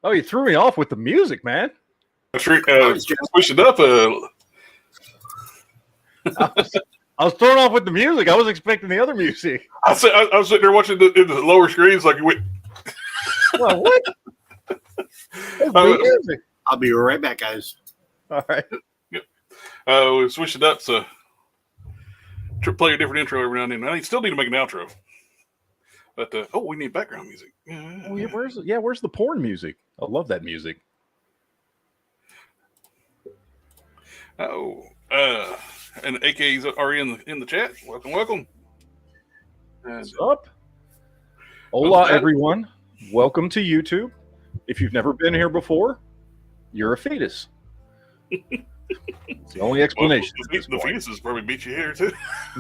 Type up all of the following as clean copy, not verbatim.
Oh, you threw me off with the music, man. Switch it up. I was thrown off with the music. I was expecting the other music. I was sitting there watching in the lower screens like, wait. Well, what? I'll be right back, guys. All right. We switched it up so play a different intro every now and then. I still need to make an outro. But we need background music. Where's the porn music? I love that music. And the AKs are in the chat. Welcome. What's up? Hola, everyone. Welcome to YouTube. If you've never been here before, you're a fetus. It's the only explanation. The fetuses probably beat you here too.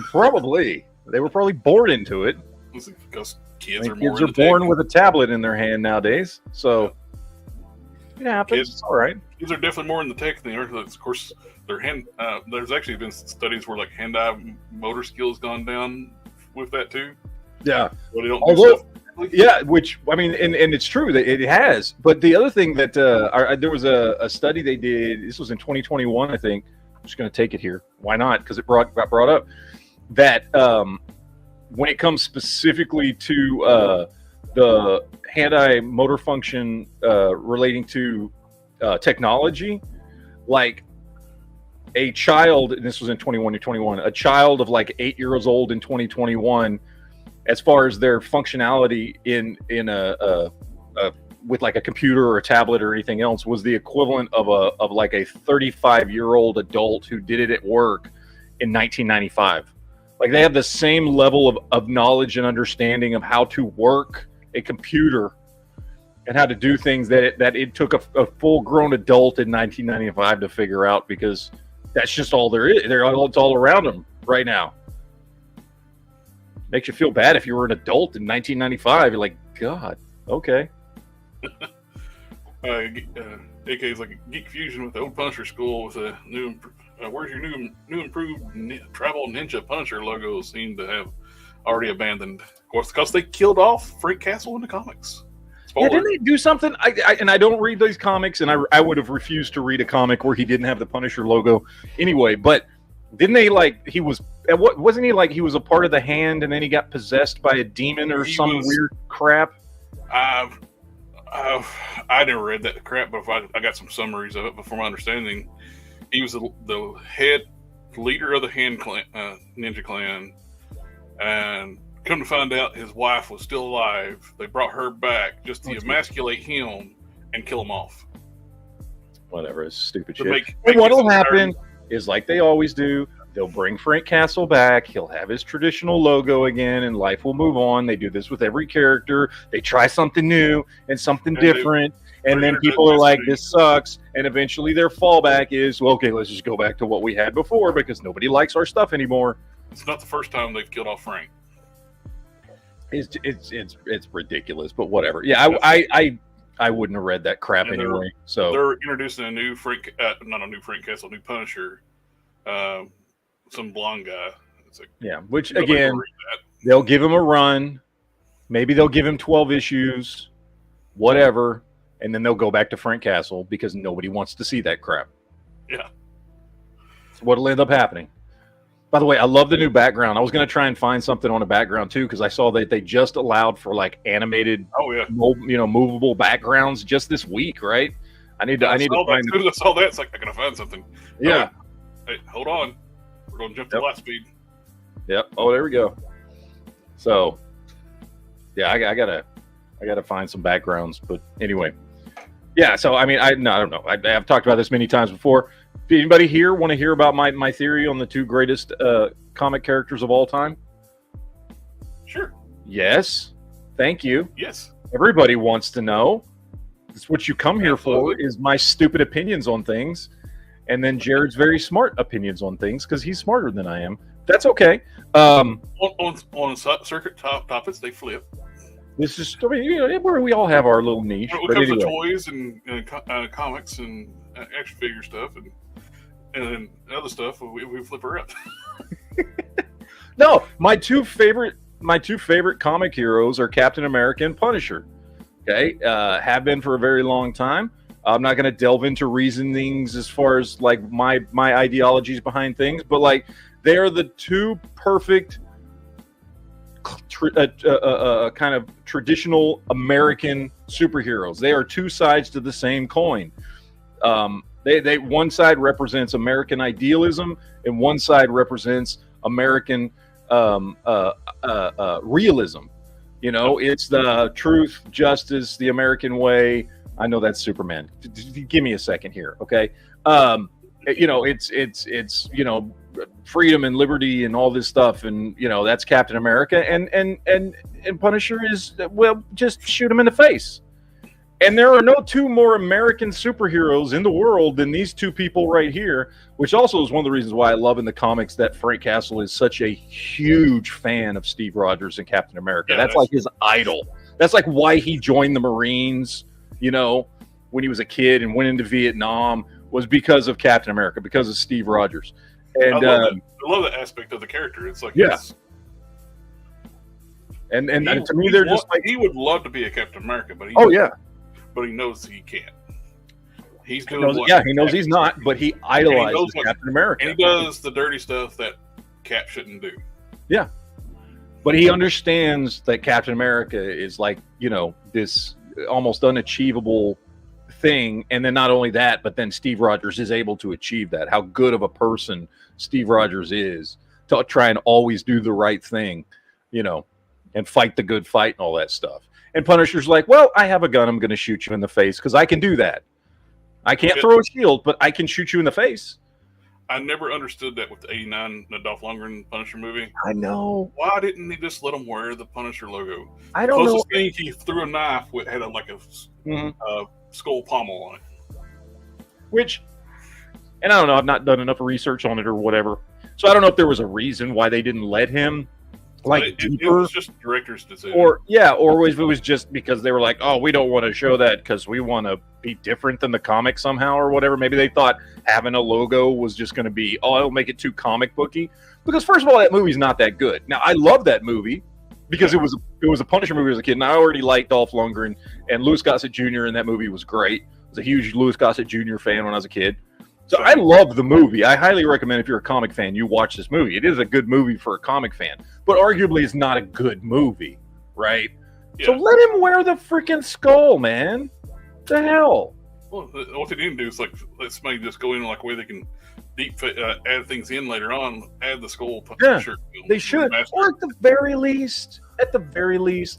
Probably. They were probably bored into it. Because kids are born with a tablet in their hand nowadays. So it happens. It's all right. Kids are definitely more in the tech than they are. Of course, their hand. There's actually been studies where like hand-eye motor skills gone down with that too. Yeah. Well, they don't which I mean, and it's true that it has. But the other thing that there was a study they did. This was in 2021, I think. I'm just going to take it here. Why not? Because it got brought up that when it comes specifically to the hand-eye motor function relating to technology, like a child, and this was in 2021, a child of like 8 years old in 2021, as far as their functionality in a with like a computer or a tablet or anything else, was the equivalent of like a 35-year-old adult who did it at work in 1995. Like they have the same level of knowledge and understanding of how to work a computer and how to do things that it took a full-grown adult in 1995 to figure out, because that's just all there is. It's all around them right now. Makes you feel bad if you were an adult in 1995. You're like, God, okay. AK's like Geek Fusion with the old Punisher school with a new. Where's your new improved Travel Ninja Punisher logo? Seem to have already abandoned. Of course, because they killed off Frank Castle in the comics. Yeah, didn't they do something? I don't read these comics, and I would have refused to read a comic where he didn't have the Punisher logo anyway. But didn't they wasn't he like he was a part of the Hand, and then he got possessed by a demon or weird crap? I never read that crap, but I got some summaries of it. But from my understanding, he was the head leader of the Hand clan, Ninja Clan, and come to find out his wife was still alive. They brought her back just to emasculate him and kill him off. Whatever, it's stupid shit. What'll happen is, like they always do, they'll bring Frank Castle back. He'll have his traditional logo again, and life will move on. They do this with every character. They try something new and something different, and then people are like, this sucks. And eventually their fallback is, well, okay, let's just go back to what we had before because nobody likes our stuff anymore. It's not the first time they've killed off Frank. It's ridiculous, but whatever. Yeah, I wouldn't have read that crap anyway. So they're introducing a new Frank, not a new Frank Castle, new Punisher, some blonde guy. It's like, yeah, which again, they'll give him a run. Maybe they'll give him 12 issues, whatever, and then they'll go back to Frank Castle because nobody wants to see that crap. Yeah, so what'll end up happening? By the way, I love the new background. I was going to try and find something on a background too, because I saw that they just allowed for like animated, movable backgrounds just this week, right? I need to find. As soon as I saw that, it's like I gotta find something. Yeah. Hey, hold on. We're gonna jump to light speed. Yep. Oh, there we go. So, yeah, I gotta find some backgrounds. But anyway, yeah. So I mean, I don't know. I've talked about this many times before. Anybody here want to hear about my theory on the two greatest comic characters of all time? Sure. Yes. Thank you. Yes. Everybody wants to know. That's what you come here for, is my stupid opinions on things. And then Jared's very smart opinions on things because he's smarter than I am. That's okay. On circuit topics, they flip. This is, I mean, where we all have our little niche. When it comes to toys and comics and action figure stuff and other stuff, we flip around. No, my two favorite comic heroes are Captain America and Punisher. Okay, have been for a very long time. I'm not going to delve into reasonings as far as like my ideologies behind things, but like they are the two perfect kind of traditional American superheroes. They are two sides to the same coin. They one side represents American idealism, and one side represents American realism. You know, it's the truth, justice, the American way. I know that's Superman. Give me a second here, okay? You know, it's you know, freedom and liberty and all this stuff, and you know that's Captain America, and Punisher is, well, just shoot him in the face. And there are no two more American superheroes in the world than these two people right here, which also is one of the reasons why I love in the comics that Frank Castle is such a huge fan of Steve Rogers and Captain America. That's like his idol. That's like why he joined the Marines, you know, when he was a kid and went into Vietnam, was because of Captain America, because of Steve Rogers. And I love that aspect of the character. It's like, yeah. And to me, they're just like, he would love to be a Captain America, but but he knows he can't. He knows he's not, but he idolizes Captain America. And he does the dirty stuff that Cap shouldn't do. Yeah. But he understands that Captain America is like, you know, this almost unachievable thing. And then not only that, but then Steve Rogers is able to achieve that. How good of a person Steve Rogers is to try and always do the right thing, you know, and fight the good fight and all that stuff. And Punisher's like, well, I have a gun. I'm going to shoot you in the face because I can do that. I can't throw a shield, but I can shoot you in the face. I never understood that with the 89, the Dolph Lundgren Punisher movie. I know. Why didn't he just let him wear the Punisher logo? I don't know. Thing he threw a knife with had a skull pommel on it. Which, and I don't know, I've not done enough research on it or whatever. So I don't know if there was a reason why they didn't let him. Like it was just director's decision, or if it was just because they were like, oh, we don't want to show that because we want to be different than the comic somehow or whatever. Maybe they thought having a logo was just going to be, it'll make it too comic booky. Because first of all, that movie's not that good. Now I love that movie because it was a Punisher movie as a kid, and I already liked Dolph Lundgren, and Louis Gossett Jr. in that movie was great. I was a huge Louis Gossett Jr. fan when I was a kid. So I love the movie. I highly recommend if you're a comic fan, you watch this movie. It is a good movie for a comic fan, but arguably it's not a good movie, right? Yeah. So let him wear the freaking skull, man. What the hell? Well, what they didn't do is like let somebody just go in like where they can add things in later on. Add the skull. Shirt, they should, or at the very least,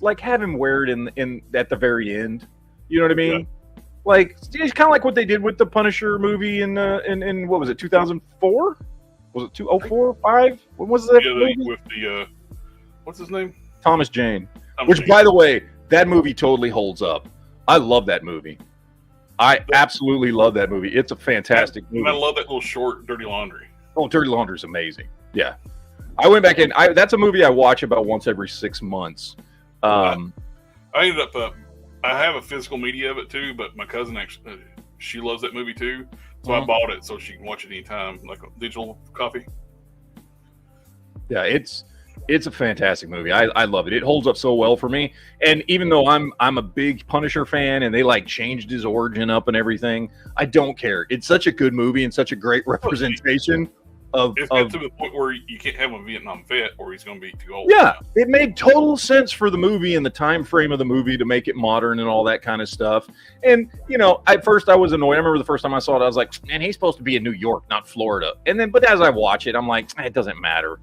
like have him wear it in at the very end. You know what I mean? Yeah. Like it's kind of like what they did with the Punisher movie in what was it, 2004? Was it 2004, 5? When was that movie? With the what's his name? Thomas Jane. By the way, that movie totally holds up. I love that movie. I absolutely love that movie. It's a fantastic movie. I love that little short Dirty Laundry. Oh, Dirty Laundry is amazing. Yeah, I went back and that's a movie I watch about once every 6 months. I ended up. I have a physical media of it too, but my cousin actually, she loves that movie too. So I bought it so she can watch it anytime, like a digital copy. Yeah, it's a fantastic movie. I love it. It holds up so well for me. And even though I'm a big Punisher fan and they like changed his origin up and everything, I don't care. It's such a good movie and such a great representation it's got to the point where you can't have a Vietnam vet or he's going to be too old. Yeah, it made total sense for the movie and the time frame of the movie to make it modern and all that kind of stuff. And, you know, at first I was annoyed. I remember the first time I saw it, I was like, man, he's supposed to be in New York, not Florida. And then, but as I watch it, I'm like, it doesn't matter.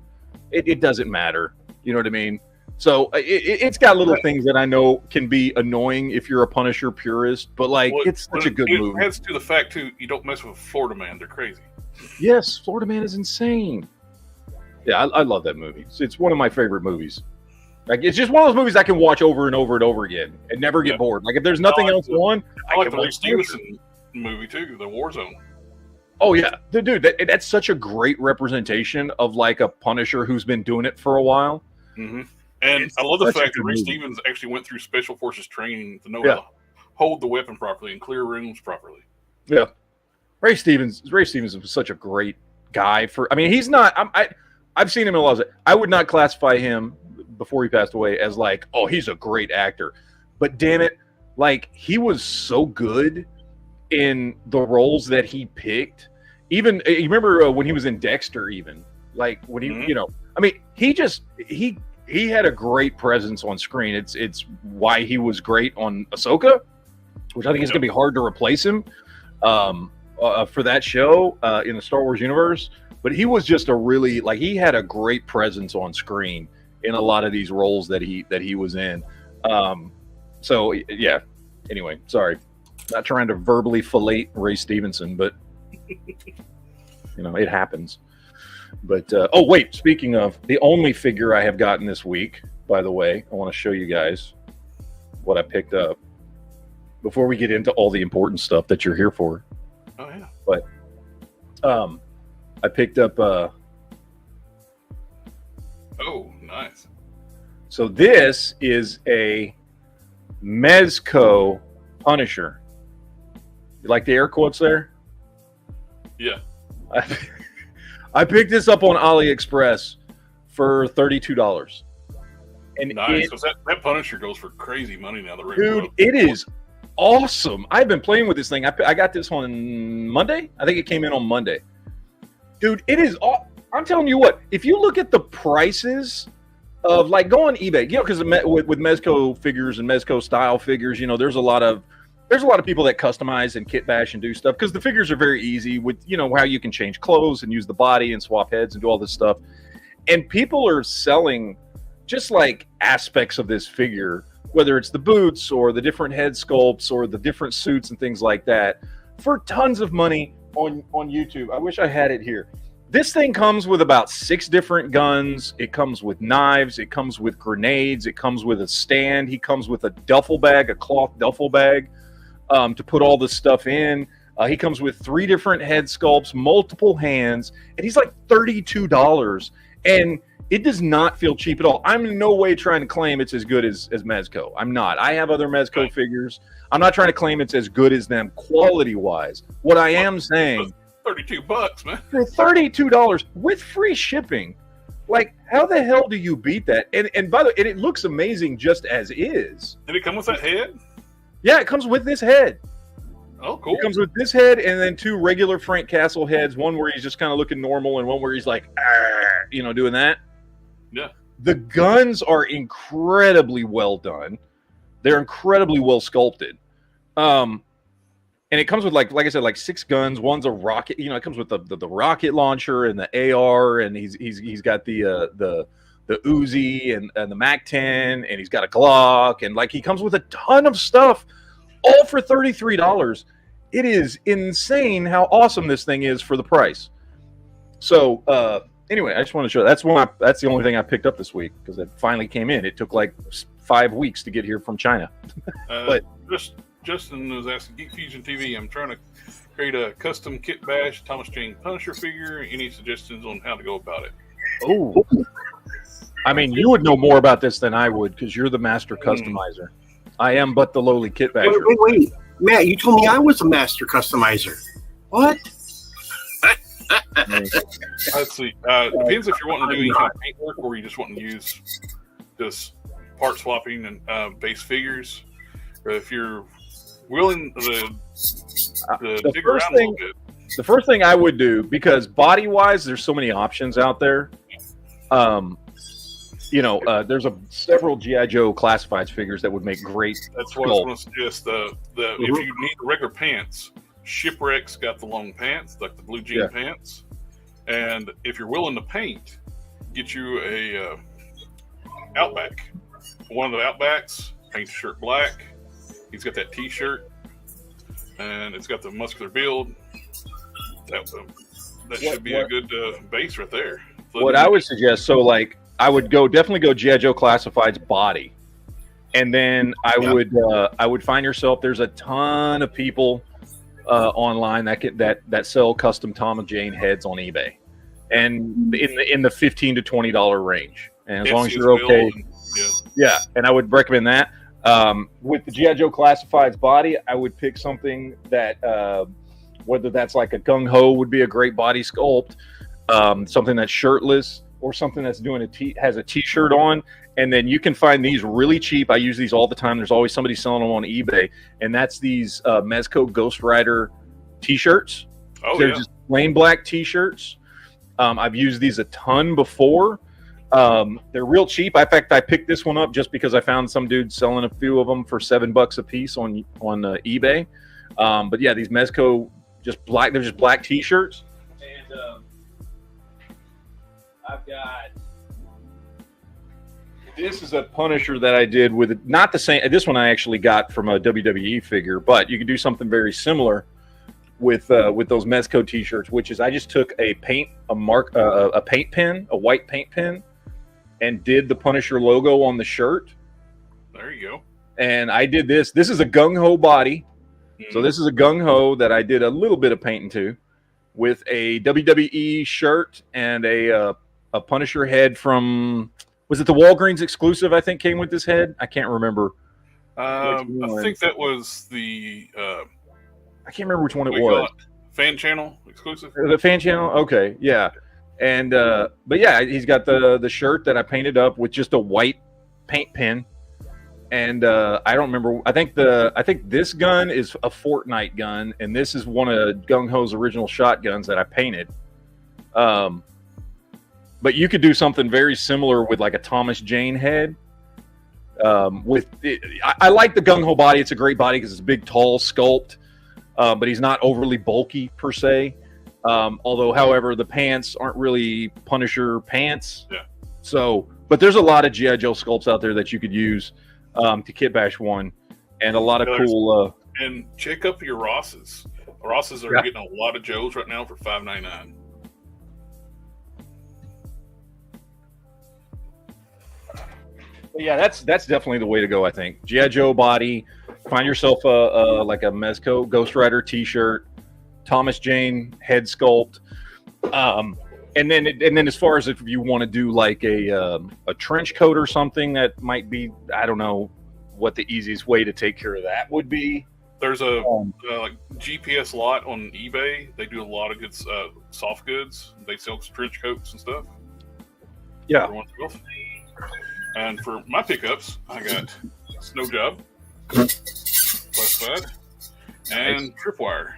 It doesn't matter. You know what I mean? So it's got little things that I know can be annoying if you're a Punisher purist, but like it's such a good movie. It adds to the fact too, you don't mess with Florida Man; they're crazy. Yes, Florida Man is insane. Yeah, I love that movie. It's one of my favorite movies. Like it's just one of those movies I can watch over and over and over again and never get bored. Like if there's nothing else on, I like the Ray Stevenson movie too, The Warzone. Oh yeah, dude, that's such a great representation of like a Punisher who's been doing it for a while. Mm-hmm. And I love the fact that Ray Stevens actually went through Special Forces training to know how to hold the weapon properly and clear rooms properly. Yeah, Ray Stevens was such a great guy. He's not. I've seen him in a lot of. I would not classify him before he passed away as like, oh, he's a great actor. But damn it, Like, he was so good in the roles that he picked. Even you remember when he was in Dexter, even like when he, I mean, he had a great presence on screen. It's why he was great on Ahsoka, which I think is going to be hard to replace him for that show in the Star Wars universe. But he was just he had a great presence on screen in a lot of these roles that he was in. So yeah. Anyway, sorry, not trying to verbally fillet Ray Stevenson, but it happens. But oh wait, speaking of, the only figure I have gotten this week, by the way, I want to show you guys what I picked up before we get into all the important stuff that you're here for. Oh yeah. But I picked up oh, nice. So this is a Mezco Punisher. You like the air quotes there? Yeah. I picked this up on AliExpress for $32. And nice. Because that Punisher goes for crazy money now. Dude, it is awesome. I've been playing with this thing. I got this on Monday. I think it came in on Monday. Dude, it is. I'm telling you what. If you look at the prices of, like, go on eBay, because with Mezco figures and Mezco style figures, there's a lot of people that customize and kit bash and do stuff because the figures are very easy with, how you can change clothes and use the body and swap heads and do all this stuff. And people are selling just like aspects of this figure, whether it's the boots or the different head sculpts or the different suits and things like that, for tons of money on YouTube. I wish I had it here. This thing comes with about 6 different guns. It comes with knives. It comes with grenades. It comes with a stand. He comes with a duffel bag, a cloth duffel bag, to put all this stuff in. He comes with 3 different head sculpts, multiple hands, and he's like $32. And it does not feel cheap at all. I'm in no way trying to claim it's as good as Mezco. I'm not. I have other Mezco figures. I'm not trying to claim it's as good as them quality-wise. What I am saying... $32, man. For $32 with free shipping. Like, how the hell do you beat that? And by the way, it looks amazing just as is. Did it come with that head? Yeah, it comes with this head. Oh, cool. It comes with this head and then 2 regular Frank Castle heads, one where he's just kind of looking normal and one where he's like, doing that. Yeah. The guns are incredibly well done. They're incredibly well sculpted. And it comes with, like I said, like 6 guns. One's a rocket. It comes with the rocket launcher and the AR, and he's got the Uzi and the MAC-10, and he's got a Glock, and like he comes with a ton of stuff, all for $33. It is insane how awesome this thing is for the price. So anyway, I just want to show that's the only thing I picked up this week because it finally came in. It took like 5 weeks to get here from China. But Justin was asking, GeekFusionTV, I'm trying to create a custom kit bash Thomas Jane Punisher figure. Any suggestions on how to go about it? Oh, I mean, you would know more about this than I would because you're the master customizer. I am but the lowly kit basher. Wait, Matt, you told me I was a master customizer. What? Let's see. Depends if you're wanting to do any kind of paintwork or you just want to use just part swapping and base figures. Or if you're willing to dig around a little bit. The first thing I would do, because body-wise, there's so many options out there. There's several G.I. Joe classifieds figures that would make great. That's what I was going to suggest. If you need the regular pants, Shipwreck's got the long pants, like the blue jean pants. And if you're willing to paint, get you a Outback. One of the Outbacks, paint the shirt black. He's got that T-shirt, and it's got the muscular build. That should be a good base right there. What I would suggest, I would definitely go G.I. Joe Classified's body, and then I would find yourself. There's a ton of people online that sell custom Tom and Jane heads on eBay, and in the $15 to $20 range. And as long as you're okay, and I would recommend that. With the G.I. Joe Classified's body, I would pick something that whether that's like a Gung Ho would be a great body sculpt, something that's shirtless. or something that's doing has a t-shirt on, and then you can find these really cheap. I use these all the time. There's always somebody selling them on eBay, and that's these Mezco Ghost Rider t-shirts. They're just plain black t-shirts. I've used these a ton before. They're real cheap. In fact, I picked this one up just because I found some dude selling a few of them for $7 a piece on eBay. But yeah, these Mezco they're just black t-shirts. And I've got, this is a Punisher that I did with not the same. This one I actually got from a WWE figure, but you can do something very similar with those Mezco t-shirts, which is I just took a paint pen, a white paint pen, and did the Punisher logo on the shirt. There you go. And I did this. This is a gung-ho body. So this is a gung-ho that I did a little bit of painting to, with a WWE shirt and a Punisher head from, was it the Walgreens exclusive, I think, came with this head? I can't remember. I think that was the... I can't remember which one it was. Fan channel exclusive? The fan channel? Okay, yeah. And, but yeah, he's got the shirt that I painted up with just a white paint pen. And I don't remember. I think this gun is a Fortnite gun, and this is one of Gung Ho's original shotguns that I painted. But you could do something very similar with like a Thomas Jane head. I like the Gung Ho body. It's a great body because it's a big, tall sculpt, but he's not overly bulky per se. Although, however, the pants aren't really Punisher pants. Yeah. So, but there's a lot of G.I. Joe sculpts out there that you could use to kit bash one, and a lot of cool. And check up your Rosses. Rosses are getting a lot of Joes right now for $5.99. Yeah, that's definitely the way to go. I think G.I. Joe body. Find yourself like a Mezco Ghost Rider T-shirt, Thomas Jane head sculpt, and then as far as if you want to do like a trench coat or something, that might be, I don't know what the easiest way to take care of that would be. There's a like GPS lot on eBay. They do a lot of good soft goods. They sell trench coats and stuff. Yeah. And for my pickups, I got Snow Job, Classified, and Tripwire.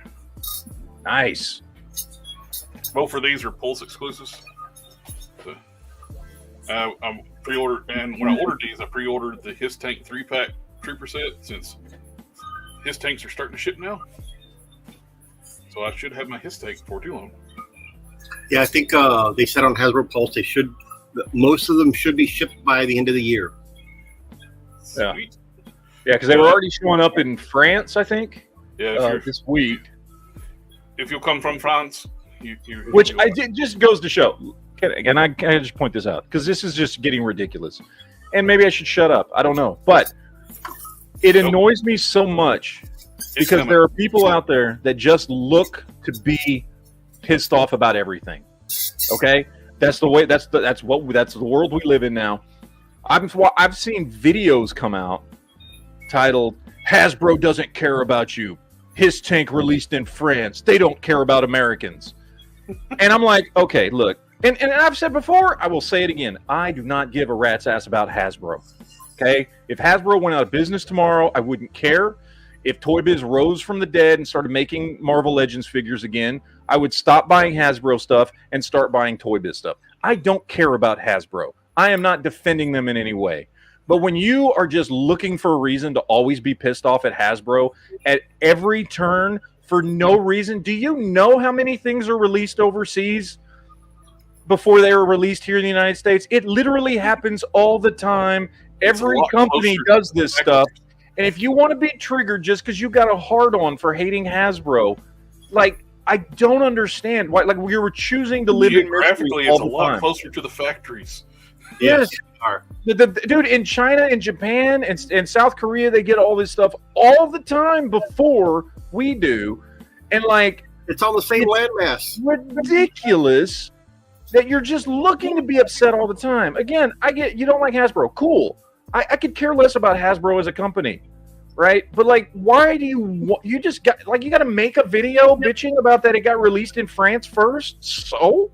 Nice. Both of these are Pulse exclusives. So, I pre-ordered, and when I ordered these, I pre-ordered the His Tank 3-pack Trooper set, since His Tanks are starting to ship now. So I should have my His Tank before too long. Yeah, I think they said on Hasbro Pulse most of them should be shipped by the end of the year. Yeah. Sweet. Yeah, because they were already showing up in France, I think. Yeah, this week. If you'll come from France, which just goes to show. And I just point this out because this is just getting ridiculous, and maybe I should shut up. I don't know, but it annoys me so much because there are people out there that just look to be pissed off about everything. Okay, that's the way. That's the world we live in now. I've seen videos come out titled "Hasbro doesn't care about you. His Tank released in France. They don't care about Americans." And I'm like, okay, look. And I've said before, I will say it again. I do not give a rat's ass about Hasbro. Okay? If Hasbro went out of business tomorrow, I wouldn't care. If Toy Biz rose from the dead and started making Marvel Legends figures again, I would stop buying Hasbro stuff and start buying Toy Biz stuff. I don't care about Hasbro. I am not defending them in any way. But when you are just looking for a reason to always be pissed off at Hasbro at every turn for no reason, do you know how many things are released overseas before they were released here in the United States? It literally happens all the time. Every company does this stuff. And if you want to be triggered just because you got a hard-on for hating Hasbro, like, I don't understand why. Like, we were choosing to live in geographically, it's a lot closer to the factories. Yes. Dude, in China and Japan and South Korea, they get all this stuff all the time before we do. And, like, it's on the same landmass. Ridiculous that you're just looking to be upset all the time. Again, I get you don't like Hasbro. Cool. I could care less about Hasbro as a company, right? But, like, why do you just got, like, you got to make a video bitching about that it got released in France first? So?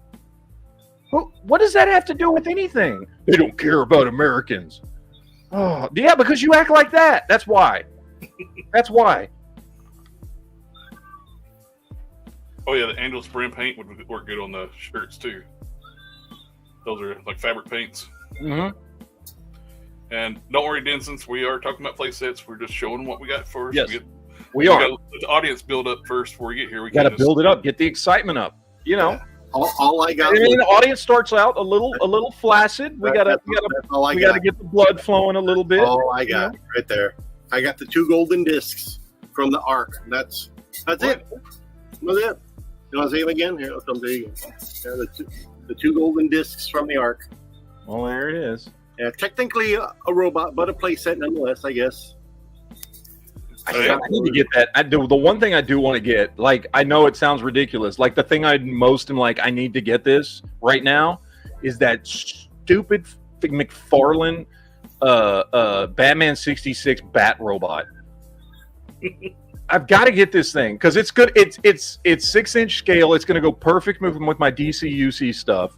What does that have to do with anything? They don't care about Americans. Oh, yeah, because you act like that. That's why. That's why. Oh yeah, the Angel Spray paint would work good on the shirts too. Those are like fabric paints. Mm-hmm. And don't worry, Densons, we are talking about play sets. We're just showing what we got first. Yes, we are. Let the audience build up first before we get here. We got to build it up, get the excitement up. You know, Yeah. All I got. I mean, the audience starts out a little flaccid. We gotta get the blood flowing a little bit. All I got right there. I got the 2 golden discs from the Ark. That's it. That's it. You want to say them again? Here, I'll come to you. Yeah, the 2 golden discs from the Ark. Well, there it is. Yeah, technically a robot, but a playset nonetheless, I guess. I need to get that. The one thing I do want to get, like, I know it sounds ridiculous. Like, the thing I most am like, I need to get this right now is that stupid McFarlane Batman 66 Bat robot. I've got to get this thing because it's good. It's 6-inch scale. It's going to go perfect with my DC UC stuff.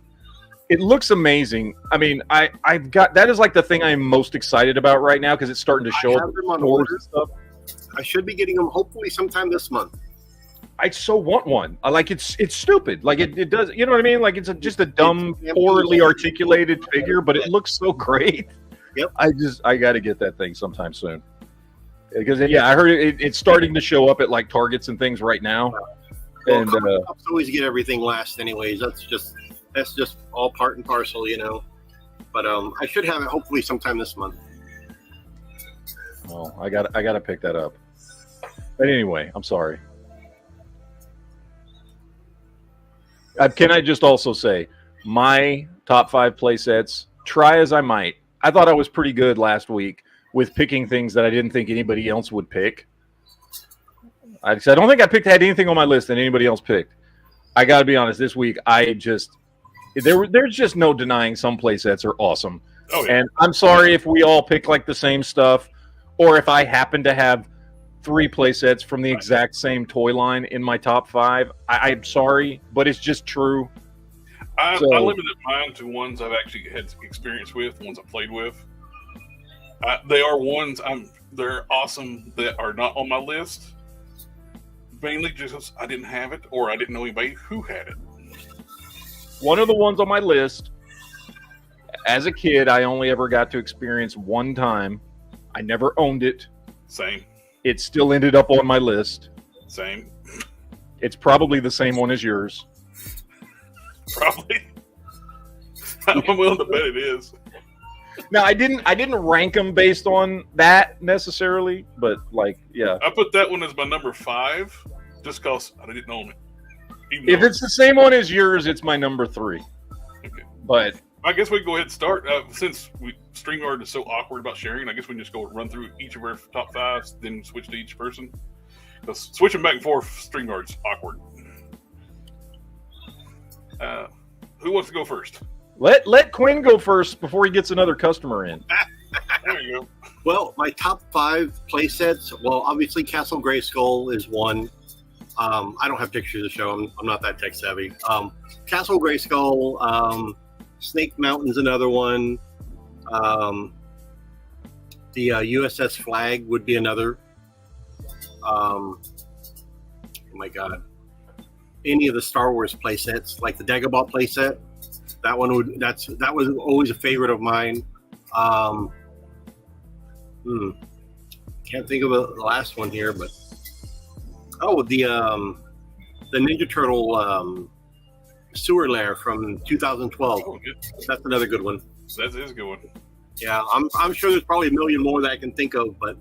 It looks amazing. I mean, I've got that is like the thing I'm most excited about right now because it's starting to show up in stores and stuff. I should be getting them hopefully sometime this month. I so want one. I like it's stupid. Like it does. You know what I mean? Like it's just a dumb, poorly articulated figure, but it looks so great. Yep. I got to get that thing sometime soon. Because I heard it's starting to show up at like Targets and things right now. Well, and always get everything last, anyways. That's just all part and parcel, you know. But I should have it hopefully sometime this month. Oh, I got to pick that up. But anyway, I'm sorry. Can I just also say my top 5 play sets? Try as I might, I thought I was pretty good last week with picking things that I didn't think anybody else would pick. I don't think I had anything on my list that anybody else picked. I got to be honest. This week, there's just no denying some play sets are awesome. Oh, yeah. And I'm sorry if we all pick like the same stuff, or if I happen to have 3 play sets from the exact same toy line in my top 5. I'm sorry, but it's just true. I limited mine to ones I've actually had experience with, ones I've played with. They are ones they're awesome that are not on my list. Mainly just I didn't have it, or I didn't know anybody who had it. One of the ones on my list, as a kid, I only ever got to experience one time. I never owned it. Same. It still ended up on my list. Same. It's probably the same one as yours. Probably. I'm willing to bet it is. Now, I didn't rank them based on that necessarily, but like, yeah. I put that one as my number 5 just because I didn't own it. If it's the same one as yours, it's my number 3. Okay. But I guess we can go ahead and start. Since StreamYard is so awkward about sharing, I guess we can just go run through each of our top 5s, then switch to each person. Because switching back and forth, StreamYard's awkward. Who wants to go first? Let Quinn go first before he gets another customer in. There you go. Well, my top 5 play sets. Well, obviously Castle Grayskull is one. I don't have pictures to show. I'm not that tech savvy. Castle Grayskull, Snake Mountain's another one. The USS Flag would be another. Oh my God! Any of the Star Wars play sets, like the Dagobah play set, that was always a favorite of mine. Can't think of the last one here, but the Ninja Turtle sewer lair from 2012. Oh, good. That's another good one. That is a good one. Yeah, I'm sure there's probably a million more that I can think of, but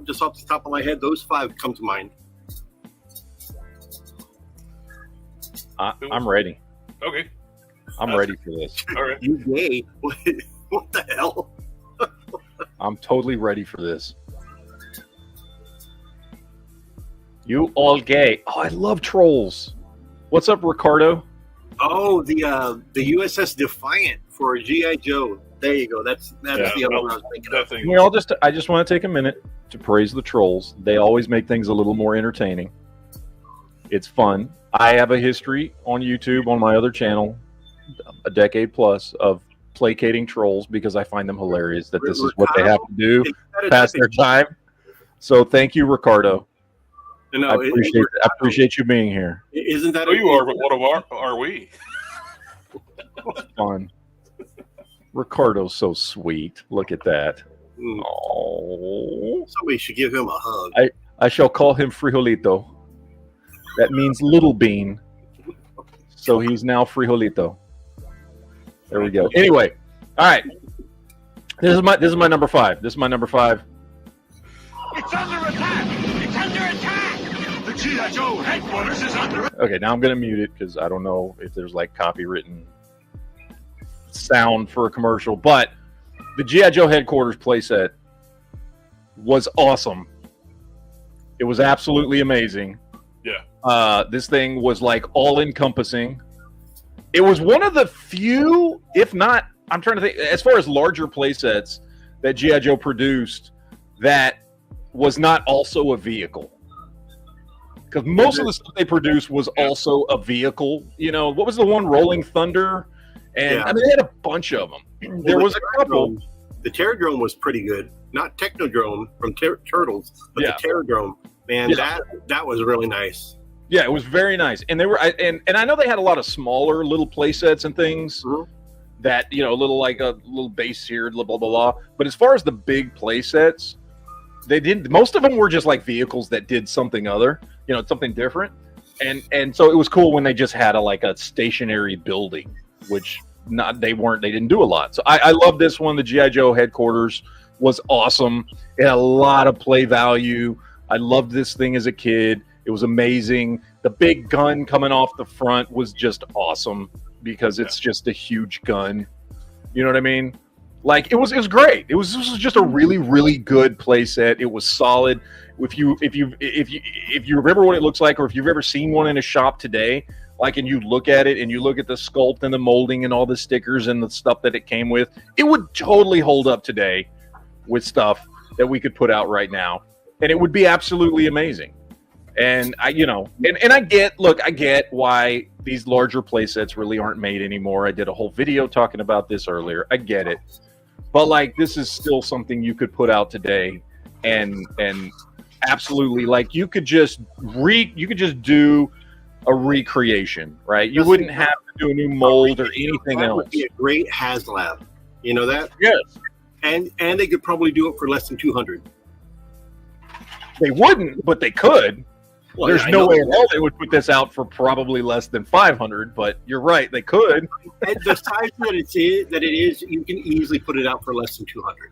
just off the top of my head, those 5 come to mind. I'm ready. Okay. I'm ready for this. All right. You gay? What the hell? I'm totally ready for this. You all gay. Oh, I love trolls. What's up, Ricardo? Oh, the USS Defiant for G.I. Joe. There you go. That's the other one I was thinking of. I just want to take a minute to praise the trolls. They always make things a little more entertaining. It's fun. I have a history on YouTube on my other channel a decade plus of placating trolls because I find them hilarious that this is what they have to do, pass their time. So thank you, Ricardo. No, I appreciate you being here. Isn't that? Oh, you are, but what are we? Fun. Ricardo's so sweet. Look at that. Mm. Oh, Somebody should give him a hug. I shall call him Frijolito. That means little bean. So he's now Frijolito. There we go. Anyway, all right. This is my number 5. This is my number 5. It's under attack! It's under attack! The G.I. Joe headquarters is under attack! Okay, now I'm gonna mute it because I don't know if there's like copywritten sound for a commercial, but the G.I. Joe headquarters playset was awesome. It was absolutely amazing. Yeah. This thing was like all encompassing. It was one of the few, if not, I'm trying to think, as far as larger playsets that G.I. Joe produced that was not also a vehicle. Because most of the stuff they produced was also a vehicle. You know, what was the one, Rolling Thunder? And I mean, they had a bunch of them. There was a couple. The Terradrome was pretty good. Not Technodrome from Turtles, but the Terradrome. Man, that was really nice. Yeah, it was very nice. And they were, and I know they had a lot of smaller little play sets and things that, you know, a little base here, blah, blah, blah, blah. But as far as the big play sets, most of them were just like vehicles that did something other, you know, something different. And so it was cool when they just had a stationary building, which they didn't do a lot. So I love this one. The G.I. Joe headquarters was awesome. It had a lot of play value. I loved this thing as a kid. It was amazing. The big gun coming off the front was just awesome because it's just a huge gun. You know what I mean? Like it was great. This was just a really, really good play set. It was solid. If you remember what it looks like, or if you've ever seen one in a shop today, like, and you look at it and you look at the sculpt and the molding and all the stickers and the stuff that it came with, it would totally hold up today with stuff that we could put out right now. And it would be absolutely amazing. And I get why these larger play sets really aren't made anymore. I did a whole video talking about this earlier. I get it. But like, this is still something you could put out today and absolutely, like, you could just do a recreation, right? You wouldn't have to do a new mold or anything else. That would be a great HasLab. You know that? Yes. And they could probably do it for less than 200. They wouldn't, but they could. Well, there's no way in hell they would put this out for probably less than 500, but you're right, they could. And the size that it is, you can easily put it out for less than 200.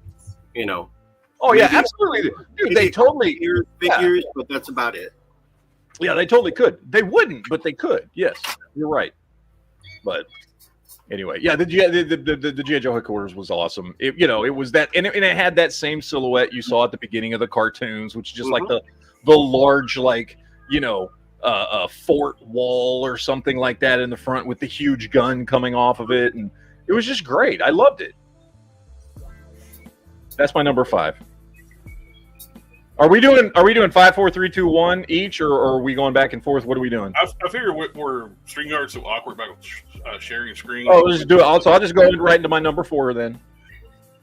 You know. Oh yeah, absolutely, dude. They totally figures, but that's about it. Yeah, they totally could. They wouldn't, but they could. Yes, you're right. But anyway, yeah, the G.I. Joe headquarters was awesome. It was that, and it had that same silhouette you saw at the beginning of the cartoons, which is just like the large, like, a fort wall or something like that in the front with the huge gun coming off of it, and it was just great. I loved it. That's my number 5. Are we doing 5, 4, 3, 2, 1 each, or are we going back and forth? What are we doing? I figure we're StreamYard's so awkward about sharing screen. Oh, let's just do it. I'll just go right into my number 4 then.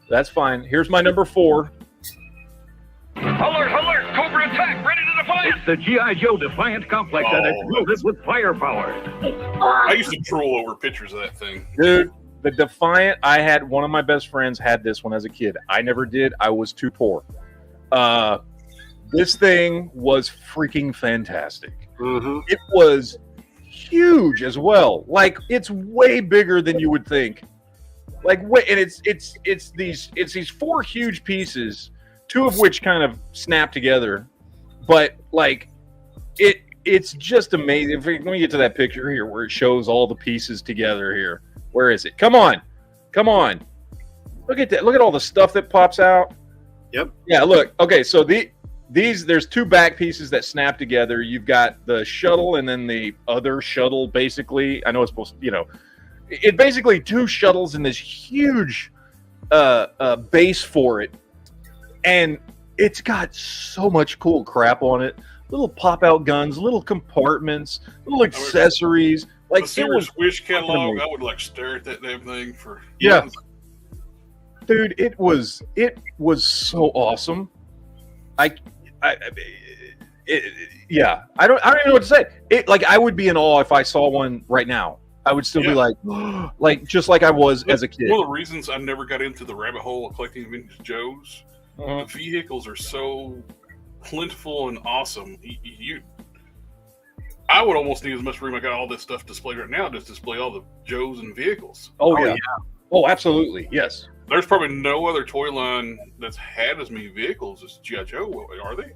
That's fine. Here's my number 4. Alert! Alert! Cobra attack! Ready to Defiant! It's the G.I. Joe Defiant complex that explodes with firepower. I used to drool over pictures of that thing. Dude, the Defiant, I had one of my best friends had this one as a kid. I never did. I was too poor. This thing was freaking fantastic. Mm-hmm. It was huge as well. Like, it's way bigger than you would think. Like, and it's these 4 huge pieces, 2 of which kind of snap together. But like, it's just amazing. Let me get to that picture here where it shows all the pieces together here. Where is it? Come on. Look at that. Look at all the stuff that pops out. Yep. Yeah, look. Okay, so there's 2 back pieces that snap together. You've got the shuttle and then the other shuttle, basically. I know it's supposed to, it basically 2 shuttles in this huge base for it. And it's got so much cool crap on it. Little pop-out guns, little compartments, little accessories, Like The it Sears was, Wish catalog, amazing. I would like stare at that damn thing for Yeah. months. dude. It was so awesome. Yeah. I don't even know what to say. It like I would be in awe if I saw one right now. I would still be Yeah. like just like I was as a kid. One of the reasons I never got into the rabbit hole of collecting vintage Joes, Mhm. the vehicles are so plentiful and awesome. I would almost need as much room. I got all this stuff displayed right now, just display all the Joes and vehicles. Oh yeah. Oh, absolutely. Yes. There's probably no other toy line that's had as many vehicles as G.I. Joe, are they?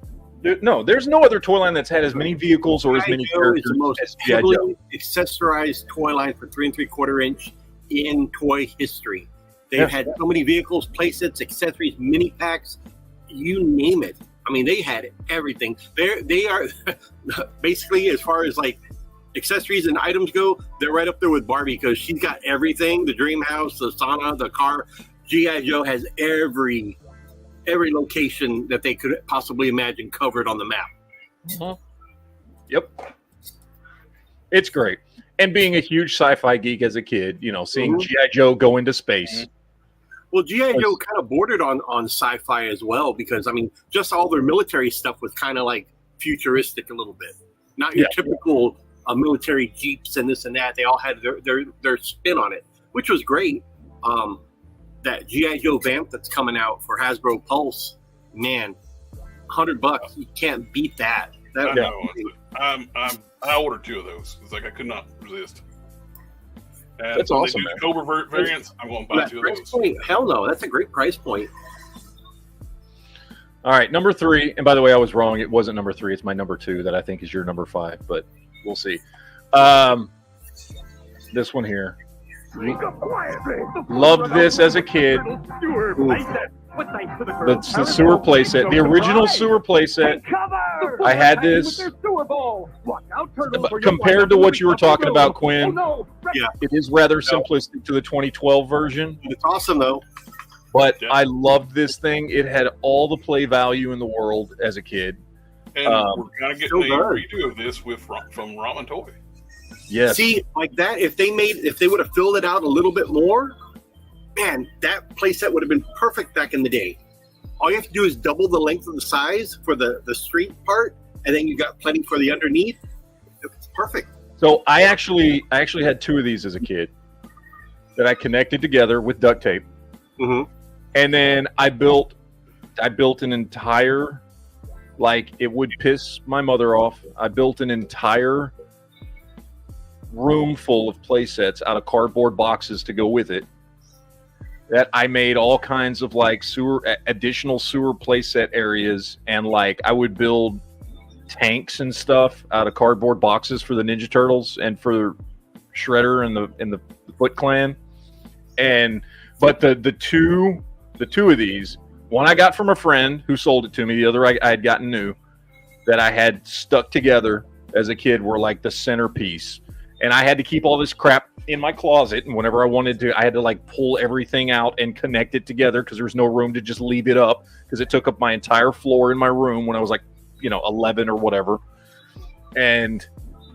No, there's no other toy line that's had as many vehicles or as many G.I. Joe is characters the most as G.I. Joe. heavily accessorized toy line for 3 3/4 inch in toy history. They've Yeah. had so many vehicles, playsets, accessories, mini packs, you name it. I mean, they had everything. They are basically, as far as like accessories and items go, they're right up there with Barbie because she's got everything: the dream house, the sauna, the car. G.I. Joe has every location that they could possibly imagine covered on the map. Mhm. Yep. It's great. And being a huge sci-fi geek as a kid, you know, seeing Mhm. G.I. Joe go into space. Well, G.I. Joe kind of bordered on sci-fi as well because, I mean, just all their military stuff was kind of like futuristic a little bit. Not your typical military jeeps and this and that. They all had their spin on it, which was great. That G.I. Joe vamp that's coming out for Hasbro Pulse, man, $100, you can't beat that. I know. I ordered 2 of those. It's like I could not resist. And That's when awesome, they man. do the Cobra variants, I'm going to buy That 2 of price those. point, hell no, that's a great price point. All right, number 3. And by the way, I was wrong. It wasn't number 3. It's my number 2 that I think is your number 5, but we'll see. This one here. Loved this as a kid. That's the sewer playset, the original sewer playset. I had this. Compared to what you were talking about, Quinn, Yeah. it is rather simplistic to the 2012 version. It's awesome though. But I loved this thing. It had all the play value in the world as a kid. And we're going to get so a good. redo of this from Ramen Toy. Yes. See, like that, if they would have filled it out a little bit more, man, that playset would have been perfect back in the day. All you have to do is double the length of the size for the street part, and then you got plenty for the underneath. It's perfect. So I actually had 2 of these as a kid that I connected together with duct tape. Mm-hmm. And then I built an entire, like, it would piss my mother off. I built an entire room full of play sets out of cardboard boxes to go with it. That I made all kinds of like additional sewer play set areas, and like I would build tanks and stuff out of cardboard boxes for the Ninja Turtles and for Shredder and the Foot Clan. But the two of these, one I got from a friend who sold it to me, the other I had gotten new, that I had stuck together as a kid, were like the centerpiece. And I had to keep all this crap in my closet, and whenever I wanted to, I had to like pull everything out and connect it together because there was no room to just leave it up because it took up my entire floor in my room when I was like, 11 or whatever. And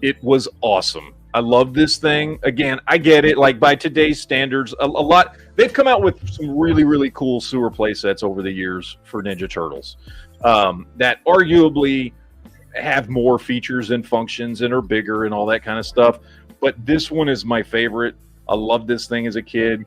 it was awesome. I love this thing. Again, I get it. Like by today's standards, a lot. They've come out with some really, really cool sewer play sets over the years for Ninja Turtles that arguably have more features and functions and are bigger and all that kind of stuff. But this one is my favorite. I loved this thing as a kid.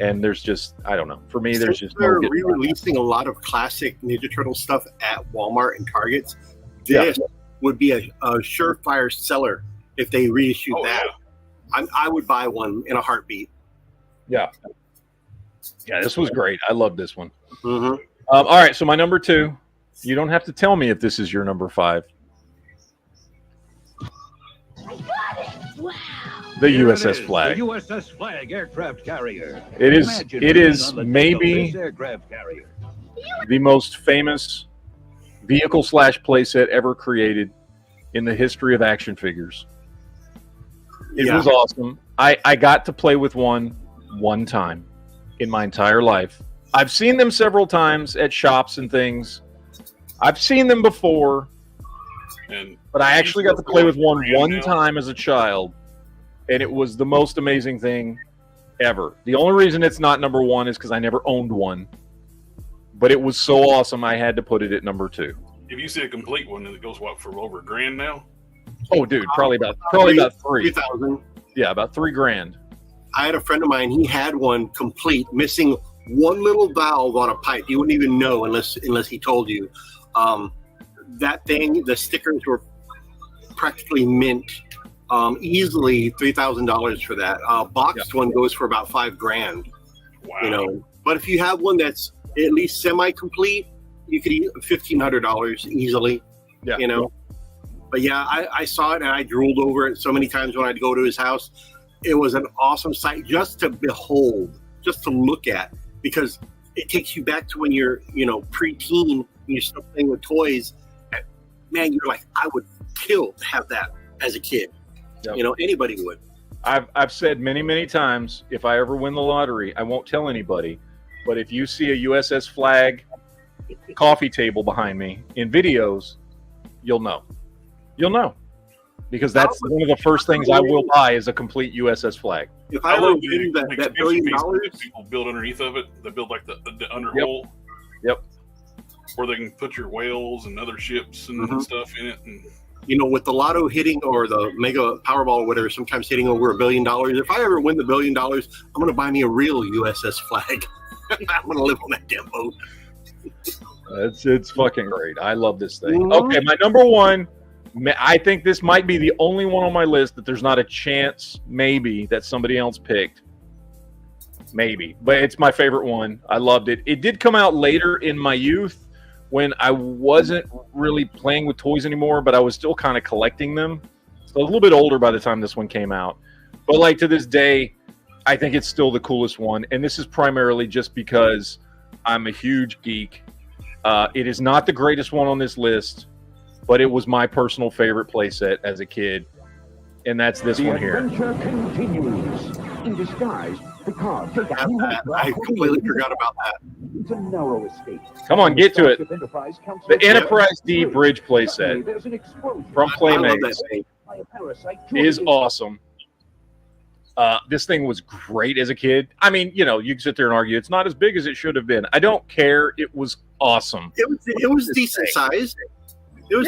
And there's just, I don't know. For me, there's just they're no getting around it. re-releasing a lot of classic Ninja Turtle stuff at Walmart and Targets. This would be a surefire seller if they reissued that. Yeah. I would buy one in a heartbeat. Yeah, this was great. I love this one. Mm-hmm. All right, so my number 2. You don't have to tell me if this is your number 5. Wow. The Here it USS is, Flag. The USS Flag aircraft carrier. It is. Imagine It being is on the deck of maybe this aircraft carrier. the most famous vehicle / playset ever created in the history of action figures. It was awesome. I got to play with one time in my entire life. I've seen them several times at shops and things. I've seen them before, And but I actually got to play with one time as a child, and it was the most amazing thing ever. The only reason it's not number one is because I never owned one, but it was so awesome I had to put it at number 2. If you see a complete one, it goes what, for over $1,000 now? Oh, dude, probably about 3. 3,000. Yeah, about $3,000. I had a friend of mine. He had one complete, missing one little valve on a pipe. You wouldn't even know unless he told you. That thing, the stickers were practically mint. Easily $3,000 for that. Boxed one goes for about $5,000. Wow. You know, but if you have one that's at least semi-complete, you could $1,500 easily. Yeah. You know. But yeah, I saw it and I drooled over it so many times when I'd go to his house. It was an awesome sight just to behold, just to look at, because it takes you back to when you're, preteen and you're still playing with toys. And man, you're like, I would kill to have that as a kid. Yep. Anybody would. I've said many, many times, if I ever win the lottery, I won't tell anybody. But if you see a USS Flag coffee table behind me in videos, you'll know. You'll know. Because that's one of the first things I will buy is a complete USS Flag. If I ever win that $1 billion, people build underneath of it. They build like the underhole. Yep. Where they can put your whales and other ships and stuff in it. And with the lotto hitting or the mega Powerball or whatever, sometimes hitting over $1 billion. If I ever win the $1 billion, I'm going to buy me a real USS Flag. I'm going to live on that damn boat. It's fucking great. I love this thing. Okay, my number 1. I think this might be the only one on my list that there's not a chance, maybe, that somebody else picked. Maybe. But it's my favorite one. I loved it. It did come out later in my youth when I wasn't really playing with toys anymore, but I was still kind of collecting them. So I was a little bit older by the time this one came out. But like to this day, I think it's still the coolest one. And this is primarily just because I'm a huge geek. It is not the greatest one on this list, but it was my personal favorite playset as a kid, and that's this one here. The adventure continues. In disguise, the car I completely forgot about that. It's a narrow escape. Come on, get to it. The Enterprise D Yep. bridge playset from Playmates is awesome. This thing was great as a kid. I mean, you can sit there and argue it's not as big as it should have been. I don't care. It was awesome. It was decent sized. It was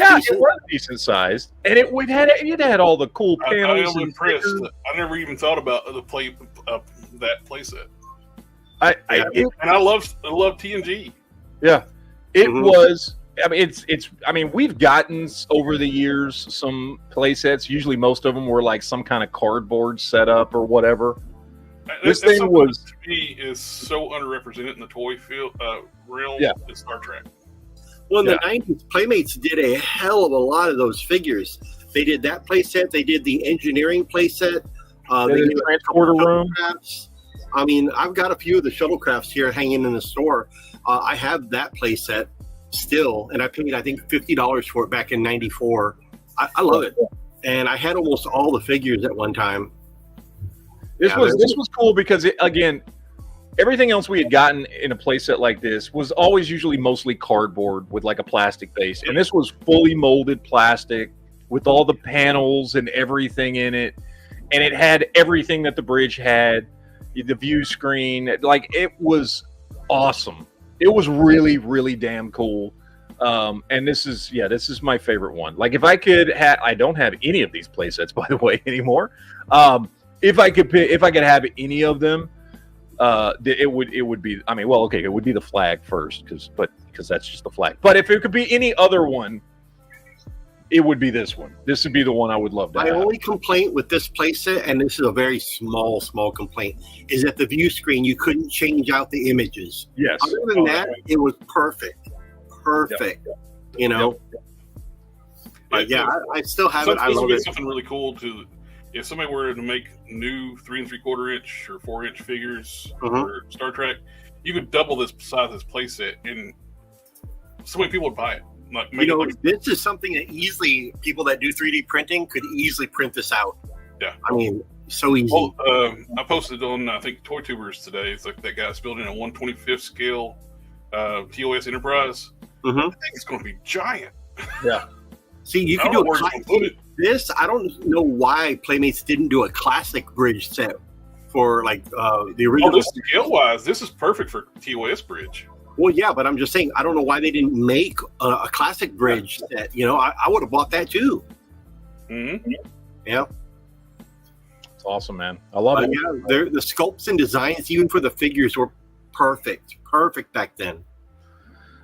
decent sized, and it had all the cool panels. I am impressed. I never even thought about that playset. I love TNG. Yeah, it was. I mean, I mean, we've gotten over the years some playsets. Usually, most of them were like some kind of cardboard setup or whatever. This thing was, to me, is so underrepresented in the toy field realm. Yeah. Is Star Trek. Well, in the 90s, Playmates did a hell of a lot of those figures. They did that playset. They did the engineering playset. They did the transporter room. I mean, I've got a few of the shuttlecrafts here hanging in the store. I have that playset still, and I paid, I think, $50 for it back in '94. I love it. And I had almost all the figures at one time. This was cool because, again, everything else we had gotten in a playset like this was always usually mostly cardboard with like a plastic base. And this was fully molded plastic with all the panels and everything in it. And it had everything that the bridge had, the view screen. Like, it was awesome. It was really, really damn cool. And this is my favorite one. Like, if I could I don't have any of these playsets, by the way, anymore. If I could have any of them, it would be. I mean, well, okay, it would be the flag first, because that's just the flag. But if it could be any other one, it would be this one. This would be the one I would love to have. My only complaint with this playset, and this is a very small complaint, is that the view screen, you couldn't change out the images. Yes. Other than that, it was perfect. Yep. You know. Yep. But yeah, I still have it. I love it. Something really cool to. If somebody were to make new 3 3/4 inch or 4 inch figures for Star Trek, you could double this size of this playset, and so many people would buy it. This is something that easily people that do 3D printing could easily print this out. Yeah, I mean, so easy. Well, I posted on I think Toy Tubers today. It's like that guy's building a 1/25 scale TOS Enterprise. I think it's going to be giant. Yeah. See, you can do a this, I don't know why Playmates didn't do a classic bridge set for like the original. This scale wise, this is perfect for TOS bridge. Well, yeah, but I'm just saying, I don't know why they didn't make a classic bridge set. You know, I would have bought that too. Mm-hmm. Yeah. It's awesome, man. I love it. Yeah, the sculpts and designs, even for the figures, were perfect back then.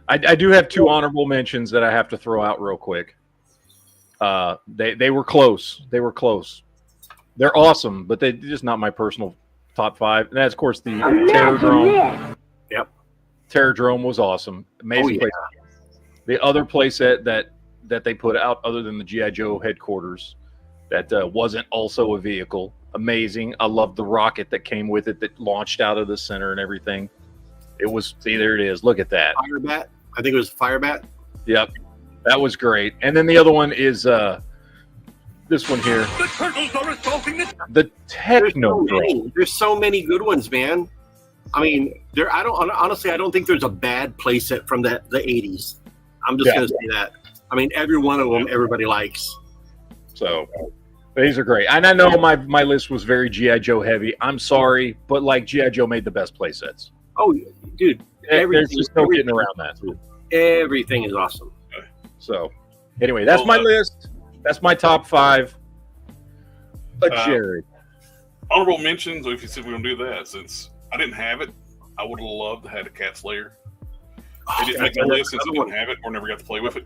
I do have two honorable mentions that I have to throw out real quick. They were close. They were close. They're awesome, but they're just not my personal top 5. And that's, of course, the Terrordrome. Yep. Terrordrome was awesome. Amazing place. The other playset that they put out, other than the G.I. Joe headquarters, that wasn't also a vehicle. Amazing. I loved the rocket that came with it that launched out of the center and everything. It was, see, there it is. Look at that. Firebat. I think it was Firebat. Yep. That was great. And then the other one is this one here. The turtles are assaulting the Technodrome. There's so many good ones, man. I mean, I don't think there's a bad playset from the 80s. I'm just going to say that. I mean, every one of them, everybody likes. So these are great. And I know my list was very G.I. Joe heavy. I'm sorry, but like G.I. Joe made the best playsets. Oh, dude. There's just no getting around that. Everything is awesome. So anyway, that's my list. That's my top 5. Jared. Honorable mentions, if you said we're going to do that, since I didn't have it, I would have loved to have a Cat Slayer. They didn't make my list since I didn't have it or never got to play with it.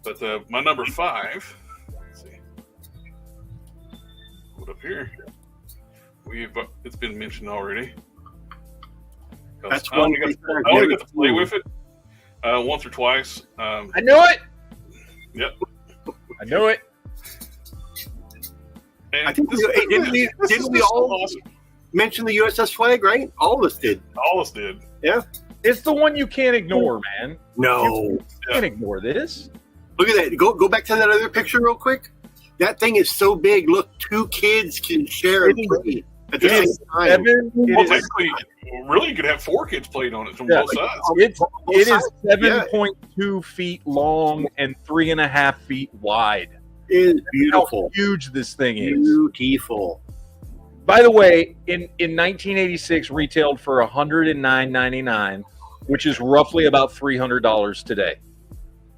But my number 5, let's see, put up here. It's been mentioned already. That's I only got to play with it once or twice. I knew it. Yep. I knew it. And I think didn't we all mention the USS flag, right? All of us did. All of us did. Yeah. It's the one you can't ignore, man. No. You can't ignore this. Look at that. Go back to that other picture real quick. That thing is so big. Look, 2 kids can share and play at the same time. Really, you could have 4 kids playing on it from both sides. It is 7.2 feet long and 3.5 feet wide. It is beautiful. How huge this thing is. Beautiful. By the way, in 1986, retailed for $109.99, which is roughly about $300 today.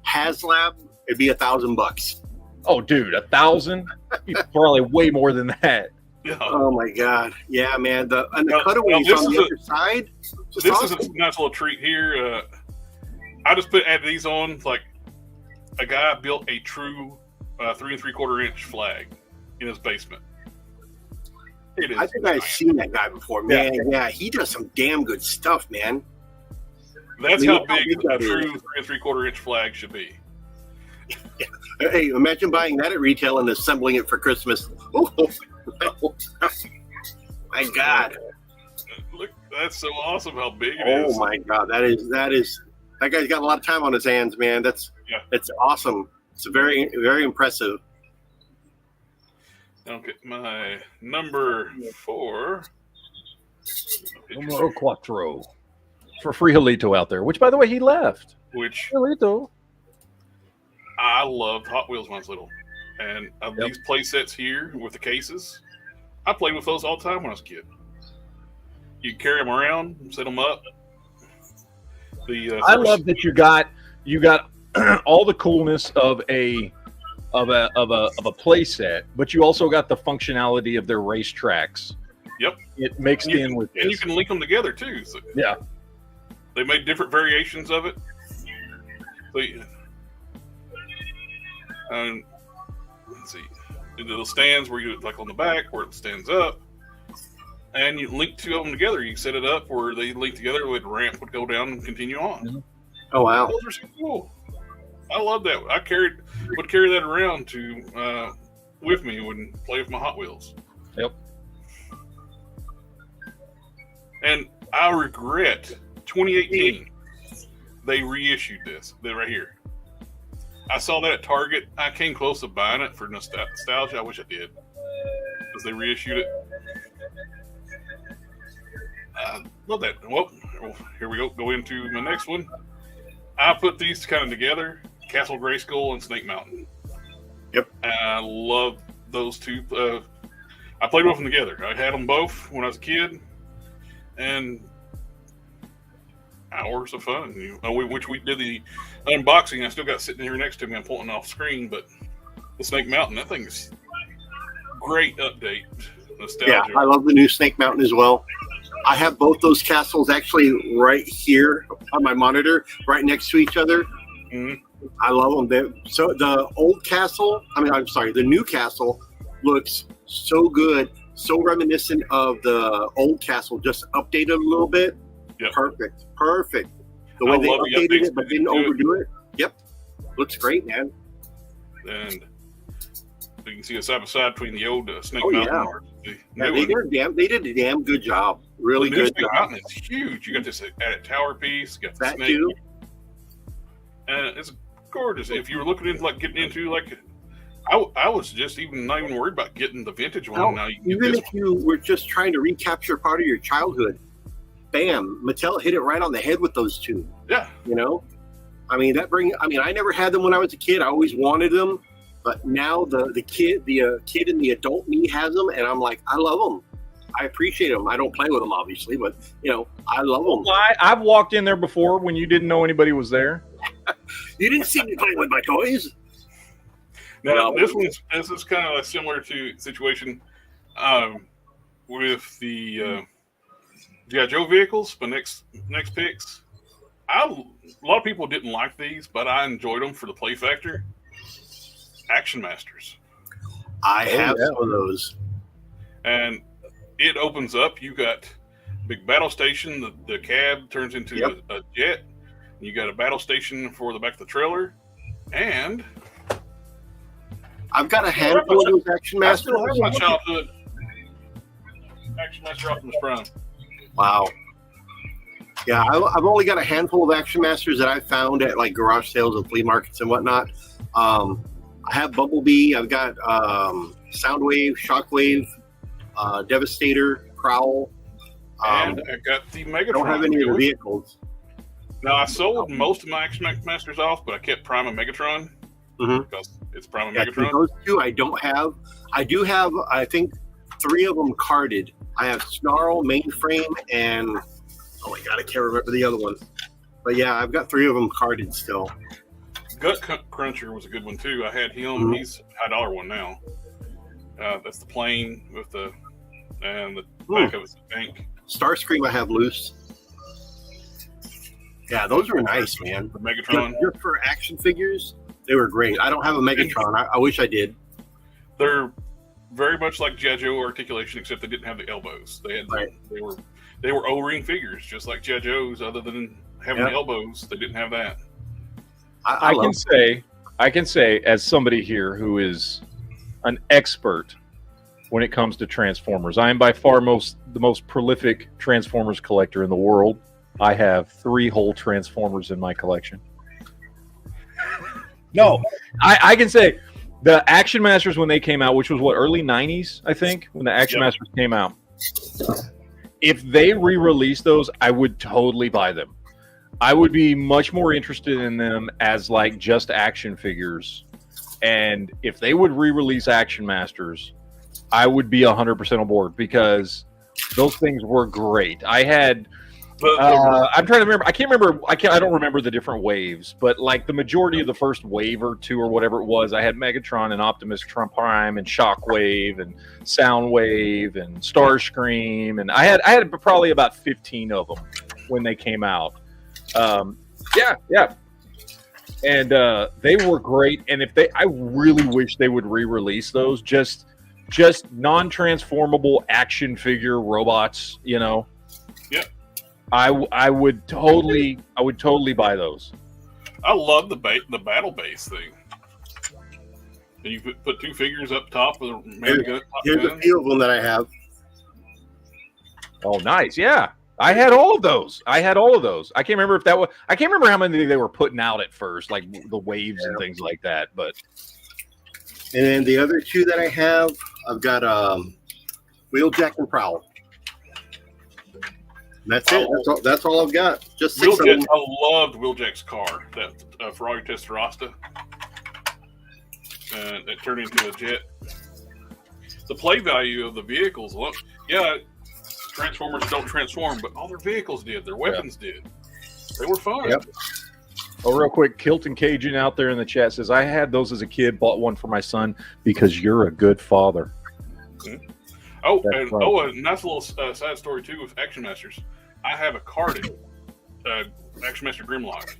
HasLab, it'd be $1,000. Oh, dude, 1,000? Probably way more than that. Yeah. Oh my God! Yeah, man. The cutaways on the other side. This awesome. Is a nice little treat here. I just added these on. Like a guy built a true 3 3/4 inch flag in his basement. I think I've seen that guy before, man. Yeah, he does some damn good stuff, man. That's how big a true 3 3/4 inch flag should be. Hey, imagine buying that at retail and assembling it for Christmas. My God! Look, that's so awesome! How big it is! Oh my God! That guy's got a lot of time on his hands, man. That's awesome. It's very, very impressive. Okay, my number 4. Numero 4. For Friolito out there, which, by the way, he left. Which Friolito. I loved Hot Wheels when I was little. And these play sets here with the cases, I played with those all the time when I was a kid. You carry them around, set them up. I love that you got all the coolness of a play set, but you also got the functionality of their racetracks. Yep, it mixed in with this. And you can link them together too. So yeah, they made different variations of it. So, let's see, the stands where you like on the back where it stands up, and you link 2 of them together. You set it up where they link together. With ramp would go down and continue on. Mm-hmm. Oh wow, those are so cool. I love that. I would carry that around with me when I play with my Hot Wheels. Yep. And I regret 2018 they reissued this. They're right here. I saw that at Target. I came close to buying it for nostalgia. I wish I did, because they reissued it. I love that. Well, here we go. Go into my next one. I put these kind of together: Castle Grayskull and Snake Mountain. Yep. And I love those two. I played with them together. I had them both when I was a kid, and hours of fun. Which we did the unboxing. I still got sitting here next to me. I'm pulling off screen, but the Snake Mountain, that thing is great update. Nostalgia. Yeah, I love the new Snake Mountain as well. I have both those castles actually right here on my monitor, right next to each other. Mm-hmm. I love them. So the old castle, the new castle looks so good, so reminiscent of the old castle, just updated a little bit. Yep. Perfect. The way they updated it, but didn't overdo it. Yep, looks great, man. And you can see a side by side between the old Snake Oh, Mountain. yeah. Or the Yeah, new one. they did a damn good job. Really The new good Snake job. Mountain is huge. You got this added tower piece. You got the That snake. too. And it's gorgeous. If you were looking into getting into I was just not even worried about getting the vintage one. No, Now you can get even this if you were just trying to recapture part of your childhood, bam, Mattel hit it right on the head with those two. one. Yeah. You know, I never had them when I was a kid. I always wanted them, but now the kid in the adult me has them, and I'm like, I love them. I appreciate them. I don't play with them, obviously, but I love them. Well, I've walked in there before when you didn't know anybody was there. You didn't see me playing with my toys. Now this is kind of similar to situation with the G.I. Joe vehicles. But next picks, a lot of people didn't like these, but I enjoyed them for the play factor. Action Masters. I have some of those, and it opens up. You got big battle station. The cab turns into a jet. You got a battle station for the back of the trailer, and I've got a handful of those Action I Masters. still have my childhood Action Master Optimus Prime. Wow. Yeah, I've only got a handful of Action Masters that I found at like garage sales and flea markets and whatnot. I have Bumblebee. I've got Soundwave, Shockwave, Devastator, Prowl. And I got the Megatron. I don't have any of the vehicles. Now, I sold most of my Action Masters off, but I kept Prime and Megatron because it's Prime and Megatron. Those two I don't have. I do have, I think, 3 of them carded. I have Snarl, Mainframe, and oh my god, I can't remember the other one. But yeah, I've got 3 of them carded still. Gut Cruncher was a good one too. I had him. He's a $1 one now. That's the plane with the back of his tank. Starscream I have loose. Yeah, those were nice, man. The Megatron. Just for action figures, they were great. I don't have a Megatron. I wish I did. They're very much like G.I. Joe articulation, except they didn't have the elbows. They had they were O-ring figures, just like G.I. Joe's. Other than having the elbows, they didn't have that. I can say, as somebody here who is an expert when it comes to Transformers, I am by far the most prolific Transformers collector in the world. I have 3 whole Transformers in my collection. No, I can say the Action Masters when they came out, which was early 90s, I think, when the Action Masters came out. If they re-release those, I would totally buy them. I would be much more interested in them as like just action figures. And if they would re-release Action Masters, I would be 100% on board because those things were great. I had... I'm trying to remember. I don't remember the different waves, but like the majority of the first wave or 2 or whatever it was, I had Megatron and Optimus Prime and Shockwave and Soundwave and Starscream, and I had probably about 15 of them when they came out. Yeah, and they were great. And I really wish they would re-release those, just non-transformable action figure robots, Yeah. I would totally buy those. I love the battle base thing. And you put 2 figures up top with a Here's a few of them that I have. Oh, nice! Yeah, I had all of those. I can't remember I can't remember how many they were putting out at first, like the waves and things like that. But and then the other 2 that I have, I've got Wheeljack and Prowl. That's it. That's all I've got. Just 6 of them. I loved Wheeljack's car, that Ferrari Testarossa. and it turned into a jet. The play value of the vehicles, look, yeah, Transformers don't transform, but all their vehicles did. Their weapons did. They were fun. Yep. Oh, real quick, Kilton Cajun out there in the chat says, I had those as a kid, bought one for my son because you're a good father. Mm-hmm. Oh, That's and right. a nice little side story, too, with Action Masters. I have a carded Action Master Grimlock.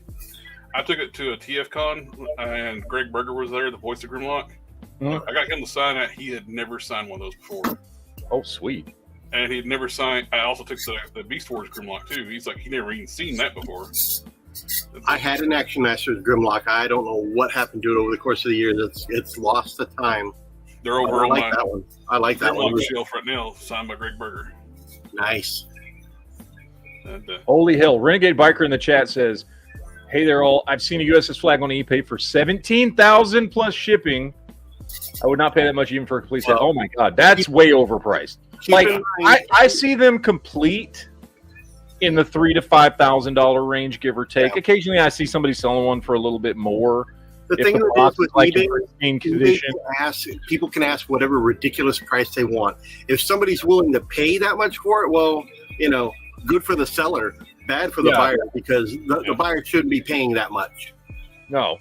I took it to a TF Con, and Greg Berger was there, the voice of Grimlock. Mm-hmm. I got him to sign it. He had never signed one of those before. Oh, sweet. And he'd never signed. I also took the Beast Wars Grimlock, too. He's like, he never even seen that before. I had an Action Masters Grimlock. I don't know what happened to it over the course of the years. It's lost the time. They're over I on like my that one. I like that Grimlock one. shelf right now, signed by Greg Berger. Nice. And, Holy hell. Renegade Biker in the chat says, hey there all. I've seen a USS flag on eBay for $17,000 plus shipping. I would not pay that much even for a complete set. Oh my God. That's way overpriced. Like, I see them complete in the $3,000 to $5,000 range, give or take. Yeah. Occasionally, I see somebody selling one for a little bit more. The thing that is with eBay, people can ask whatever ridiculous price they want. If somebody's willing to pay that much for it, well, good for the seller, bad for the buyer, because the buyer shouldn't be paying that much. No,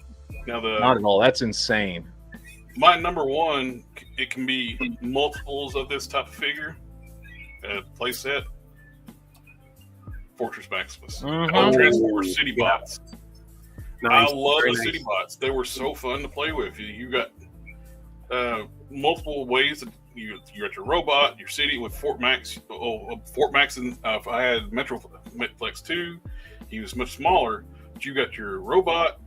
not at all. That's insane. My number one, it can be multiples of this type of figure, play set. Fortress Maximus. Transformers City Bots. Nice. I love the City Bots. They were so fun to play with. You got multiple ways that you got your robot, your city with Fort Max. Fort Max, and if I had Metroplex 2, he was much smaller. But you got your robot,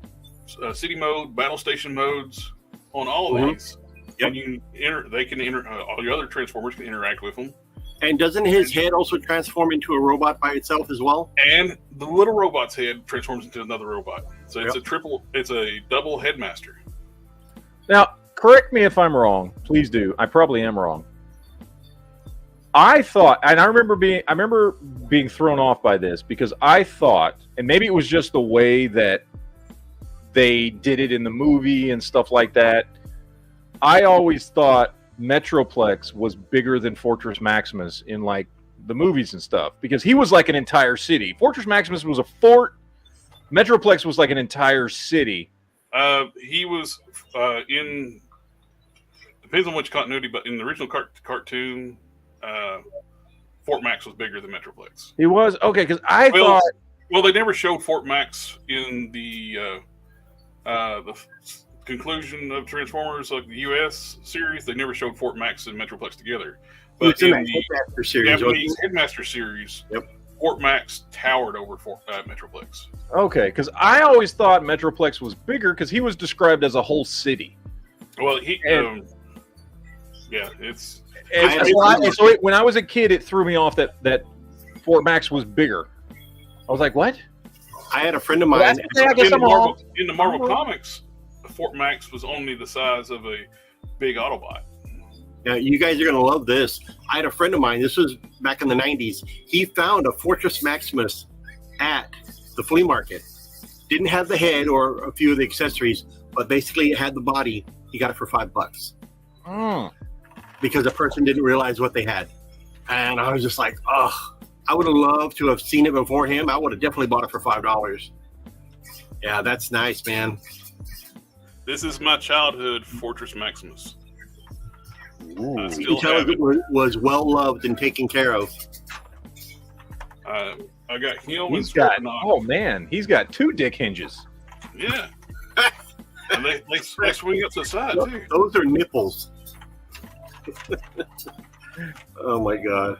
city mode, battle station modes on all of these. Yep. And they can all your other Transformers can interact with them. And doesn't his head also transform into a robot by itself as well? And the little robot's head transforms into another robot. So it's a double headmaster. Now, correct me if I'm wrong. Please do. I probably am wrong. I thought, and I remember being thrown off by this because I thought, and maybe it was just the way that they did it in the movie and stuff like that. I always thought Metroplex was bigger than Fortress Maximus in like the movies and stuff because he was like an entire city. Fortress Maximus was a fort. Metroplex was like an entire city. He was in depends on which continuity, but in the original cartoon, Fort Max was bigger than Metroplex. He was okay because I thought. Well, they never showed Fort Max in the conclusion of Transformers, like the U.S. series. They never showed Fort Max and Metroplex together. But it's in the Headmaster series. Japanese Headmaster series, Fort Max towered over Metroplex. Okay, because I always thought Metroplex was bigger because he was described as a whole city. Well, when I was a kid, it threw me off that Fort Max was bigger. I was like, what? I had a friend of mine. In the Marvel Comics, Fort Max was only the size of a big Autobot. Now, you guys are going to love this. I had a friend of mine. This was back in the 90s. He found a Fortress Maximus at the flea market. Didn't have the head or a few of the accessories, but basically it had the body. He got it for $5 because the person didn't realize what they had. And I was just like, oh, I would have loved to have seen it before him. I would have definitely bought it for $5. Yeah, that's nice, man. This is my childhood Fortress Maximus. You can tell it was well loved and taken care of. I got him. Oh man, he's got 2 dick hinges. Yeah, and they swing up to the side too. Those are nipples. Oh my god!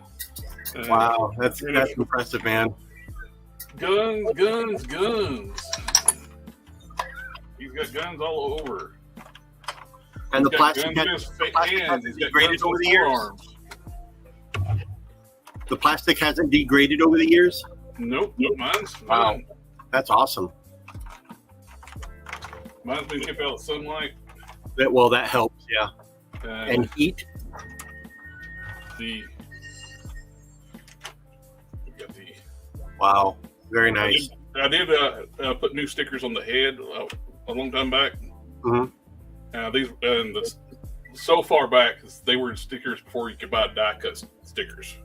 Wow, that's impressive, man. Guns. He's got guns all over. And the plastic hasn't degraded over the years. The plastic hasn't degraded over the years? Nope, mine's wow. That's awesome. Mine's been kept out of sunlight. That helps, yeah. And heat. Wow, very nice. I did put new stickers on the head a long time back. Mm-hmm. These and so far back, they were stickers before you could buy die-cut stickers.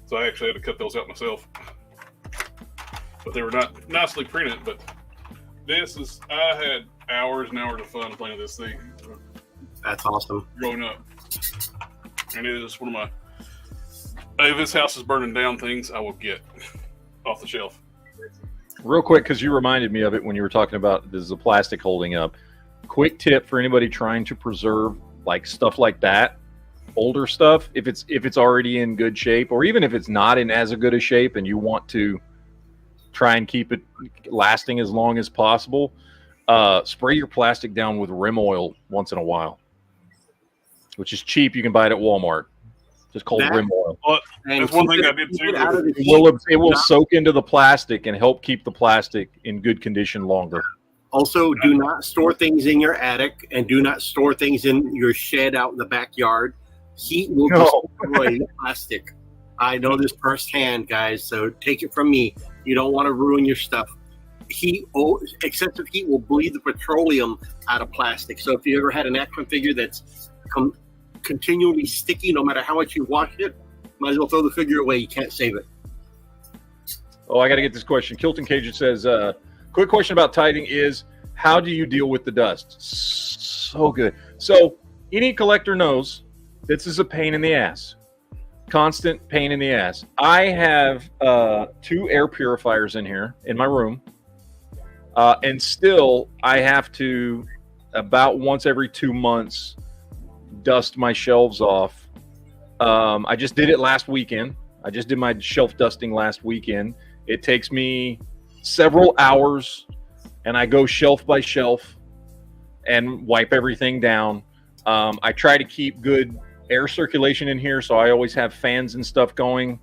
So I actually had to cut those out myself. But they were not nicely printed. But I had hours and hours of fun playing this thing. That's awesome. Growing up. And it is one of my, if this house is burning down, things I will get off the shelf. Real quick, because you reminded me of it when you were talking about the plastic holding up. Quick tip for anybody trying to preserve like stuff like that, older stuff, if it's already in good shape, or even if it's not in as good a shape and you want to try and keep it lasting as long as possible, spray your plastic down with rim oil once in a while, which is cheap. You can buy it at Walmart. Just called rim oil. Well, that's one thing I did too. It will soak into the plastic and help keep the plastic in good condition longer. Also, do not store things in your attic, and do not store things in your shed out in the backyard. Heat will destroy the plastic. I know this firsthand, guys, so take it from me. You don't want to ruin your stuff. Excessive heat will bleed the petroleum out of plastic. So if you ever had an action figure that's continually sticky, no matter how much you wash it, might as well throw the figure away. You can't save it. Oh, I got to get this question. Kilton Cajun says, quick question about tiding is, how do you deal with the dust? So good. So any collector knows this is a pain in the ass. Constant pain in the ass. I have 2 air purifiers in here in my room. And still I have to, about once every 2 months, dust my shelves off. I just did it last weekend. I just did my shelf dusting last weekend. It takes me several hours, and I go shelf by shelf and wipe everything down. I try to keep good air circulation in here, so I always have fans and stuff going.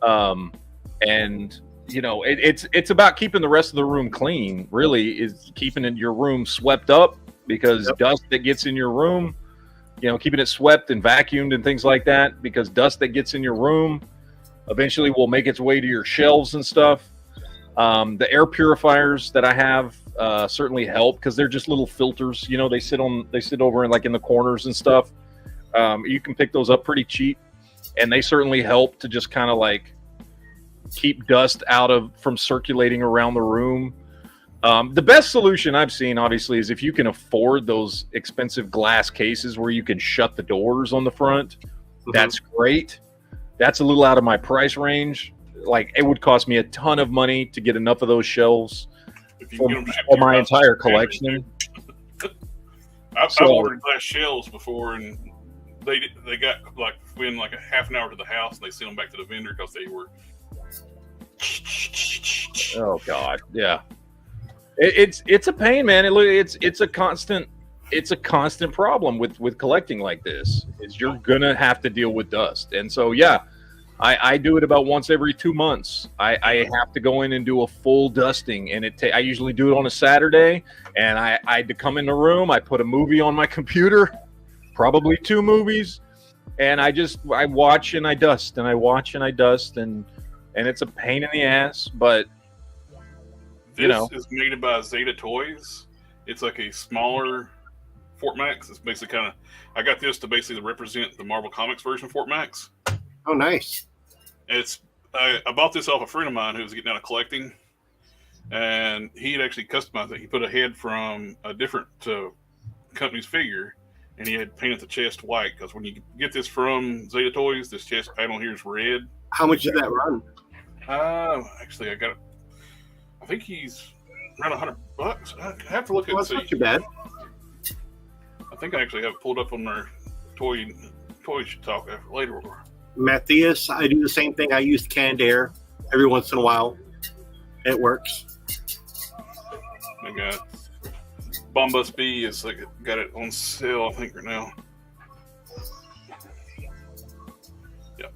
And you know, it's about keeping the rest of the room clean. Really, is keeping your room swept up, because dust that gets in your room, you know, keeping it swept and vacuumed and things like that, because dust that gets in your room eventually will make its way to your shelves and stuff. The air purifiers that I have certainly help, because they're just little filters. You know, they sit over in the corners and stuff. You can pick those up pretty cheap, and they certainly help to just kind of like keep dust from circulating around the room. The best solution I've seen, obviously, is if you can afford those expensive glass cases where you can shut the doors on the front. Mm-hmm. That's great. That's a little out of my price range. Like, it would cost me a ton of money to get enough of those shelves for my entire collection. I've ordered glass shelves before, and they got like within like a half an hour to the house, and they sent them back to the vendor because they were. Oh God, yeah. It's a pain, man. It's a constant problem with collecting like this. You're gonna have to deal with dust, and so yeah. I do it about once every 2 months. I have to go in and do a full dusting, and I usually do it on a Saturday. And I come in the room, I put a movie on my computer, probably 2 movies, and I watch and I dust, and I watch and I dust, and it's a pain in the ass. But this is made by Zeta Toys. It's like a smaller Fort Max. It's basically I got this to basically represent the Marvel Comics version of Fort Max. Oh, nice. I bought this off a friend of mine who was getting out of collecting, and he had actually customized it. He put a head from a different company's figure, and he had painted the chest white, because when you get this from Zeta Toys, this chest panel here is red. How much did that run? Actually, I got it. I think he's around $100. I have to look at it and see. Not too bad. I think I actually have it pulled up on their toy talk later. Matthias, I do the same thing. I use canned air every once in a while. It works. I got Bombus B is got it on sale, I think, right now. Yeah,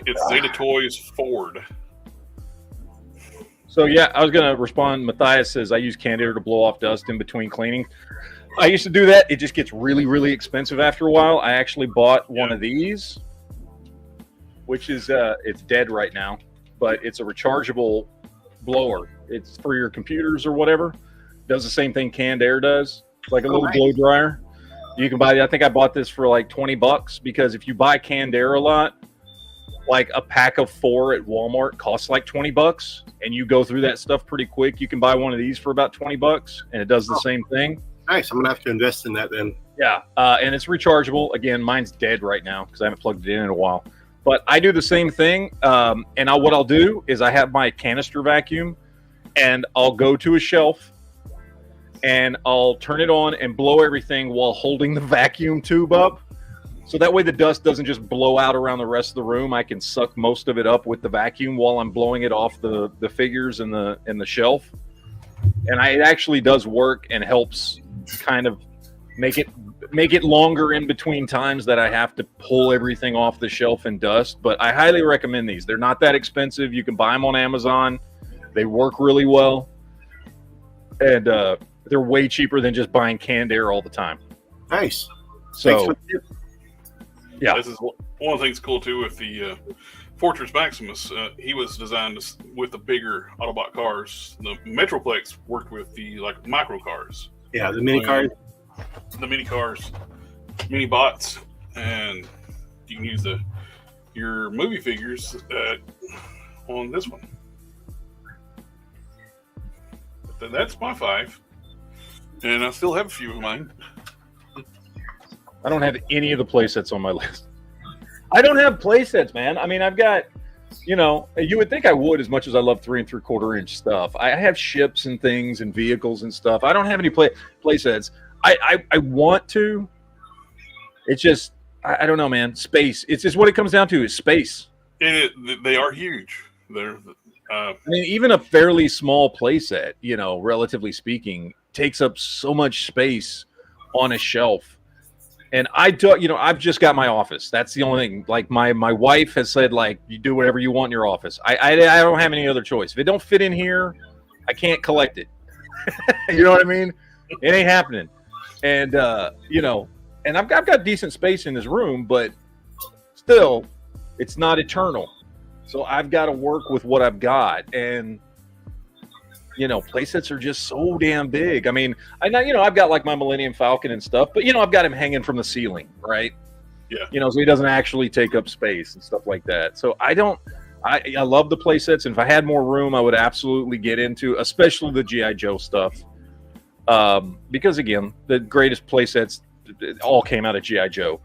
it's Zeta Toys Ford. So yeah, I was gonna respond. Matthias says I use canned air to blow off dust in between cleaning. I used to do that. It just gets really, really expensive after a while. I actually bought one of these, which is it's dead right now, but it's a rechargeable blower. It's for your computers or whatever. Does the same thing canned air does. like a little blow dryer. You can buy. I think I bought this for like $20 because if you buy canned air a lot, like a pack of 4 at Walmart costs like $20, and you go through that stuff pretty quick. You can buy one of these for about $20, and it does the same thing. Nice. I'm gonna have to invest in that then. Yeah, and it's rechargeable. Again, mine's dead right now because I haven't plugged it in a while. But I do the same thing, and what I'll do is I have my canister vacuum, and I'll go to a shelf, and I'll turn it on and blow everything while holding the vacuum tube up. So that way the dust doesn't just blow out around the rest of the room. I can suck most of it up with the vacuum while I'm blowing it off the figures in the shelf. And it actually does work and helps kind of make it longer in between times that I have to pull everything off the shelf and dust. But I highly recommend these. They're not that expensive. You can buy them on Amazon. They work really well. And they're way cheaper than just buying canned air all the time. Nice. So, yeah. This is one of the things cool too with the Fortress Maximus. He was designed with the bigger Autobot cars. The Metroplex worked with the micro cars. Yeah, the mini cars. The mini cars, mini bots, and you can use your movie figures on this one. But that's my 5, and I still have a few of mine. I don't have any of the playsets on my list. I don't have playsets, man. I mean, I've got, you would think I would as much as I love 3 3/4 inch stuff. I have ships and things and vehicles and stuff. I don't have any playsets. I want to. It's just, I don't know, man. Space. It's just what it comes down to is space. They are huge. They're. I mean, even a fairly small playset, relatively speaking, takes up so much space on a shelf. And I've just got my office. That's the only thing. Like my wife has said, you do whatever you want in your office. I don't have any other choice. If it don't fit in here, I can't collect it. You know what I mean? It ain't happening. And and I've got decent space in this room, but still, it's not eternal. So I've got to work with what I've got, and playsets are just so damn big. I mean, I've got like my Millennium Falcon and stuff, but I've got him hanging from the ceiling, right? Yeah. So he doesn't actually take up space and stuff like that. So I love the playsets, and if I had more room, I would absolutely get into, especially the G.I. Joe stuff. Because again, the greatest playsets all came out of G.I. Joe,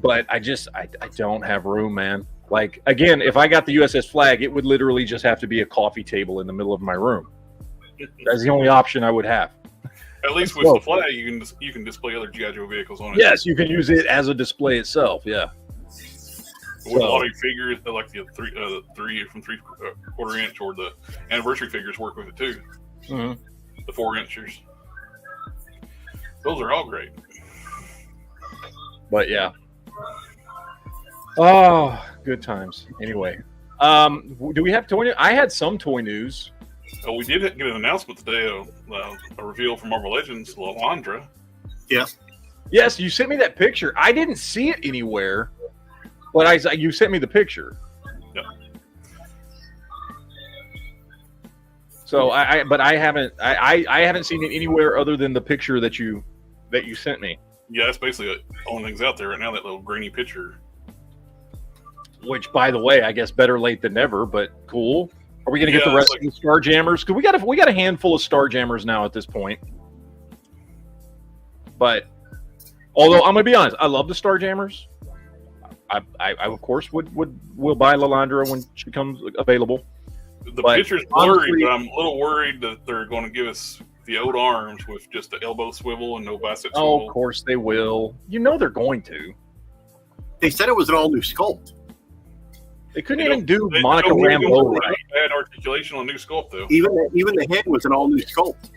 but I don't have room, man. Like, again, if I got the USS Flag, it would literally just have to be a coffee table in the middle of my room. That's the only option I would have. At least with the flag, you can display other G.I. Joe vehicles on it. Yes, you can use it as a display itself. Yeah. With a lot of figures, like the 3 from 3/4 inch, or the anniversary figures work with it too. Mm-hmm. The 4-inchers. Those are all great. But yeah. Oh, good times. Anyway, do we have toy news? I had some toy news. Oh, we did get an announcement today, a reveal from Marvel Legends, Lalandra. Yes. Yes, you sent me that picture. I didn't see it anywhere, but you sent me the picture. Yeah. So I haven't seen it anywhere other than the picture that you sent me. Yeah, that's basically the only things out there right now. That little grainy picture. Which, by the way, I guess better late than never, but cool. Are we going to get the rest of the Starjammers? Because we got a handful of Starjammers now at this point. But although I'm going to be honest, I love the Starjammers. I of course will buy Lalandra when she becomes available. The picture's blurry, but I'm a little worried that they're going to give us the old arms with just the elbow swivel and no bicep swivel. Oh, of course they will. They're going to. They said it was an all-new sculpt. They couldn't even do Monica Rambeau right. Bad articulation on new sculpt, though. Even the head was an all-new sculpt.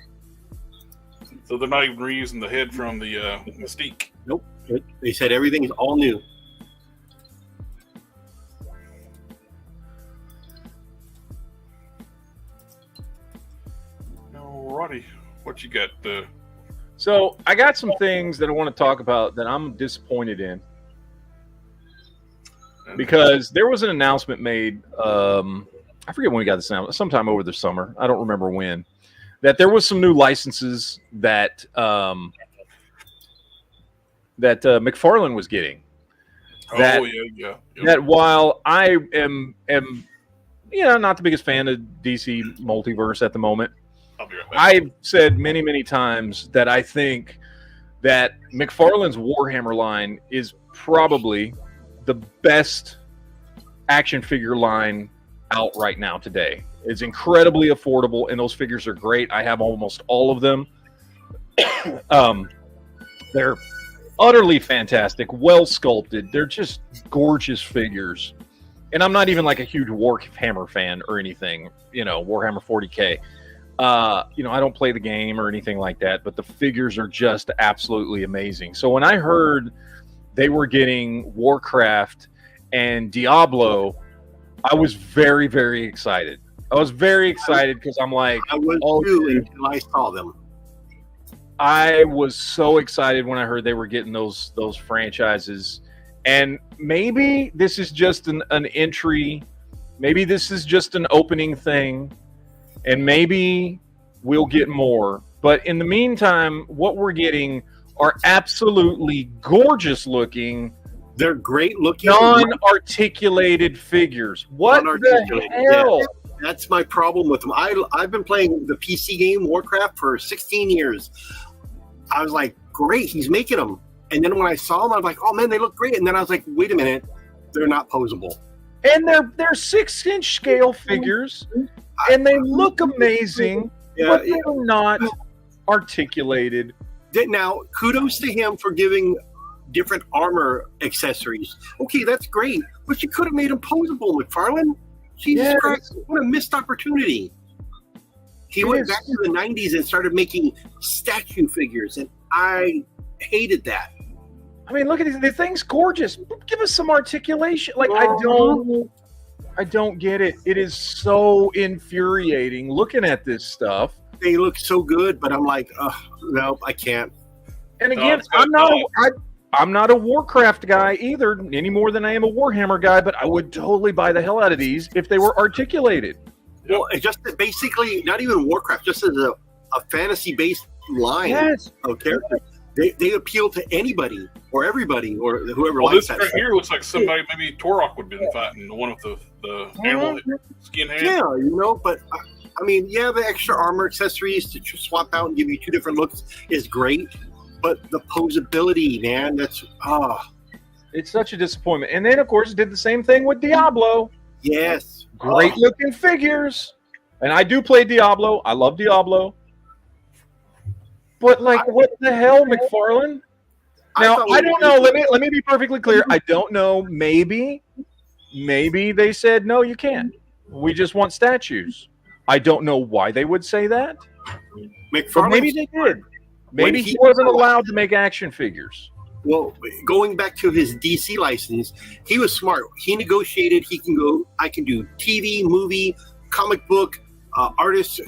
So they're not even reusing the head from the Mystique. Nope. They said everything is all new. Alrighty. What you got? So I got some things that I want to talk about that I'm disappointed in. Because there was an announcement made, I forget when we got this announcement, sometime over the summer, I don't remember when, that there was some new licenses that that McFarlane was getting. That, yeah. That while I am not the biggest fan of DC Multiverse at the moment, I'll be right back. I've said many, many times that I think that McFarlane's Warhammer line is probably the best action figure line out right now today. It's incredibly affordable, and those figures are great. I have almost all of them. They're utterly fantastic, well sculpted. They're just gorgeous figures. And I'm not even like a huge Warhammer fan or anything, Warhammer 40K. I don't play the game or anything like that, but the figures are just absolutely amazing. So when I heard they were getting Warcraft and Diablo, I was very, very excited. I was very excited because I'm like, I was too until I saw them. I was so excited when I heard they were getting those franchises. And maybe this is just an entry. Maybe this is just an opening thing. And maybe we'll get more. But in the meantime, what we're getting are absolutely gorgeous looking. They're great looking. Non-articulated figures. What the hell? Yeah. That's my problem with them. I've been playing the PC game Warcraft for 16 years. I was like, great, he's making them. And then when I saw them, I was like, oh man, they look great. And then I was like, wait a minute, they're not posable. And they're 6-inch scale figures, and they look amazing, but they're not articulated. Now, kudos to him for giving different armor accessories. Okay, that's great, but you could have made them posable, McFarlane. Jesus Christ, what a missed opportunity. He went back to the 90s and started making statue figures, and I hated that. I mean, look at these. The thing's gorgeous. Give us some articulation. Like, I don't get it. It is so infuriating looking at this stuff. They look so good, but I'm like, no, I can't. And again, I'm not a Warcraft guy either, any more than I am a Warhammer guy, but I would totally buy the hell out of these if they were articulated. Well, just basically, not even Warcraft, just as a fantasy-based line of characters. They appeal to anybody or everybody or whoever likes that. This right here looks like somebody, maybe Torok would have been fighting one of the animal skin hands. Yeah, but I mean, the extra armor accessories to swap out and give you two different looks is great, but the posability, man, it's such a disappointment. And then, of course, did the same thing with Diablo. Yes. Great looking figures. And I do play Diablo. I love Diablo. But what the hell, McFarlane? Now, I don't know. Let me be perfectly clear. I don't know. Maybe they said, no, you can't. We just want statues. I don't know why they would say that. But maybe they did. Maybe he wasn't allowed to make action figures. Well, going back to his DC license, he was smart. He negotiated. I can do TV, movie, comic book, artist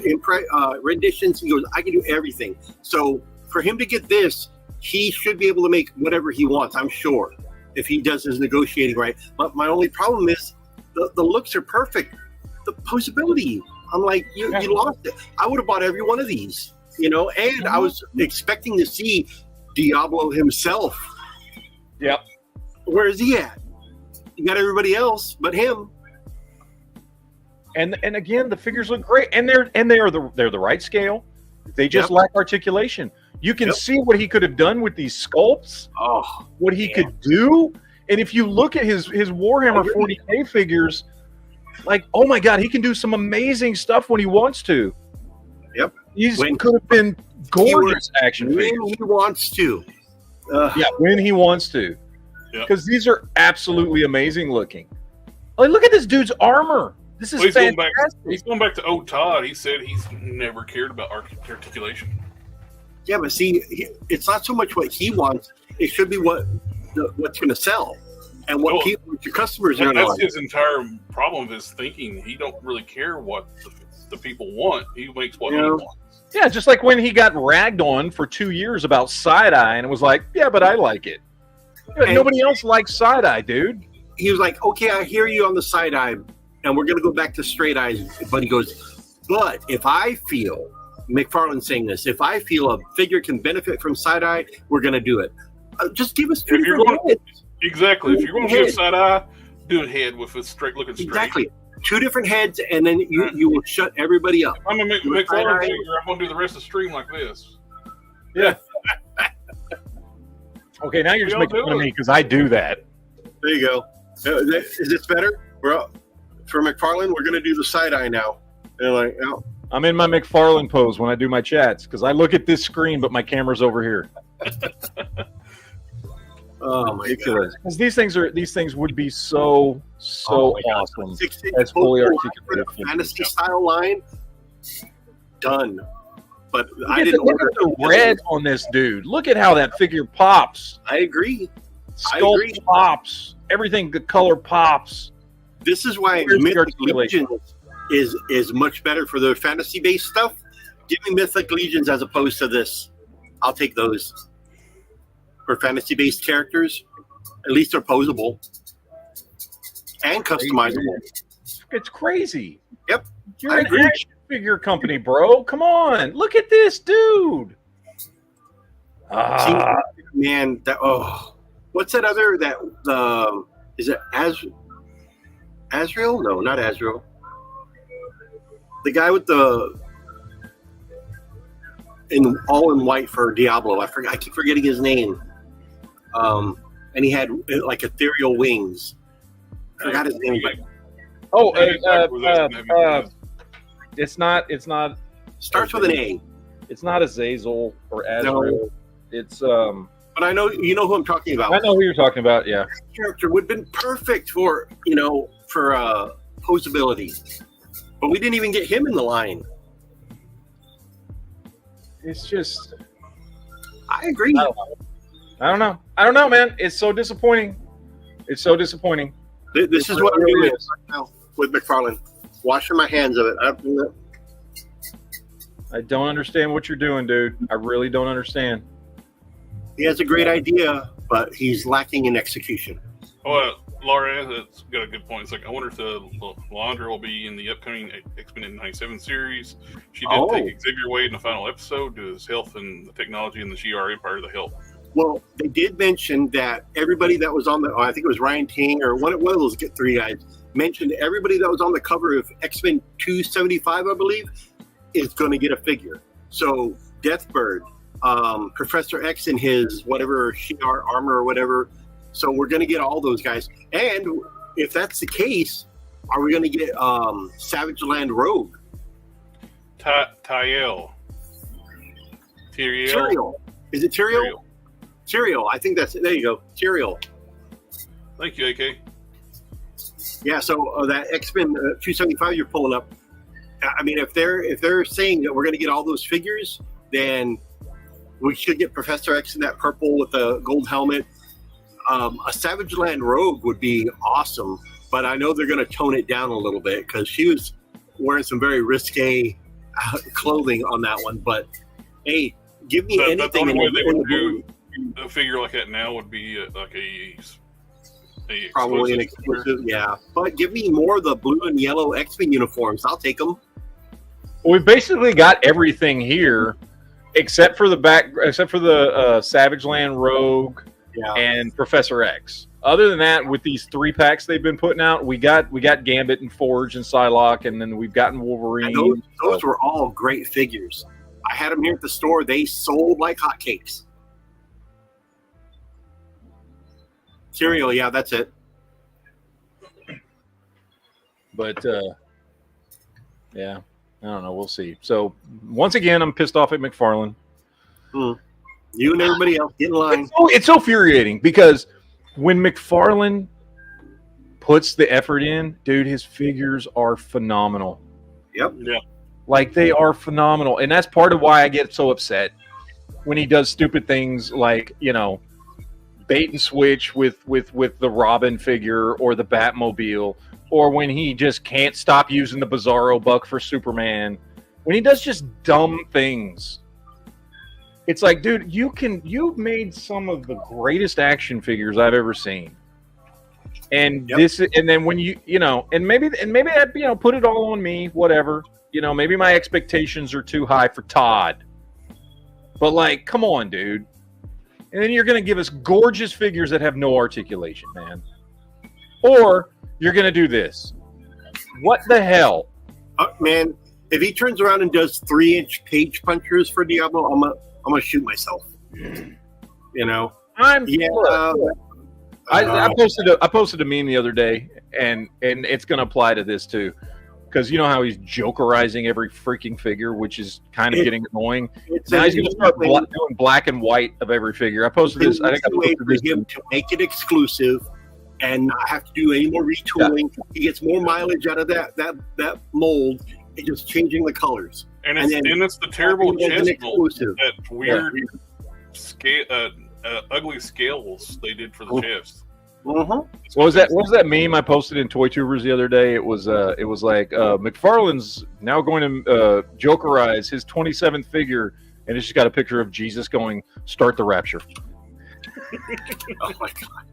renditions. He goes, I can do everything. So for him to get this, he should be able to make whatever he wants, I'm sure, if he does his negotiating right. But my only problem is the looks are perfect. The posability, I'm like, you lost it. I would have bought every one of these, and I was expecting to see Diablo himself. Yep. Where is he at? You got everybody else but him. And again, the figures look great, and they're the right scale. They just lack articulation. You can see what he could have done with these sculpts. What he could do. And if you look at his Warhammer 40K figures, like, oh my God, he can do some amazing stuff when he wants to. Yep. He could have been gorgeous action figures. When he wants to. When he wants to. Because these are absolutely amazing looking. Like, look at this dude's armor. This is fantastic. He's going back to old Todd. He said he's never cared about articulation. Yeah, but see, it's not so much what he wants. It should be what's going to sell. And what your customers are going to want. That's his entire problem of his thinking. He don't really care what the people want. He makes what he wants. Yeah, just like when he got ragged on for 2 years about side-eye, and it was like, yeah, but I like it. Yeah, nobody else likes side-eye, dude. He was like, okay, I hear you on the side-eye, and we're going to go back to straight eyes. But he goes, but if I feel, McFarlane's saying this, if I feel a figure can benefit from side-eye, we're going to do it. Just give us two If you're different going heads. exactly, if you're going to do a side eye, do a head with a straight looking straight. Exactly. Two different heads, and then you will shut everybody up. I'm gonna make Do a McFarlane side-eye. figure. I'm gonna do the rest of the stream like this. Yeah. Okay, now you're just We making all do fun of it. me because I do that. There you go. Is this better? For McFarlane, we're going to do the side eye now. They're like, oh. I'm in my McFarlane pose when I do my chats because I look at this screen, but my camera's over here. Oh my Ridiculous. Because these things would be so Oh my God. awesome. 6-inch As fully full articulated line, figures. fantasy style line, done. But I Look didn't at order the red on this dude. Look at how that figure pops. I agree. Skull agree. pops. Everything, the color pops. This is why Where's the Mythic articulation? Legions is much better for the fantasy based stuff. Give me Mythic Legions as opposed to this. I'll take those for fantasy based characters. At least they're posable and customizable. It's crazy. Yep, You're I an agree. action figure company, bro. Come on. Look at this dude. Ah, Man, what's that other is it Azrael? No, not Azrael. The guy with all in white for Diablo. I keep forgetting his name. And he had like ethereal wings. I forgot his name. But oh, Yeah, it's not. starts with an A. It's not Azazel or Azrael. It's But I know you know who I'm talking about. I know who you're talking about. Yeah. That character would have been perfect for posability. But we didn't even get him in the line. It's just. I agree. I don't know, man. It's so disappointing. It's so disappointing. This is what I'm doing right now with McFarlane. Washing my hands of it. I don't understand what you're doing, dude. I really don't understand. He has a great idea, but he's lacking in execution. Oh, Laura, that's got a good point. It's like, I wonder if the Laundra will be in the upcoming X-Men 97 series. She did take Xavier away in the final episode. Does health and the technology in the GR Empire to help? Well, they did mention that everybody that was on I think it was Ryan Ting or one of those three guys, mentioned everybody that was on the cover of X-Men 275, I believe, is going to get a figure. So Deathbird, Professor X in his whatever Shi'ar armor or whatever. So we're going to get all those guys. And if that's the case, are we going to get Savage Land Rogue? Tyrael. Tyrael. Is it Tyrael? Tyrael. I think that's it. There you go. Tyrael. Thank you, AK. Yeah, so that X-Men 275 you're pulling up, I mean, if they're saying that we're going to get all those figures, then we should get Professor X in that purple with the gold helmet. A Savage Land Rogue would be awesome, but I know they're going to tone it down a little bit because she was wearing some very risque clothing on that one. But hey, give me That's anything. the only way they in would the do a figure like that now would be like a probably an exclusive. exclusive, yeah. But give me more of the blue and yellow X-Men uniforms. I'll take them. Well, we basically got everything here, except for the Savage Land Rogue and Professor X. Other than that, with these 3 packs they've been putting out, we got Gambit and Forge and Psylocke, and then we've gotten Wolverine. And those were all great figures. I had them here at the store. They sold like hotcakes. Cereal, yeah, that's it. But yeah, I don't know. We'll see. So once again, I'm pissed off at McFarlane. You and everybody else get in line. It's so infuriating because when McFarlane puts the effort in, dude, his figures are phenomenal. Yep. Yeah. Like, they are phenomenal. And that's part of why I get so upset when he does stupid things like, bait and switch with the Robin figure or the Batmobile, or when he just can't stop using the Bizarro Buck for Superman. When he does just dumb things. It's like, dude, you've made some of the greatest action figures I've ever seen. And then when and maybe that, put it all on me, whatever. Maybe my expectations are too high for Todd. But like, come on, dude. and then you're going to give us gorgeous figures that have no articulation, man. Or you're going to do this. What the hell? Man, if he turns around and does 3-inch page punchers for Diablo, I'm gonna shoot myself. You know? I posted a meme the other day, and it's going to apply to this too, because you know how he's jokerizing every freaking figure, which is kind of getting annoying. Now he's going to start doing black and white of every figure. I posted this. I think I posted this for him to make it exclusive and not have to do any more retooling. Yeah. He gets more mileage out of that mold and just changing the colors. And it's the terrible chest mold, that weird scale. Ugly scales they did for the chest. What was that meme I posted in Toy Tubers the other day? It was like McFarlane's now going to jokerize his 27th figure, and it's just got a picture of Jesus going, "Start the rapture." Oh my god!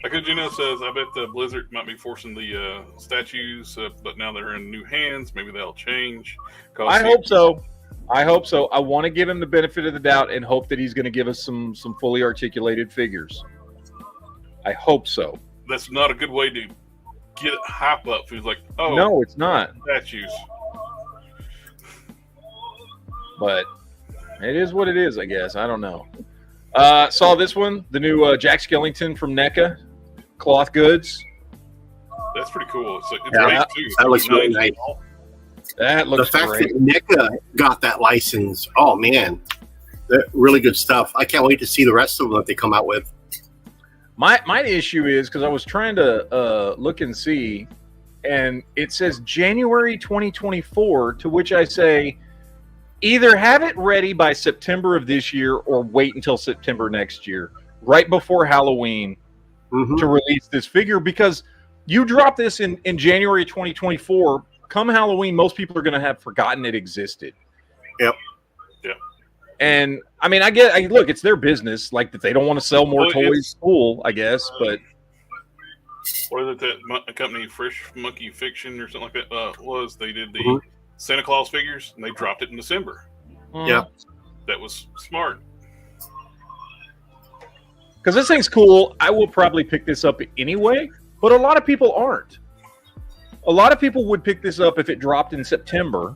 Akujino says, "I bet the Blizzard might be forcing the statues, but now they're in new hands. Maybe they'll change." I hope so. I want to give him the benefit of the doubt and hope that he's going to give us some fully articulated figures. I hope so. That's not a good way to get hype up. He's like, oh, no, it's not statues. But it is what it is, I guess. I don't know. Saw this one, the new Jack Skellington from NECA, cloth goods. That's pretty cool. It's big too. That looks really nice. That looks the fact great. that NECA got that license, oh man, really good stuff. I can't wait to see the rest of them that they come out with. My issue is because I was trying to look and see, and it says January 2024, to which I say either have it ready by September of this year or wait until September next year, right before Halloween, to release this figure, because you drop this in January 2024. Come Halloween, most people are going to have forgotten it existed. Yep. Yeah. And I mean, look, it's their business. Like, that they don't want to sell more toys. Cool, I guess. But what is it that company, Fresh Monkey Fiction or something like that, was? They did the Santa Claus figures and they dropped it in December. Yeah. That was smart. Because this thing's cool. I will probably pick this up anyway, but a lot of people aren't. A lot of people would pick this up if it dropped in September.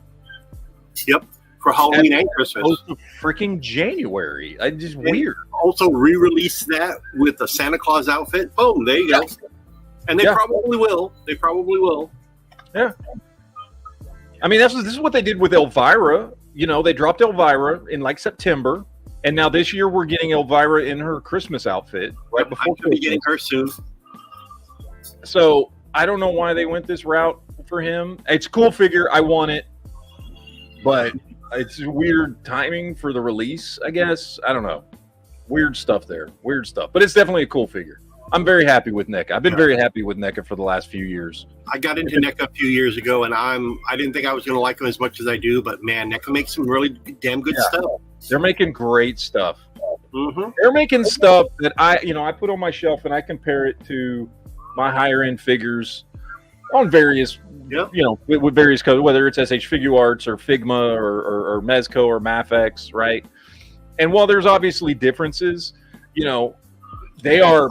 Yep, for Halloween and Christmas. Freaking January. Just weird. Also re-release that with a Santa Claus outfit. Boom, there you go. And they probably will. They probably will. Yeah. I mean, this is what they did with Elvira. You know, they dropped Elvira in like September, and now this year we're getting Elvira in her Christmas outfit right before Christmas. Be getting her soon. So I don't know why they went this route for him. It's a cool figure. I want it. But it's weird timing for the release, I guess. I don't know. Weird stuff there. Weird stuff. But it's definitely a cool figure. I'm very happy with NECA. I've been very happy with NECA for the last few years. I got into NECA a few years ago, and I didn't think I was going to like them as much as I do. But, man, NECA makes some really damn good stuff. They're making great stuff. They're making stuff that I put on my shelf, and I compare it to my higher end figures on various, with various codes, whether it's SH Figuarts or Figma or Mezco or Mafex, right? And while there's obviously differences, they are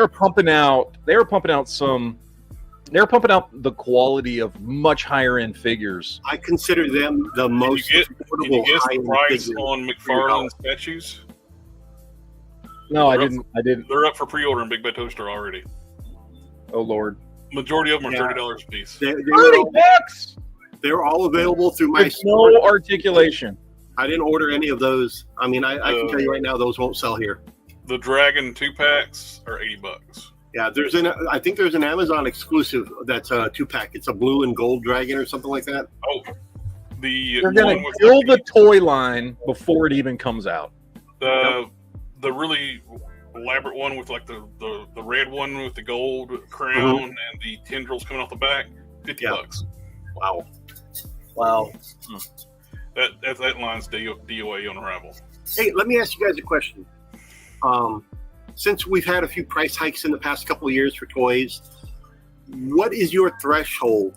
pumping out the quality of much higher end figures. I consider them the most affordable. Can you guess the price on McFarlane statues? No, I didn't. They're up for pre-order in Big Bad Toaster already. Oh Lord! Majority of them are $30 a piece. $30. They're all available through my store. No articulation. I didn't order any of those. I mean, I can tell you right now, those won't sell here. The Dragon 2-packs are $80. Yeah, I think there's an Amazon exclusive that's a 2-pack. It's a blue and gold dragon or something like that. Oh, they're gonna kill the toy line before it even comes out. The really elaborate one with like the red one with the gold crown and the tendrils coming off the back, $50. Wow. That line's DOA on arrival. Hey, let me ask you guys a question. Since we've had a few price hikes in the past couple of years for toys, what is your threshold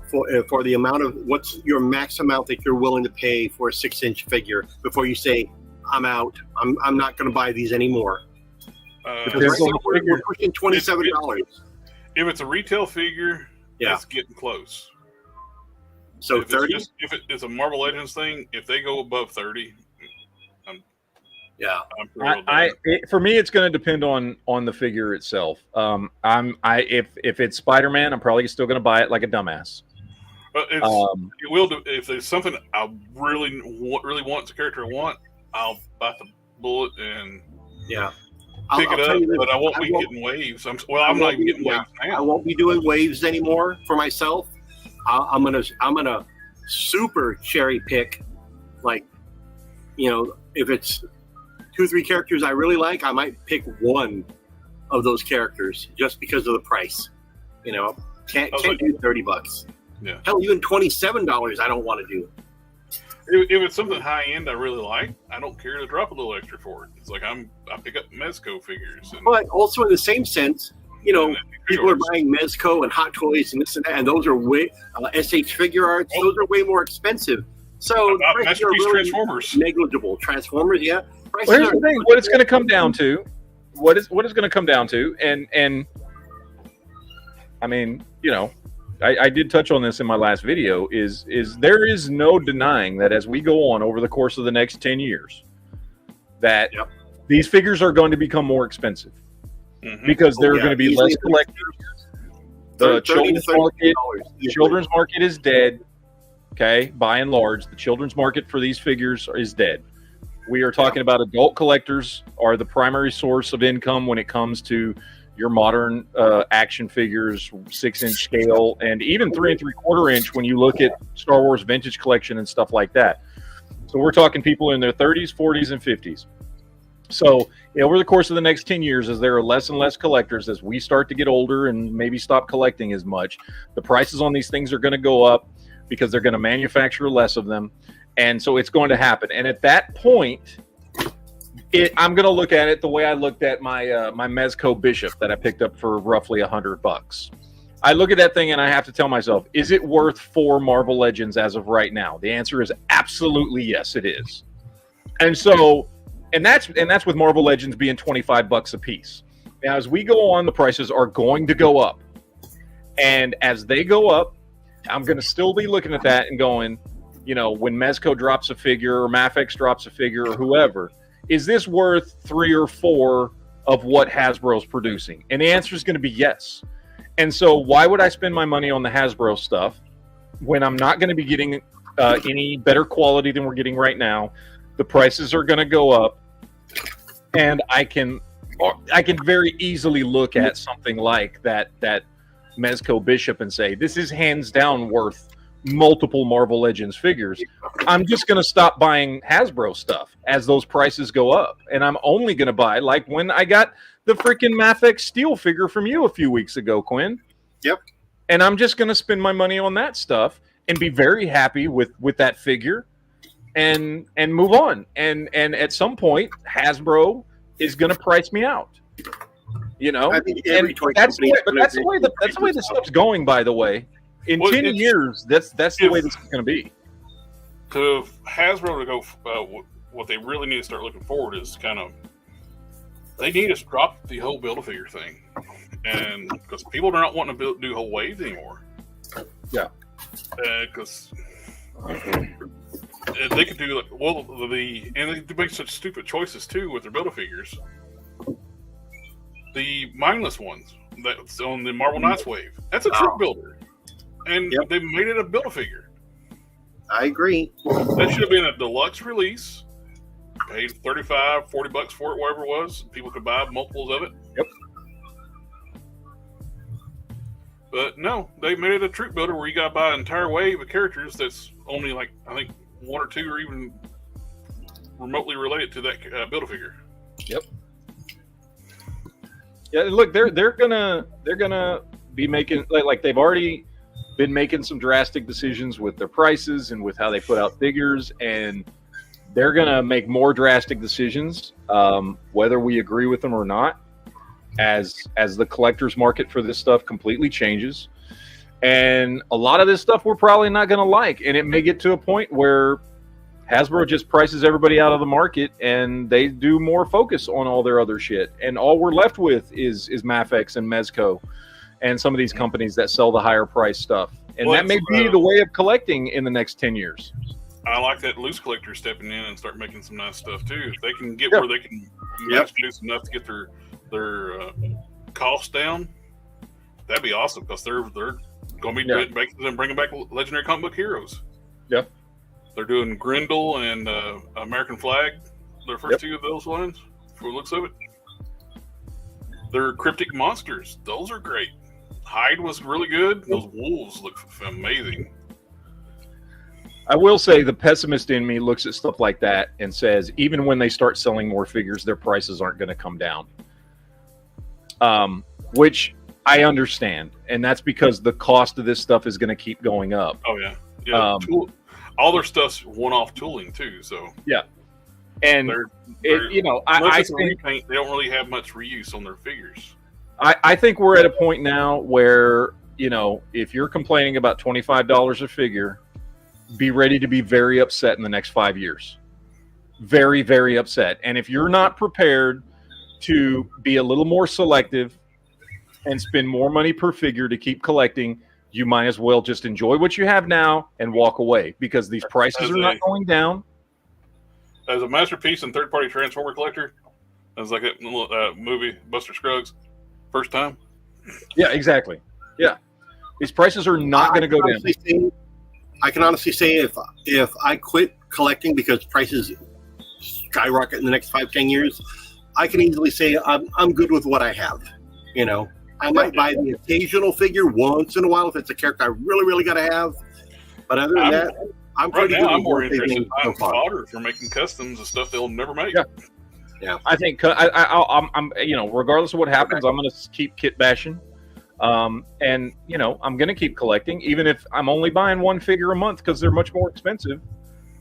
for the amount of, what's your max amount that you're willing to pay for a 6-inch figure before you say, I'm out, I'm not going to buy these anymore. Because Depends right on now the we're figure. pushing $27. If it's a retail figure, Yeah. it's getting close. So if 30. If it's a Marvel Legends thing, if they go above 30, Yeah. I'm pretty well done. For me, it's going to depend on the figure itself. If it's Spider-Man, I'm probably still going to buy it like a dumbass. But it will do. If there's something I really want, it's a character I want, I'll buy the bullet and Yeah. pick I'll it tell up. you this, But I won't I be won't- getting waves. I'm not even getting waves I now. won't be doing waves anymore for myself. I'm gonna super cherry pick, like, if it's 2-3 characters I really like, I might pick one of those characters just because of the price. Can't do $30. Yeah. Hell, even $27 I don't want to do. If it's something high end I really like, I don't care to drop a little extra for it. It's like I pick up Mezco figures. But also in the same sense, people are buying Mezco and Hot Toys and this and that, and those are way SH figure arts. Those are way more expensive. So prices are really Transformers. negligible. Transformers, yeah. Well, here's the thing: what it's going to come down to, what is going to come down to, and I mean, I did touch on this in my last video. Is there is no denying that as we go on over the course of the next 10 years, that these figures are going to become more expensive because there are going to be less collectors. The children's market is dead. Okay, by and large, the children's market for these figures is dead. We are talking about adult collectors are the primary source of income when it comes to your modern action figures, 6-inch scale, and even 3 3/4 inch when you look at Star Wars vintage collection and stuff like that. So we're talking people in their 30s, 40s, and 50s. So over the course of the next 10 years, as there are less and less collectors, as we start to get older and maybe stop collecting as much, the prices on these things are going to go up because they're going to manufacture less of them. And so it's going to happen. And at that point, I'm going to look at it the way I looked at my my Mezco Bishop that I picked up for roughly $100. I look at that thing and I have to tell myself, is it worth 4 Marvel Legends as of right now? The answer is absolutely yes, it is. And so, and that's with Marvel Legends being $25 a piece. Now, as we go on, the prices are going to go up. And as they go up, I'm going to still be looking at that and going, when Mezco drops a figure or Mafex drops a figure or whoever, is this worth 3 or 4 of what Hasbro's producing? And the answer is going to be yes. And so why would I spend my money on the Hasbro stuff when I'm not going to be getting any better quality than we're getting right now? The prices are going to go up, and I can very easily look at something like that Mezco Bishop and say, this is hands down worth multiple Marvel Legends figures. I'm just going to stop buying Hasbro stuff as those prices go up. And I'm only going to buy, like when I got the freaking Mafex Steel figure from you a few weeks ago, Quinn. Yep. And I'm just going to spend my money on that stuff and be very happy with that figure and move on. And at some point, Hasbro is going to price me out. I think every toy that's company. the way this stuff's going, by the way. In 10 years, that's the way this is going to be. To Hasbro to go, what they really need to start looking forward is they need to drop the whole Build-A-Figure thing, and because people are not wanting to do whole waves anymore. Yeah, because they could do and they make such stupid choices too with their Build-A-Figures. The mindless ones that's on the Marvel Knights wave, that's a troop builder. And they made it a Build-A-Figure. I agree. That should have been a deluxe release. Paid $35, $40 for it, whatever it was. People could buy multiples of it. Yep. But no, they made it a troop builder where you got to buy an entire wave of characters that's only I think 1 or 2 are even remotely related to that Build-A-Figure. Yep. Yeah, look, they're gonna be making like they've already been making some drastic decisions with their prices and with how they put out figures, and they're gonna make more drastic decisions, whether we agree with them or not, as the collector's market for this stuff completely changes. And a lot of this stuff we're probably not gonna like, and it may get to a point where Hasbro just prices everybody out of the market, and they do more focus on all their other shit. And all we're left with is Mafex and Mezco and some of these companies that sell the higher price stuff. And that may be the way of collecting in the next 10 years. I like that loose collector stepping in and start making some nice stuff too. If they can get where they can mass produce enough to get their costs down, that'd be awesome, because they're going to be making them bringing back legendary comic book heroes. Yeah, they're doing Grendel and American Flag. Their first two of those ones, for the looks of it. They're cryptic monsters. Those are great. Hyde was really good. Those wolves look amazing. I will say the pessimist in me looks at stuff like that and says, even when they start selling more figures, their prices aren't going to come down. Which I understand. And that's because the cost of this stuff is going to keep going up. Oh, yeah. All their stuff's one-off tooling, too. So yeah. And, I think repaint, they don't really have much reuse on their figures. I think we're at a point now where, if you're complaining about $25 a figure, be ready to be very upset in the next 5 years. Very, very upset. And if you're not prepared to be a little more selective and spend more money per figure to keep collecting, you might as well just enjoy what you have now and walk away, because these prices are not going down. As a masterpiece and third-party Transformer collector, as like that movie, Buster Scruggs, first time. Yeah, exactly. Yeah. These prices are not going to go down. I can honestly say if I quit collecting because prices skyrocket in the next 5-10 years, I can easily say I'm good with what I have. I might buy the occasional figure once in a while if it's a character I really, really got to have. But other than that, I'm pretty good. I'm more interested in buying fodder for making customs of stuff they'll never make. Yeah. I think I'm regardless of what happens, I'm going to keep kit bashing. And I'm going to keep collecting, even if I'm only buying one figure a month because they're much more expensive.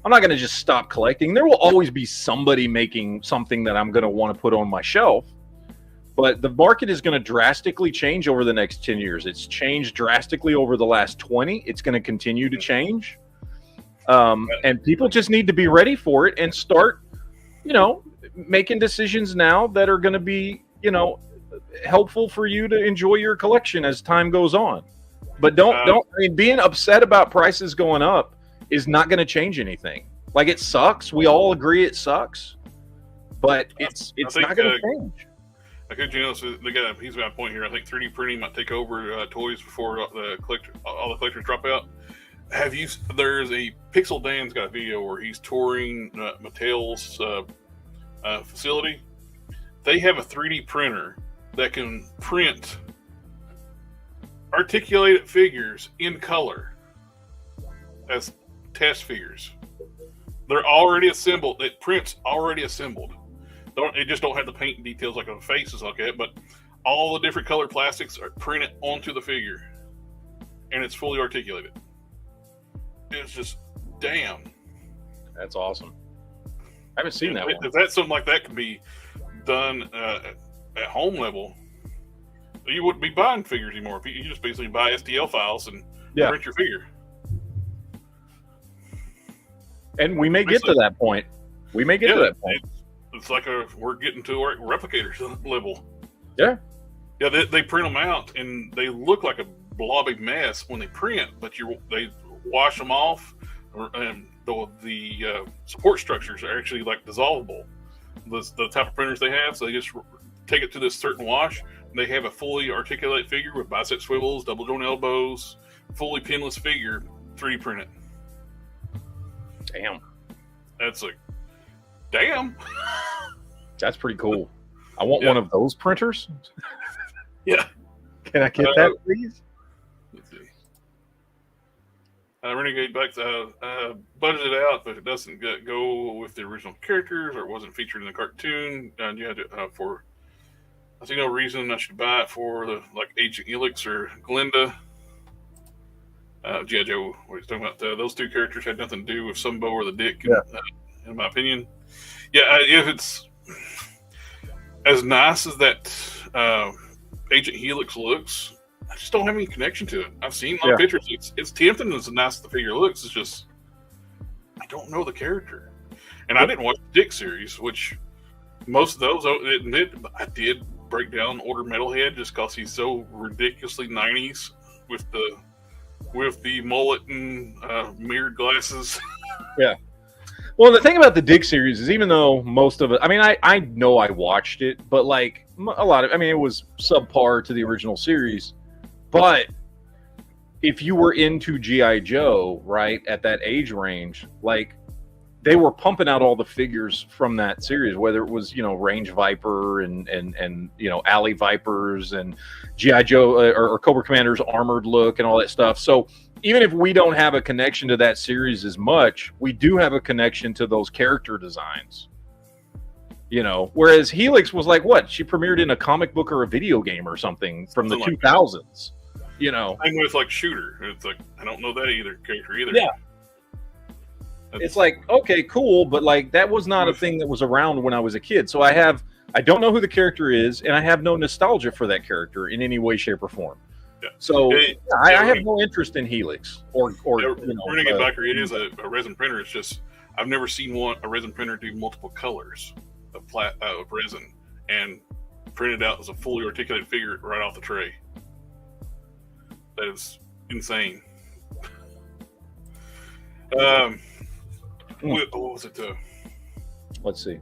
I'm not going to just stop collecting. There will always be somebody making something that I'm going to want to put on my shelf. But the market is going to drastically change over the next 10 years. It's changed drastically over the last 20. It's going to continue to change. And people just need to be ready for it and start, making decisions now that are going to be, helpful for you to enjoy your collection as time goes on. But being upset about prices going up is not going to change anything. Like, it sucks. We all agree it sucks, but it's not going to change. I could, he's got a point here. I think 3D printing might take over toys before all the collectors drop out. There's a Pixel Dan's got a video where he's touring Mattel's facility. They have a 3D printer that can print articulated figures in color as test figures. They're already assembled. It prints already assembled. It just don't have the paint details like on faces like that, but all the different colored plastics are printed onto the figure, and it's fully articulated. It's just, damn. That's awesome. I haven't seen that one. If that's something like that can be done at home level, you wouldn't be buying figures anymore. You just basically buy STL files and print your figure. And we may get to that point. We may get to that point. It's like we're getting to a replicator level. Yeah. Yeah, they print them out, and they look like a blobby mess when they print, but they wash them off, and the support structures are actually like dissolvable. The type of printers they have, so they just take it to this certain wash, and they have a fully articulated figure with bicep swivels, double joint elbows, fully pinless figure, 3D printed. Damn. That's like, damn. That's pretty cool. I want one of those printers. Yeah. Can I get that, please? Let's see. Renegade Bucks budgeted out, but it doesn't go with the original characters, or it wasn't featured in the cartoon. And you had to I see no reason I should buy it for like Agent Helix or Glinda. G.I. Joe, what he's talking about, those two characters had nothing to do with Sunbow or the Dick, in my opinion. Yeah, if it's as nice as that Agent Helix looks, I just don't have any connection to it. I've seen a lot of pictures. It's tempting as nice as the figure looks. It's just, I don't know the character. And I didn't watch the Dick series, which most of those I did break down Order Metalhead just because he's so ridiculously 90s with the mullet and mirrored glasses. Yeah. Well, the thing about the Dick series is, even though most of it, I mean, I know I watched it, but like a lot of, I mean, it was subpar to the original series. But if you were into G.I. Joe, right, at that age range, like, they were pumping out all the figures from that series, whether it was, you know, Range Viper and you know, Alley Vipers and G.I. Joe or Cobra Commander's armored look and all that stuff. So even if we don't have a connection to that series as much, we do have a connection to those character designs. You know, whereas Helix was like, what? She premiered in a comic book or a video game or something from the 2000s. You know, Same with like Shooter. It's like, I don't know that character either. Yeah. It's like, okay, cool, but like that was not a thing that was around when I was a kid. So I don't know who the character is, and I have no nostalgia for that character in any way, shape, or form. Yeah. So I have no interest in Helix or you know, Running it back, it is a resin printer. It's just I've never seen a resin printer do multiple colors of resin and print it out as a fully articulated figure right off the tray. That is insane. What was it? Let's see.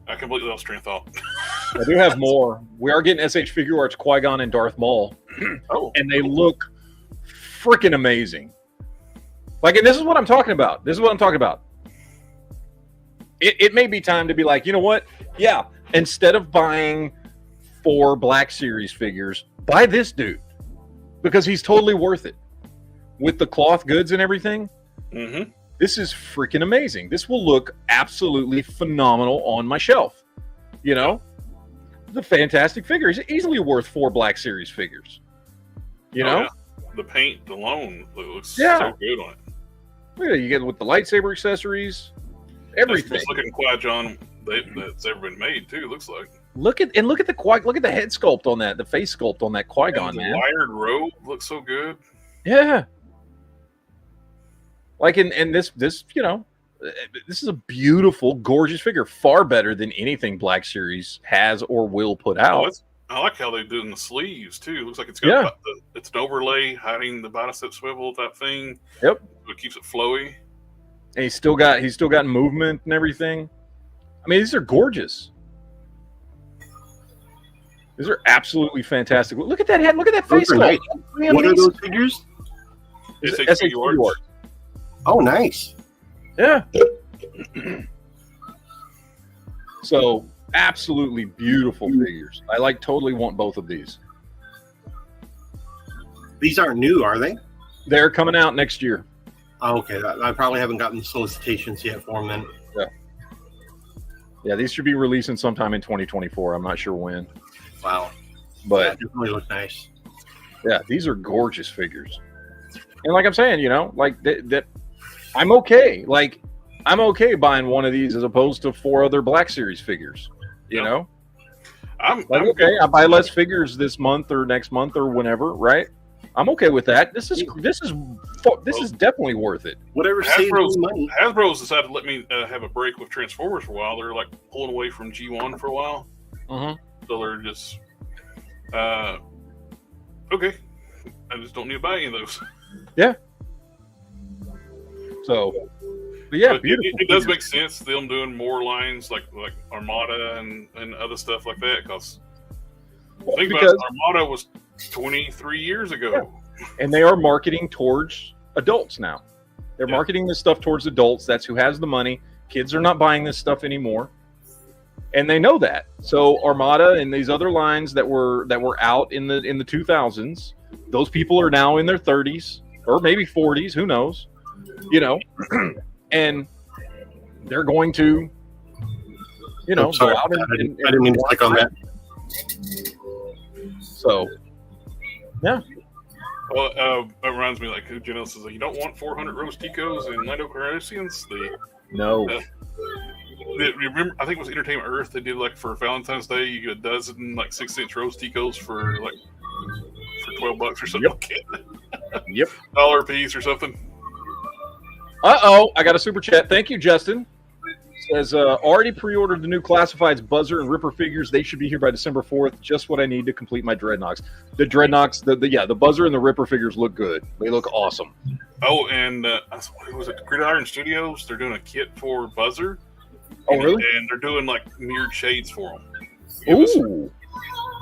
I completely lost train of thought. I do have more. We are getting SH Figure Arts Qui-Gon and Darth Maul. Oh. And they look freaking amazing. Like, and this is what I'm talking about. It may be time to be like, you know what? Yeah, instead of buying 4 Black Series figures, buy this dude. Because he's totally worth it. With the cloth goods and everything. Mm-hmm. This is freaking amazing. This will look absolutely phenomenal on my shelf. You know? The fantastic figure. He's easily worth 4 Black Series figures. You know? Yeah. The paint alone looks so good on it. Look at it. You get it with the lightsaber accessories. Everything. That's the most looking Qui-Gon that's ever been made, too, it looks like. Look at the head sculpt on that, the face sculpt on that Qui-Gon, man. The wired robe looks so good. Yeah. Like, and this, you know, this is a beautiful, gorgeous figure, far better than anything Black Series has or will put out. I like how they do in the sleeves too. It looks like it's got it's an overlay hiding the bicep swivel type thing. Yep, so it keeps it flowy. And he's still got movement and everything. I mean, these are gorgeous. These are absolutely fantastic. Look at that head. Look at that face. Nice. What are those figures? It's SH Oh, nice. Yeah. So, absolutely beautiful figures. I totally want both of these. These aren't new, are they? They're coming out next year. Oh, okay. I probably haven't gotten the solicitations yet for them then. Yeah. Yeah, these should be releasing sometime in 2024. I'm not sure when. Wow. But that definitely looks nice. Yeah, these are gorgeous figures. And like I'm saying, you know, like that I'm okay. Like, I'm okay buying one of these as opposed to 4 other Black Series figures. You know? I'm okay. I buy less figures this month or next month or whenever, right? I'm okay with that. This is definitely worth it. Whatever saves me money. Hasbro's decided to let me have a break with Transformers for a while. They're like pulling away from G1 for a while. Uh-huh. So they're just okay. I just don't need to buy any of those. Yeah. So, but yeah, but it does make sense them doing more lines like Armada and other stuff like that, because think about it, Armada was 23 years ago, and they are marketing towards adults now. They're marketing this stuff towards adults. That's who has the money. Kids are not buying this stuff anymore, and they know that. So Armada and these other lines that were out in the 2000s, those people are now in their 30s or maybe 40s. Who knows? You know, and they're going to, you know, go out and I didn't mean to click on that. So, yeah. Well, that reminds me, like, Janelle says, you don't want 400 Rose Ticos and Lando Calrissians? No. Remember, I think it was Entertainment Earth. They did, like, for Valentine's Day, you get a dozen, like, 6-inch Rose Ticos for $12 or something. Yep. $1 a piece or something. I got a super chat. Thank you, Justin. Says, already pre-ordered the new Classifieds Buzzer and Ripper figures. They should be here by December 4th. Just what I need to complete my Dreadnoks. The Dreadnoks, the Buzzer and the Ripper figures look good. They look awesome. Oh, and was it Gridiron Studios? They're doing a kit for Buzzer. Oh, really? And they're doing like mirrored shades for them. Ooh.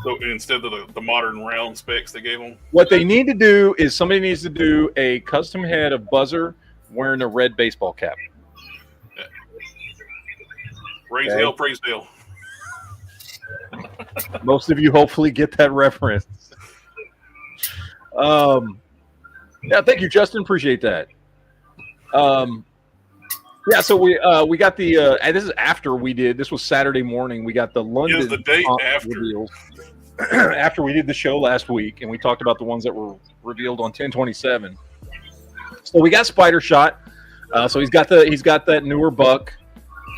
So instead of the modern round specs they gave them. What they need to do is somebody needs to do a custom head of Buzzer wearing a red baseball cap. Yeah. Raise hell, praise hell. Most of you hopefully get that reference. Yeah, thank you, Justin. Appreciate that. Yeah, so we got the and this is after we did. This was Saturday morning. We got the London. Yes, the day after. Reveals. After we did the show last week, and we talked about the ones that were revealed on 10/27. So we got Spider Shot. So he's got that newer buck.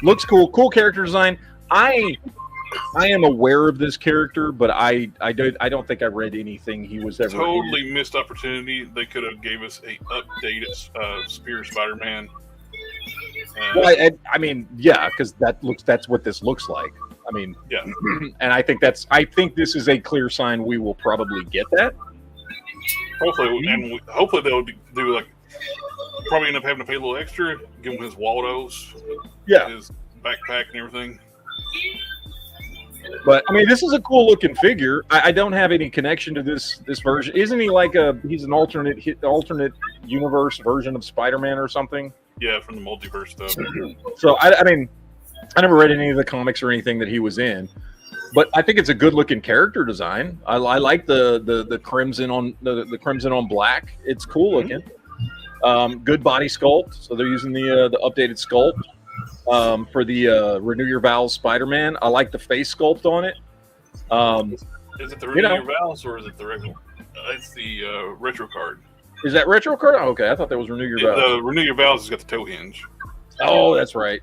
Looks cool. Cool character design. I am aware of this character, but I don't think I read anything he was ever. Totally missed opportunity. They could have gave us a updated Spear Spider-Man. Well, I mean, yeah, because that's what this looks like. I mean, yeah, and I think this is a clear sign we will probably get that. Hopefully, hopefully they'll do like probably end up having to pay a little extra, give him his Waldos, his backpack and everything. But I mean, this is a cool looking figure. I don't have any connection to this version. Isn't he like he's an alternate universe version of Spider-Man or something? Yeah, from the multiverse stuff. So I mean, I never read any of the comics or anything that he was in, but I think it's a good looking character design. I like the crimson on the crimson on black. It's cool looking. Good body sculpt. So they're using the updated sculpt. For the Renew Your Vows Spider-Man. I like the face sculpt on it. Is it the Renew Your Vows or is it the regular? It's the retro card. Is that retro card? Oh, okay, I thought that was Renew Your Vows. The Renew Your Vows has got the toe hinge. Oh, that's right.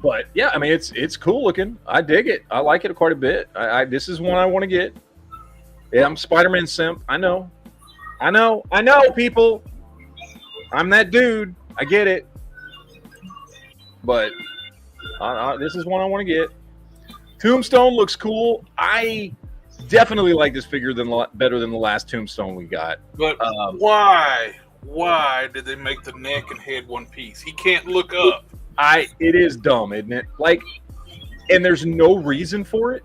But yeah, I mean it's cool looking. I dig it. I like it quite a bit. This is one I want to get. Yeah, I'm Spider-Man simp. I know, people. I'm that dude. I get it. But this is one I want to get. Tombstone looks cool. I definitely like this figure better than the last Tombstone we got. But why? Why did they make the neck and head one piece? He can't look up. It is dumb, isn't it? Like, and there's no reason for it.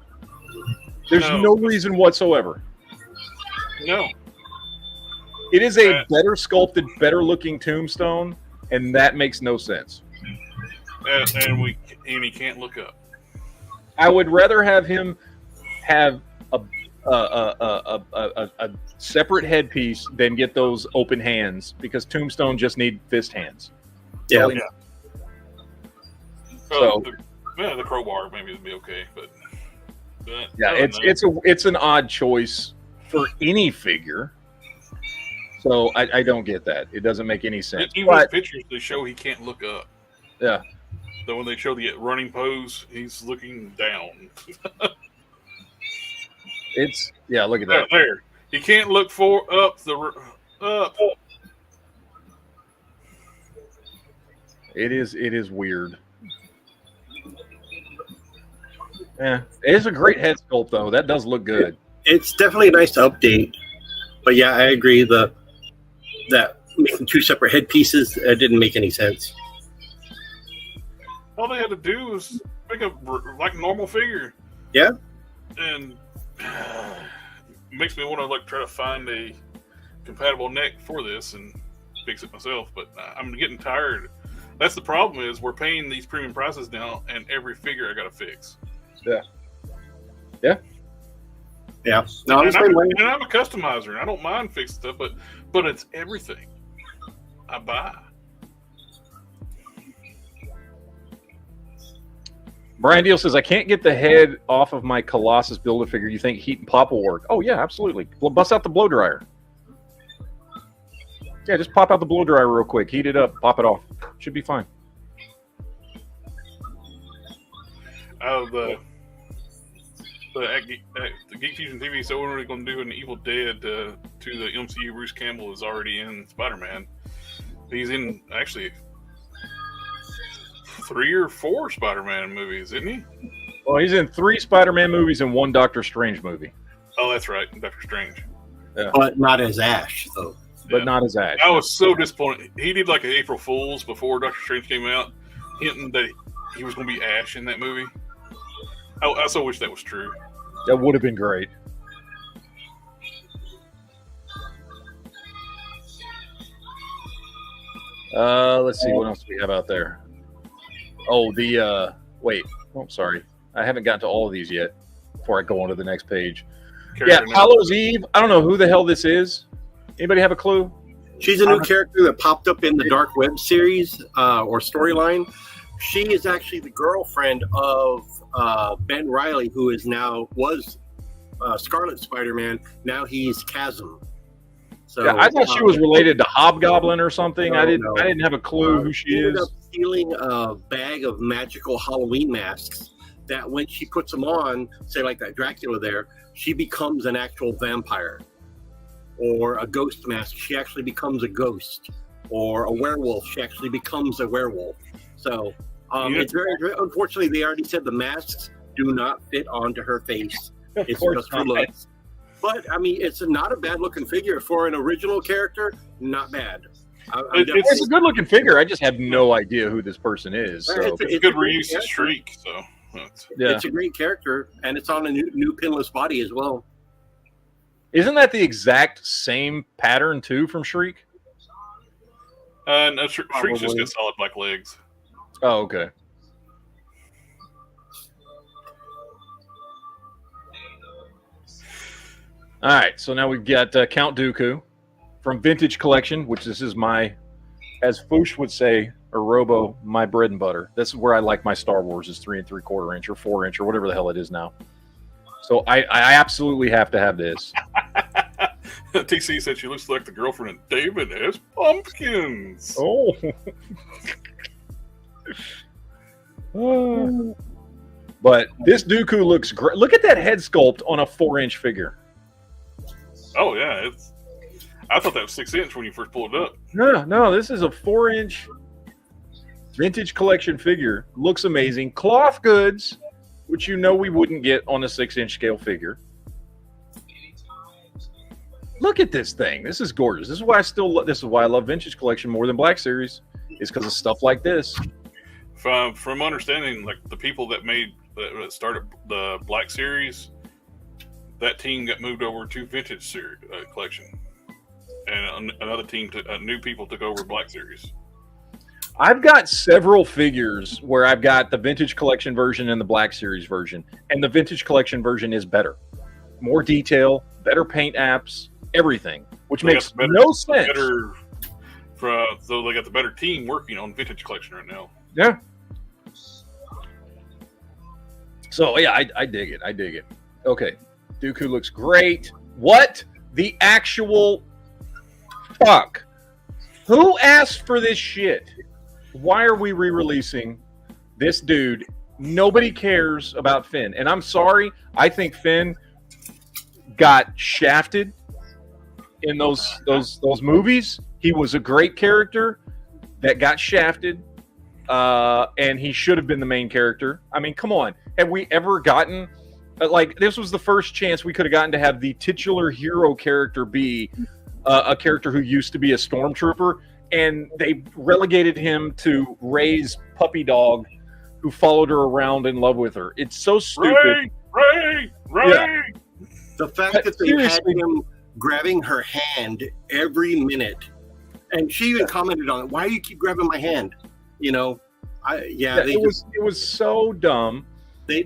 There's no reason whatsoever. No. It is a better sculpted, better looking Tombstone, and that makes no sense. And he can't look up. I would rather have him have a separate headpiece than get those open hands, because Tombstone just need fist hands. Yeah. So the crowbar maybe would be okay, but yeah, it's an odd choice for any figure. So I don't get that. It doesn't make any sense. Even the pictures they show, he can't look up. Yeah. So when they show the running pose, he's looking down. Look at that. There. He can't look up. It is weird. Yeah, it is a great head sculpt though. That does look good. It's definitely a nice update. But yeah, I agree that making two separate headpieces didn't make any sense. All they had to do was make a like normal figure. Yeah. And makes me want to try to find a compatible neck for this and fix it myself. But I'm getting tired. That's the problem, is we're paying these premium prices now, and every figure I got to fix. Yeah. Yeah. Yeah. No, and I'm a customizer, and I don't mind fixing stuff, but it's everything I buy. Brian Deal says, I can't get the head off of my Colossus Build-A-Figure. You think heat and pop will work? Oh, yeah, absolutely. Bust out the blow dryer. Yeah, just pop out the blow dryer real quick. Heat it up. Pop it off. Should be fine. The GeekFusionTV, so we're going to do an Evil Dead to the MCU. Bruce Campbell is already in Spider-Man. He's in actually 3 or 4 Spider-Man movies, isn't he? Well, he's in 3 Spider-Man movies and 1 Doctor Strange movie. Oh, that's right, Doctor Strange. Yeah. But not as Ash, though. But not as Ash. I was so disappointed. He did like an April Fool's before Doctor Strange came out, hinting that he was going to be Ash in that movie. I so wish that was true. That would have been great. Let's see what else we have out there. Oh, wait. Oh, sorry. I haven't gotten to all of these yet before I go on to the next page. Character Yeah, Hallows Eve. I don't know who the hell this is. Anybody have a clue? She's a new character that popped up in the Dark Web series or storyline. She is actually the girlfriend of Ben Reilly, who was Scarlet Spider-Man. Now he's Chasm. So Yeah, I thought she was related to Hobgoblin or something. No, I didn't have a clue who she ended is. up stealing a bag of magical Halloween masks that when she puts them on, say like that Dracula there, she becomes an actual vampire. Or a ghost mask, she actually becomes a ghost. Or a werewolf, she actually becomes a werewolf. So it's very, unfortunately, they already said the masks do not fit onto her face. It's just for looks. But, I mean, it's not a bad-looking figure. For an original character, not bad. It's a good-looking figure. I just have no idea who this person is. So. It's a good reuse of Shriek. So It's a great character, and it's on a new pinless body as well. Isn't that the exact same pattern, too, from Shriek? No, Shriek's just got solid black legs. Oh, okay. All right, so now we've got Count Dooku from Vintage Collection, which this is my, as Foosh would say, or Robo, my bread and butter. This is where I like my Star Wars, is 3 3/4 inch or 4 inch or whatever the hell it is now. So I absolutely have to have this. TC said she looks like the girlfriend of David S. Pumpkins. Oh. But this Dooku looks great. Look at that head sculpt on a 4-inch figure. Oh, yeah. I thought that was 6 inch when you first pulled it up. No, this is a 4-inch Vintage Collection figure. Looks amazing. Cloth goods, which you know we wouldn't get on a 6-inch scale figure. Look at this thing. This is gorgeous. This is why I love Vintage Collection more than Black Series, is because of stuff like this. From understanding, like the people that started the Black Series, that team got moved over to Vintage Series Collection, and another team, new people took over Black Series. I've got several figures where I've got the Vintage Collection version and the Black Series version, and the Vintage Collection version is better, more detail, better paint apps, everything, which makes no sense. So they got the better team working on Vintage Collection right now. Yeah. So yeah, I dig it. I dig it. Okay, Dooku looks great. What the actual fuck? Who asked for this shit? Why are we re-releasing this dude? Nobody cares about Finn, and I'm sorry. I think Finn got shafted in those movies. He was a great character that got shafted. And he should have been the main character. I mean, come on. Have we ever gotten, this was the first chance we could have gotten to have the titular hero character be a character who used to be a stormtrooper, and they relegated him to Rey's puppy dog who followed her around in love with her. It's so stupid. Ray! Yeah. The fact that they had him grabbing her hand every minute, and she even commented on it. Why do you keep grabbing my hand? You know, it was so dumb. They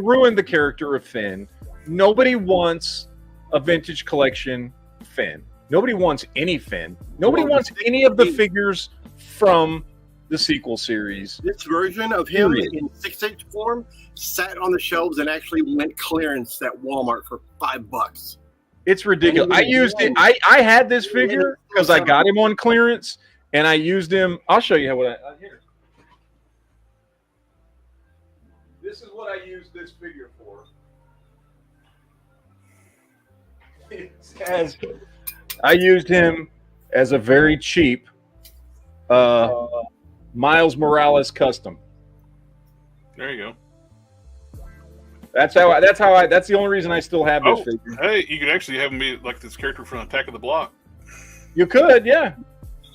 ruined the character of Finn. Nobody wants a Vintage Collection Finn. Nobody wants any Finn. Nobody wants any of the figures from the sequel series. This version of him in 6-inch form sat on the shelves and actually went clearance at Walmart for $5. It's ridiculous. I used it. I had this figure because I got him on clearance. And I used him. I'll show you here. This is what I used this figure for. I used him as a very cheap Miles Morales custom. There you go. That's the only reason I still have this figure. Hey, you could actually have him be like this character from Attack of the Block. You could, yeah.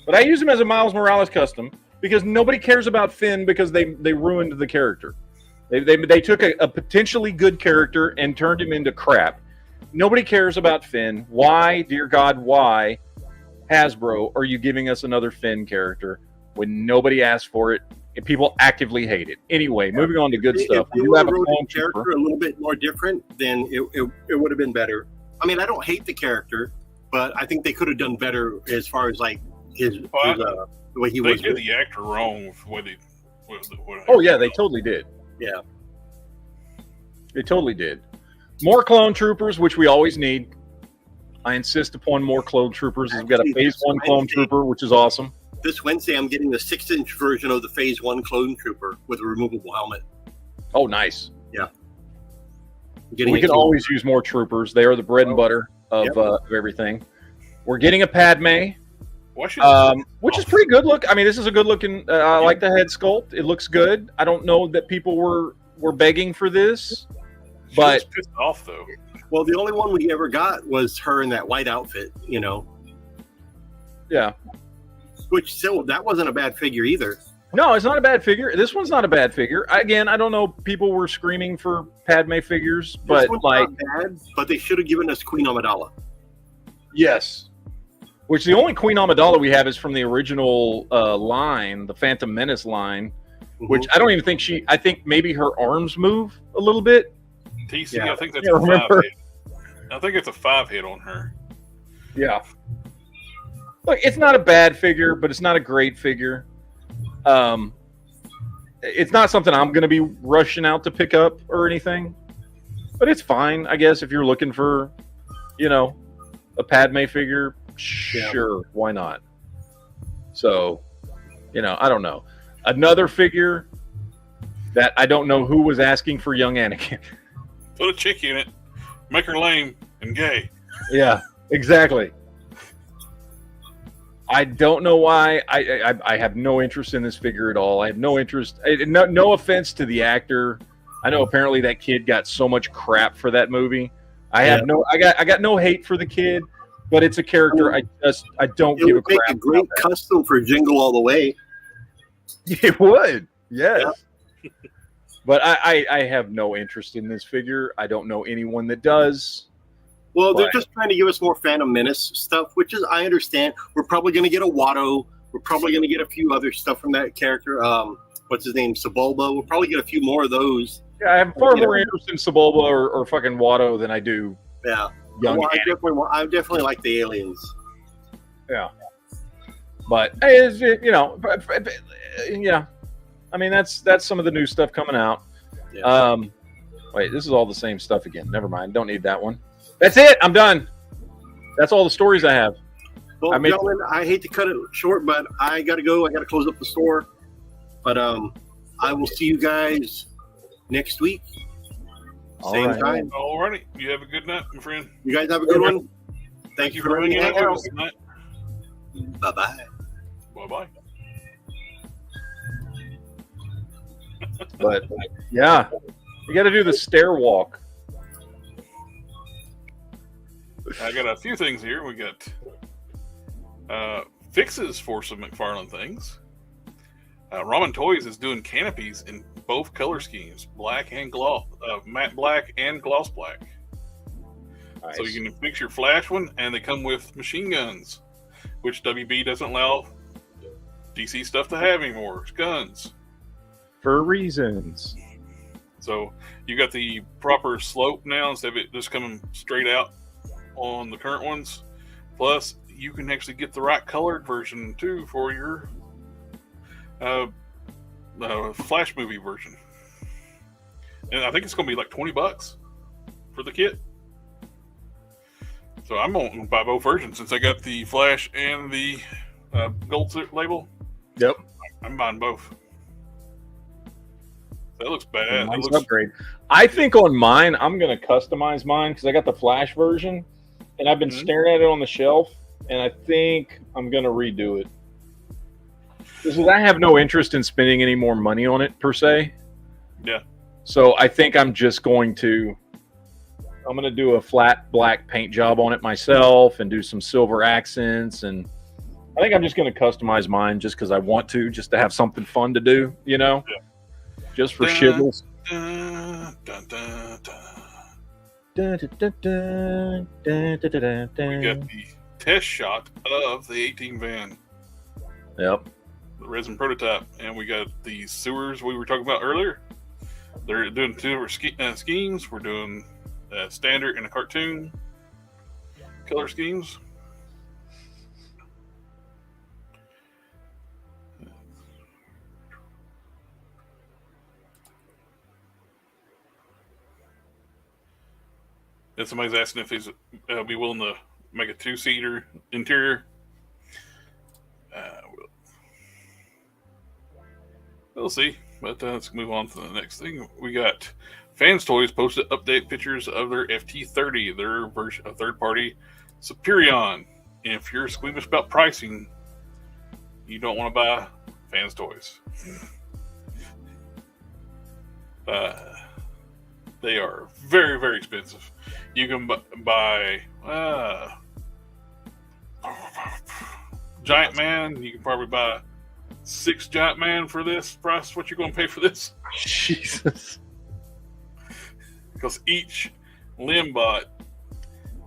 But I use him as a Miles Morales custom because nobody cares about Finn because they ruined the character. They took a potentially good character and turned him into crap. Nobody cares about Finn. Why, dear God, why, Hasbro, are you giving us another Finn character when nobody asked for it and people actively hate it? Anyway, moving on to good stuff. If they have a character a little bit more different, then it would have been better. I mean, I don't hate the character, but I think they could have done better as far as like the way he was. They did the actor wrong with what they. Oh yeah, they totally did. Yeah, they totally did. More clone troopers, which we always need. I insist upon more clone troopers. We've got a Phase 1 clone trooper, which is awesome. This Wednesday, I'm getting the 6-inch version of the Phase 1 clone trooper with a removable helmet. Oh, nice. Yeah. We can always use more troopers. They are the bread and butter of everything. We're getting a Padme, which is pretty good look. I mean, this is a good looking. I like the head sculpt. It looks good. I don't know that people were begging for this, but she was pissed off though. Well, the only one we ever got was her in that white outfit. You know. Yeah. Which still, that wasn't a bad figure either. No, it's not a bad figure. This one's not a bad figure. Again, I don't know. People were screaming for Padme figures, but like, not bad, but they should have given us Queen Amidala. Yes. Which the only Queen Amidala we have is from the original line, the Phantom Menace line, which I don't even think I think maybe her arms move a little bit. TC, I think that's a 5 hit. I think it's a 5 hit on her. Yeah. Look, it's not a bad figure, but it's not a great figure. It's not something I'm going to be rushing out to pick up or anything, but it's fine, I guess, if you're looking for, a Padme figure. Sure, why not? So, I don't know. Another figure that I don't know who was asking for young Anakin. Put a chick in it, make her lame and gay. Yeah, exactly. I don't know why. I have no interest in this figure at all. I have no interest. No offense to the actor. I know apparently that kid got so much crap for that movie. I got no hate for the kid, but it's a character I don't give a crap. It would make a great custom for Jingle All the Way. It would, yes. Yeah. But I have no interest in this figure. I don't know anyone that does. Well, they're just trying to give us more Phantom Menace stuff, which is, I understand. We're probably going to get a Watto. We're probably going to get a few other stuff from that character. What's his name? Sebulba. We'll probably get a few more of those. Yeah, I have far more interest in Sebulba or fucking Watto than I do. Yeah. I definitely like the aliens. Yeah. But, yeah. I mean, that's some of the new stuff coming out. Yeah. Wait, this is all the same stuff again. Never mind. Don't need that one. That's it. I'm done. That's all the stories I have. Well, gentlemen, I hate to cut it short, but I got to go. I got to close up the store. But I will see you guys next week. Same time. All righty. You have a good night, my friend. You guys have a good one. Thank you for having me. Bye-bye. Bye-bye. But, yeah. You got to do the stair walk. I got a few things here. We got fixes for some McFarlane things. Ramen Toys is doing canopies in both color schemes, black and gloss, matte black and gloss black. Nice. So you can fix your flash one, and they come with machine guns, which WB doesn't allow DC stuff to have anymore. It's guns. For reasons. So you got the proper slope now instead of it just coming straight out on the current ones. Plus, you can actually get the right colored version too for your Flash movie version. And I think it's going to be like $20 for the kit. So I'm going to buy both versions since I got the Flash and the gold label. Yep. I'm buying both. That looks bad. Nice upgrade. I think on mine, I'm going to customize mine because I got the Flash version, and I've been staring at it on the shelf, and I think I'm gonna redo it. Because I have no interest in spending any more money on it per se. Yeah. So I think I'm just going to. I'm gonna do a flat black paint job on it myself and do some silver accents, and I think I'm just gonna customize mine just because I want to, just to have something fun to do, you know, just for shizzles. Dun, dun, dun, dun. Dun, dun, dun, dun, dun, dun, dun, dun. We got the test shot of the 18 van, Yep. the resin prototype, and we got the sewers we were talking about earlier. They're doing two schemes. We're doing a standard and a cartoon color schemes. And somebody's asking if he's be willing to make a 2-seater interior. We'll see. But let's move on to the next thing. We got Fans Toys posted update pictures of their FT30, their version of third-party Superion. And if you're squeamish about pricing, you don't want to buy Fans Toys. They are very, very expensive. You can buy Giant Man. You can probably buy 6 Giant Man for this price. What you're going to pay for this? Jesus. Because each Limbot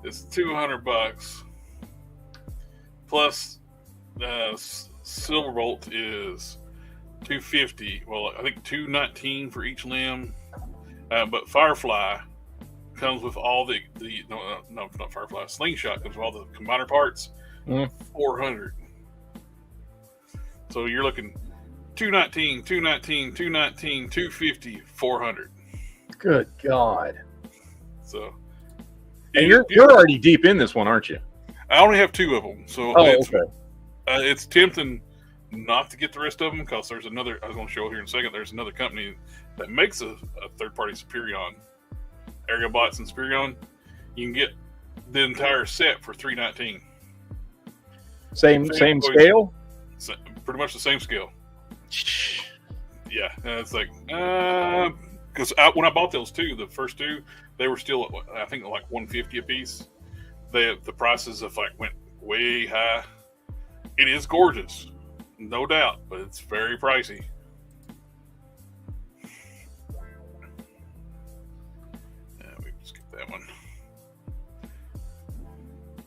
is $200 plus Silverbolt is $250. Well, I think $219 for each limb. But Firefly comes with all the no, not Firefly. Slingshot comes with all the combiner parts. $400. So you're looking $219, $250, $400. Good God. So, and you're already deep in this one, aren't you? I only have 2 of them, so it's tempting not to get the rest of them because there's another. I was going to show here in a second. There's another company that makes a third-party Superion, Aerobots and Superion. You can get the entire set for $319. Same scale. Pretty much the same scale. Yeah, and it's like because when I bought those 2, the first 2, they were still I think like $150 a piece. The prices of went way high. It is gorgeous, no doubt, but it's very pricey. We just get that one.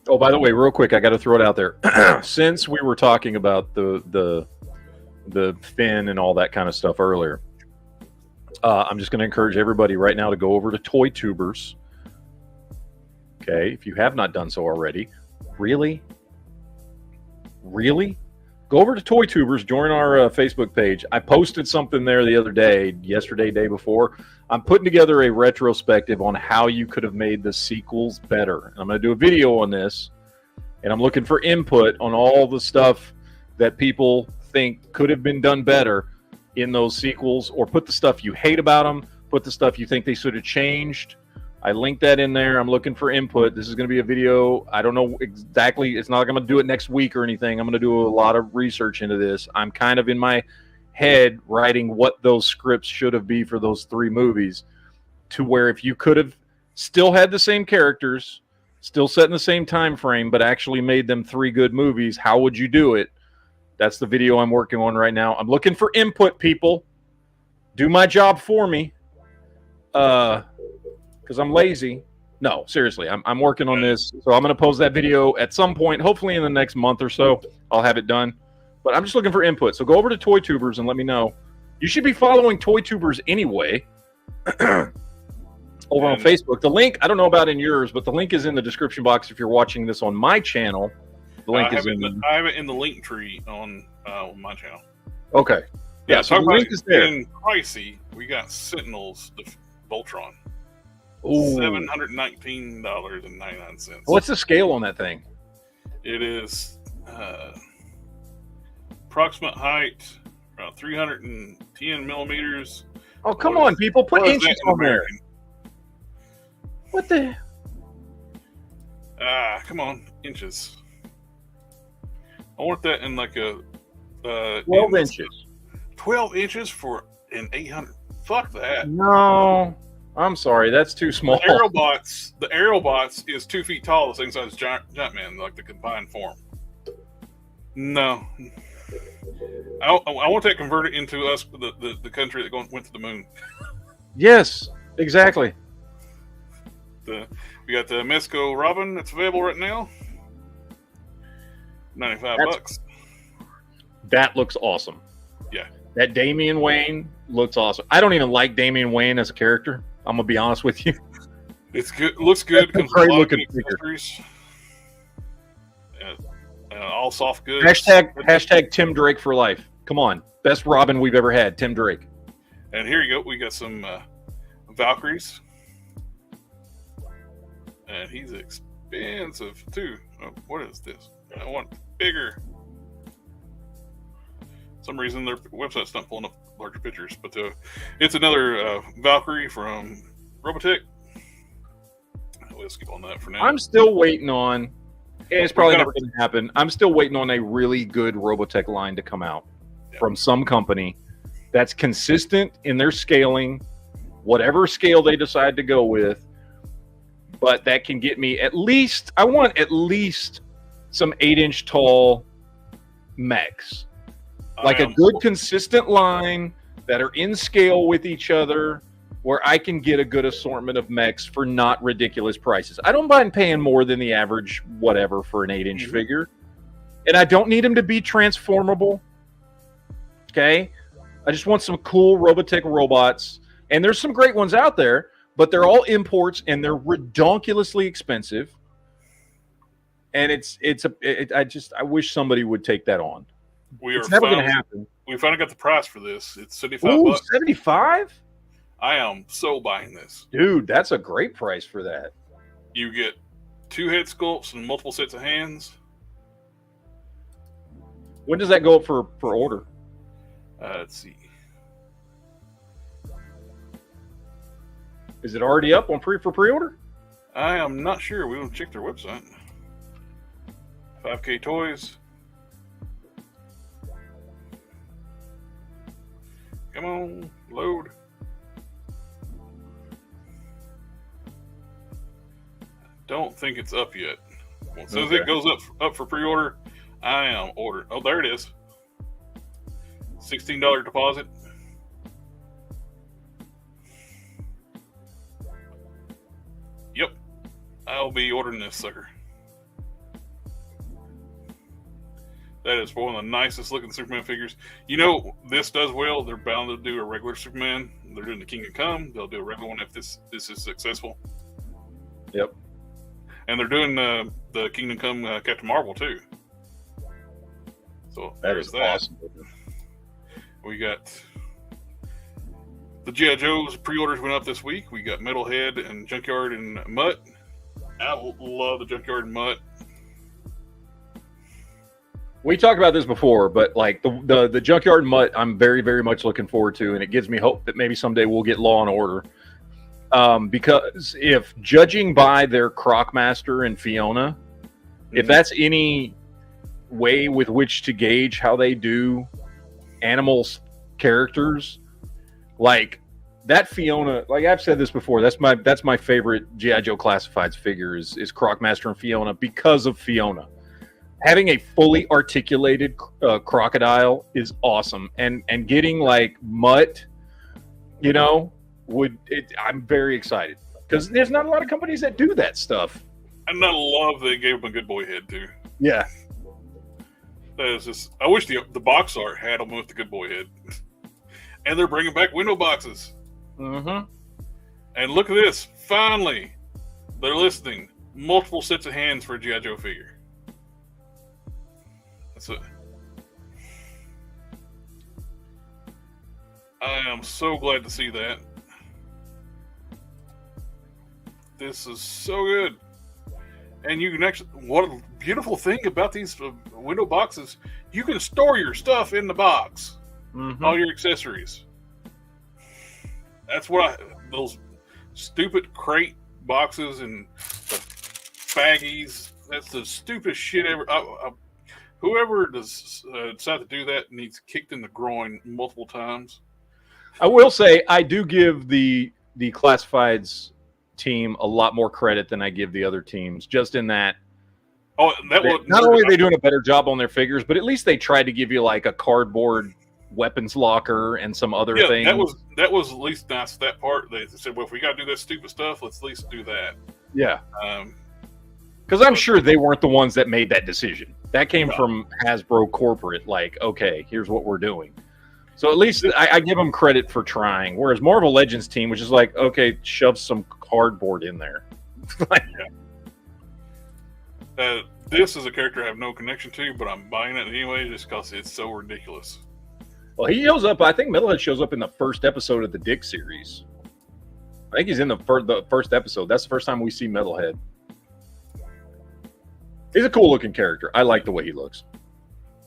Oh, by the way, real quick, I got to throw it out there. Since we were talking about the fin and all that kind of stuff earlier, I'm just going to encourage everybody right now to go over to Toy Tubers. Okay, if you have not done so already, really, go over to Toy Tubers, join our Facebook page. I posted something there the other day, yesterday, day before. I'm putting together a retrospective on how you could have made the sequels better. And I'm going to do a video on this, and I'm looking for input on all the stuff that people think could have been done better in those sequels, or put the stuff you hate about them, put the stuff you think they should have changed. I linked that in there. I'm looking for input. This is going to be a video. I don't know exactly. It's not going to do it next week or anything. I'm going to do a lot of research into this. I'm kind of in my head writing what those scripts should have been for those 3 movies, to where if you could have still had the same characters, still set in the same time frame, but actually made them 3 good movies, how would you do it? That's the video I'm working on right now. I'm looking for input, people. Do my job for me. Because I'm lazy. No, seriously, I'm working on this. So I'm going to post that video at some point, hopefully in the next month or so. I'll have it done. But I'm just looking for input. So go over to Toy Tubers and let me know. You should be following Toy Tubers anyway. Over on Facebook. The link, I don't know about in yours, but the link is in the description box if you're watching this on my channel. The link is in I have it in the LinkTree on my channel. Okay. Yeah, so the link is there. Pricey, we got Sentinels, the Voltron. Ooh. $719.99. What's the scale on that thing? It is approximate height around 310 millimeters. Oh, come on, people. Put inches on there. What the? Come on, inches. I want that in like a 12 inches. 12 inches for an 800. Fuck that. No, I'm sorry, that's too small. The Aerobots is 2 feet tall, the same size as Giant Man, like the combined form. No, I want that converted into us, the country that went to the moon. Yes, exactly. We got the Mesco Robin that's available right now. $95. That looks awesome. Yeah. That Damian Wayne looks awesome. I don't even like Damian Wayne as a character. I'm gonna be honest with you. It's good. Looks good. That's a great looking figure. All soft goods. Hashtag Tim Drake for life. Come on, best Robin we've ever had, Tim Drake. And here you go. We got some Valkyries, and he's expensive too. Oh, what is this? I want bigger. For some reason their website's not pulling up larger pictures, but it's another Valkyrie from Robotech. We'll skip on that for now. I'm still waiting on, and it's probably never going to happen. I'm still waiting on a really good Robotech line to come out from some company that's consistent in their scaling, whatever scale they decide to go with, but that can get me I want at least some 8-inch tall mechs. Like a good consistent line that are in scale with each other, where I can get a good assortment of mechs for not ridiculous prices. I don't mind paying more than the average whatever for an 8-inch figure. And I don't need them to be transformable. Okay? I just want some cool Robotech robots. And there's some great ones out there, but they're all imports and they're redonkulously expensive. And I wish somebody would take that on. It's never going to happen. We finally got the price for this. It's $75. Ooh, $75? I am so buying this. Dude, that's a great price for that. You get 2 head sculpts and multiple sets of hands. When does that go up for order? Let's see. Is it already up on for pre-order? I am not sure. We will check their website. 5K Toys. Come on, load. Don't think it's up yet. As soon as it goes up for pre-order, I am ordered. Oh, there it is. $16 deposit. Yep. I'll be ordering this sucker. That is one of the nicest looking Superman figures. You know, this does well. They're bound to do a regular Superman. They're doing the Kingdom Come. They'll do a regular one if this is successful. Yep. And they're doing the Kingdom Come Captain Marvel too. So that is awesome. We got the G.I. Joe's pre-orders went up this week. We got Metalhead and Junkyard and Mutt. I love the Junkyard and Mutt. We talked about this before, but like the Junkyard Mutt, I'm very, very much looking forward to, and it gives me hope that maybe someday we'll get Law and Order. Because if judging by their Crocmaster and Fiona, if that's any way with which to gauge how they do animals characters, like that Fiona, like I've said this before, that's my favorite G.I. Joe Classifieds figure is Crocmaster and Fiona because of Fiona. Having a fully articulated crocodile is awesome, and getting like Mutt, you know, I'm very excited because there's not a lot of companies that do that stuff. And I love they gave him a good boy head too. Yeah, that is just. I wish the box art had him with the good boy head. And they're bringing back window boxes. Mm-hmm. And look at this! Finally, they're listing multiple sets of hands for a G.I. Joe figure. That's it. I am so glad to see that. This is so good. And you can actually, what a beautiful thing about these window boxes, you can store your stuff in the box. Mm-hmm. All your accessories. That's what those stupid crate boxes and the baggies, that's the stupidest shit ever. whoever does decide to do that needs kicked in the groin multiple times. I will say I do give the classifieds team a lot more credit than I give the other teams, just in that. Oh, that was not only are they doing a better job on their figures, but at least they tried to give you like a cardboard weapons locker and some other things. That was at least nice. That part they said, well, if we got to do that stupid stuff, let's at least do that. Yeah, because I'm sure they weren't the ones that made that decision. That came from Hasbro corporate. Like, okay, here's what we're doing. So at least I give them credit for trying. Whereas Marvel Legends team, which is like, okay, shove some cardboard in there. This is a character I have no connection to, but I'm buying it anyway just because it's so ridiculous. Well, he shows up. I think Metalhead shows up in the first episode of the Dick series. I think he's in the first episode. That's the first time we see Metalhead. He's a cool-looking character. I like the way he looks.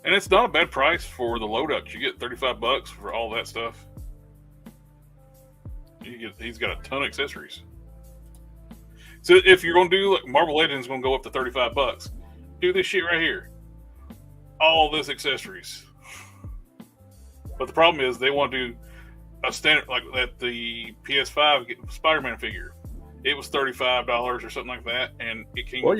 And it's not a bad price for the loadout. You get $35 for all that stuff. He's got a ton of accessories. So if you're going to do like Marvel Legends, going to go up to $35. Do this shit right here. All this accessories. But the problem is they want to do a standard like that. The PS5 Spider-Man figure, it was $35 or something like that, and it came. Well,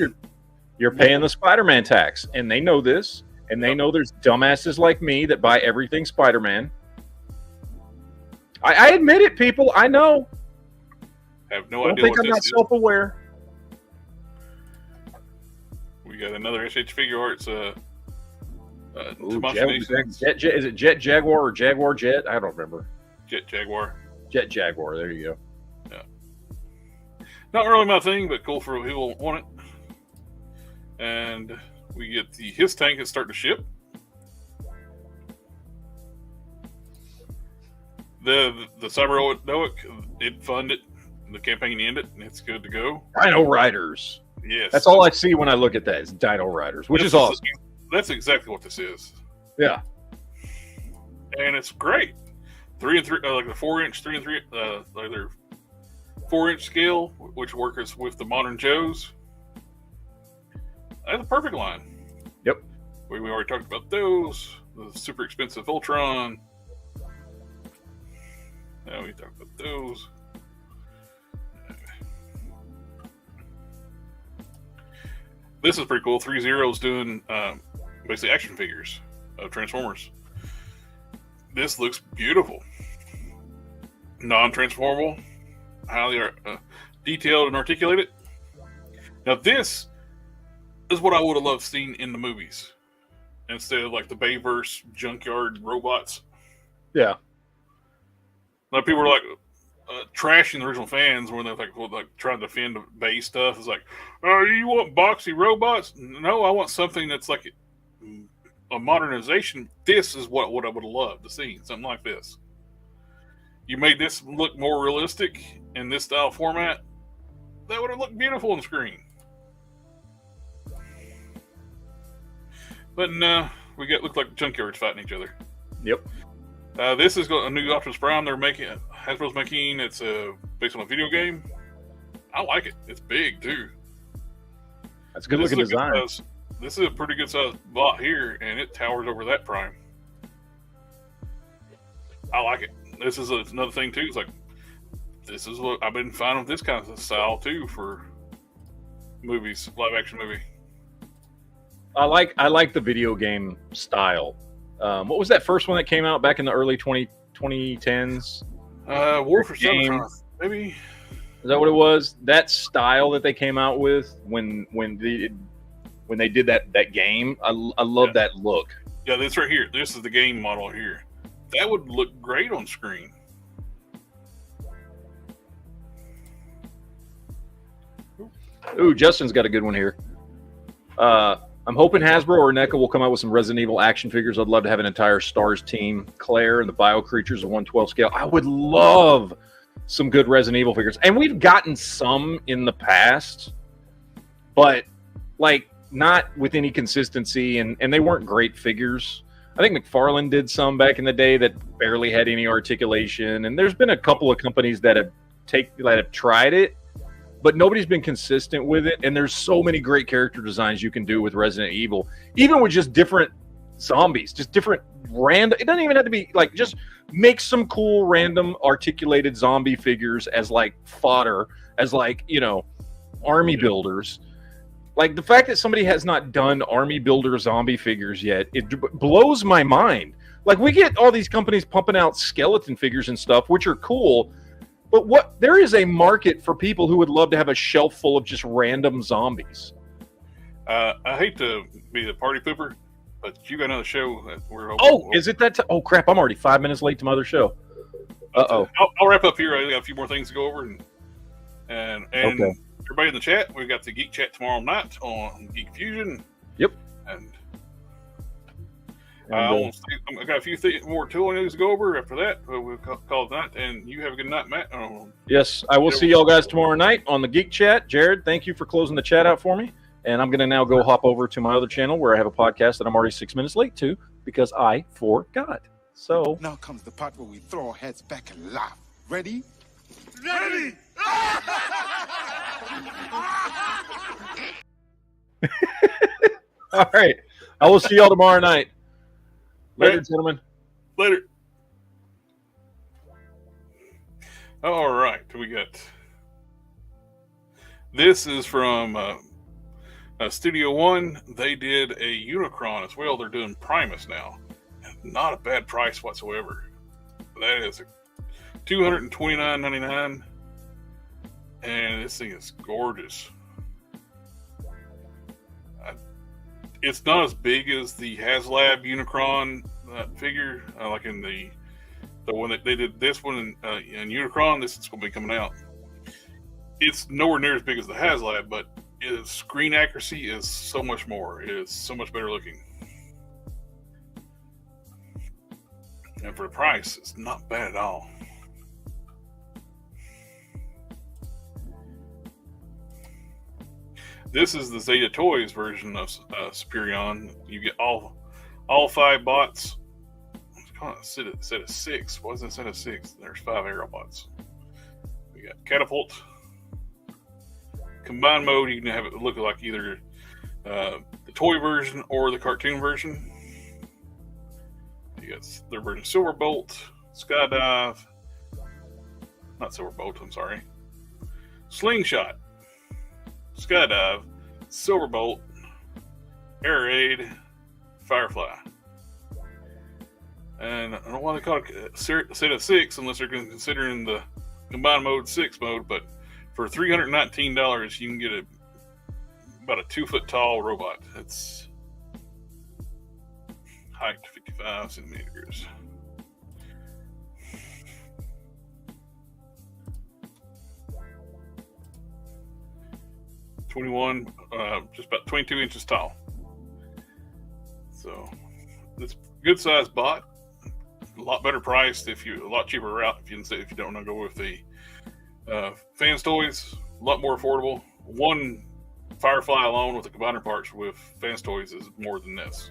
you're paying the Spider-Man tax, and they know this, and they know there's dumbasses like me that buy everything Spider-Man. I admit it, people. I know. I have no Don't idea. think I'm not self-aware. We got another SH figure arts. Is it Jet Jaguar or Jaguar Jet? I don't remember. Jet Jaguar. Jet Jaguar. There you go. Yeah. Not really my thing, but cool for people who want it. And we get his tank is starting to ship. The Cyber-Heroic, it funded. The campaign ended, and it's good to go. Dino Riders. Yes. That's all I see when I look at that is Dino Riders, which is awesome. That's exactly what this is. Yeah. And it's great. 3 and 3, like the 4-inch, 3 and 3, like their 4-inch scale, which works with the Modern Joes. That's a perfect line. Yep. We already talked about those. The super expensive Ultron. Now we talked about those. This is pretty cool. 3-0's doing basically action figures of Transformers. This looks beautiful. Non-transformable, highly detailed and articulated. Now this is what I would have loved seeing in the movies instead of like the Bayverse junkyard robots. Yeah. Like people were like trashing the original fans when they're like trying to defend the Bay stuff. It's like, oh, you want boxy robots? No, I want something that's like a modernization. This is what I would have loved to see, something like this. You made this look more realistic in this style format. That would have looked beautiful on screen. But no, look like junkyards fighting each other. Yep. This is a new Optimus Prime. Hasbro's making. It's based on a video game. I like it. It's big too. That's a good looking design. This is a pretty good size bot here, and it towers over that Prime. I like it. This is another thing too. It's like this is what I've been finding with this kind of style too for movies, live action movie. I like the video game style. What was that first one that came out back in the early 2010s? War for Cybertron, maybe. Is that what it was? That style that they came out with when they did that game. I love that look. Yeah, this right here. This is the game model here. That would look great on screen. Ooh, Justin's got a good one here. I'm hoping Hasbro or NECA will come out with some Resident Evil action figures. I'd love to have an entire Stars team. Claire and the Bio Creatures of 1/12 scale. I would love some good Resident Evil figures. And we've gotten some in the past, but like not with any consistency, and they weren't great figures. I think McFarlane did some back in the day that barely had any articulation. And there's been a couple of companies that have tried it, but nobody's been consistent with it. And there's so many great character designs you can do with Resident Evil, even with just different zombies, just different random. It doesn't even have to be like, just make some cool random articulated zombie figures as like fodder, as like, you know, army builders. Like the fact that somebody has not done army builder zombie figures yet, it blows my mind. Like we get all these companies pumping out skeleton figures and stuff, which are cool, but what there is a market for people who would love to have a shelf full of just random zombies. I hate to be the party pooper, but you got another show that we're hoping. Oh, is it that? Oh crap! I'm already 5 minutes late to my other show. I'll wrap up here. I got a few more things to go over, and okay. Everybody in the chat, we've got the Geek Chat tomorrow night on Geek Fusion. Yep. And I got a few more tool news to go over. After that, we'll call it night. And you have a good night, Matt. Yes, I will see y'all guys tomorrow night on the Geek Chat. Jared, thank you for closing the chat out for me. And I'm going to now go hop over to my other channel where I have a podcast that I'm already 6 minutes late to because I forgot. So now comes the part where we throw our heads back and laugh. Ready? Ready! all right. I will see y'all tomorrow night. Later, gentlemen. Later. All right. We got this is from Studio One. They did a Unicron as well. They're doing Primus now. Not a bad price whatsoever. That is $229.99, and this thing is gorgeous. It's not as big as the HasLab Unicron figure, like in the one that they did this one in Unicron. This is going to be coming out. It's nowhere near as big as the HasLab, but its screen accuracy is so much more. It is so much better looking. And for the price, it's not bad at all. This is the Zeta Toys version of Superion. You get all 5 bots. Set of 6. What was it? Set of 6. There's 5 aerobots. We got Catapult. Combined mode, you can have it look like either the toy version or the cartoon version. You got their version Silverbolt, Skydive, not Silverbolt, I'm sorry, Slingshot, Skydive, Silverbolt, Air Raid, Firefly. And I don't know why they call it a set of 6 unless they're considering the combined mode 6 mode, but for $319 you can get about a 2-foot tall robot. That's height 55 centimeters. Just about 22 inches tall. So it's a good sized bot. A lot better priced a lot cheaper route if you don't want to go with the Fans Toys. A lot more affordable. One Firefly alone with the combiner parts with Fans Toys is more than this.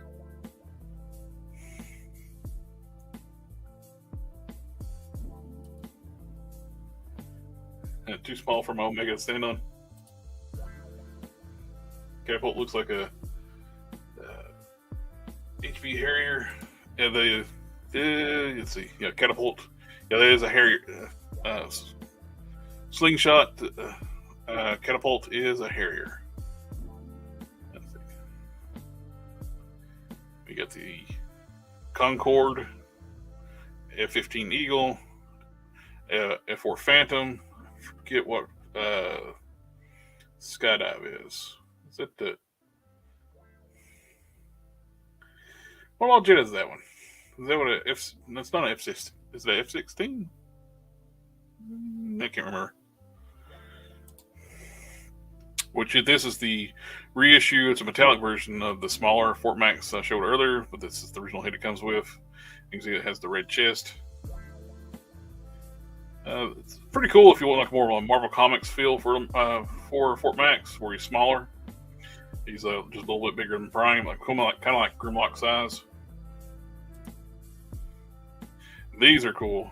And too small for my Omega to stand on. Catapult looks like a HV Harrier. Yeah, let's see. Yeah, Catapult. Yeah, that is a Harrier. Slingshot. Catapult is a Harrier. Let's see. We got the Concorde, F-15 Eagle, F-4 Phantom. I forget what Skydive is. Is it the... What all jet is that one? Is that what a F... That's not an F-16. Is it an F-16? I can't remember. This is the reissue. It's a metallic version of the smaller Fort Max I showed earlier, but this is the original head it comes with. You can see it has the red chest. It's pretty cool if you want like more of a Marvel Comics feel for Fort Max, where he's smaller. He's just a little bit bigger than Prime, kind of like Grimlock size. These are cool.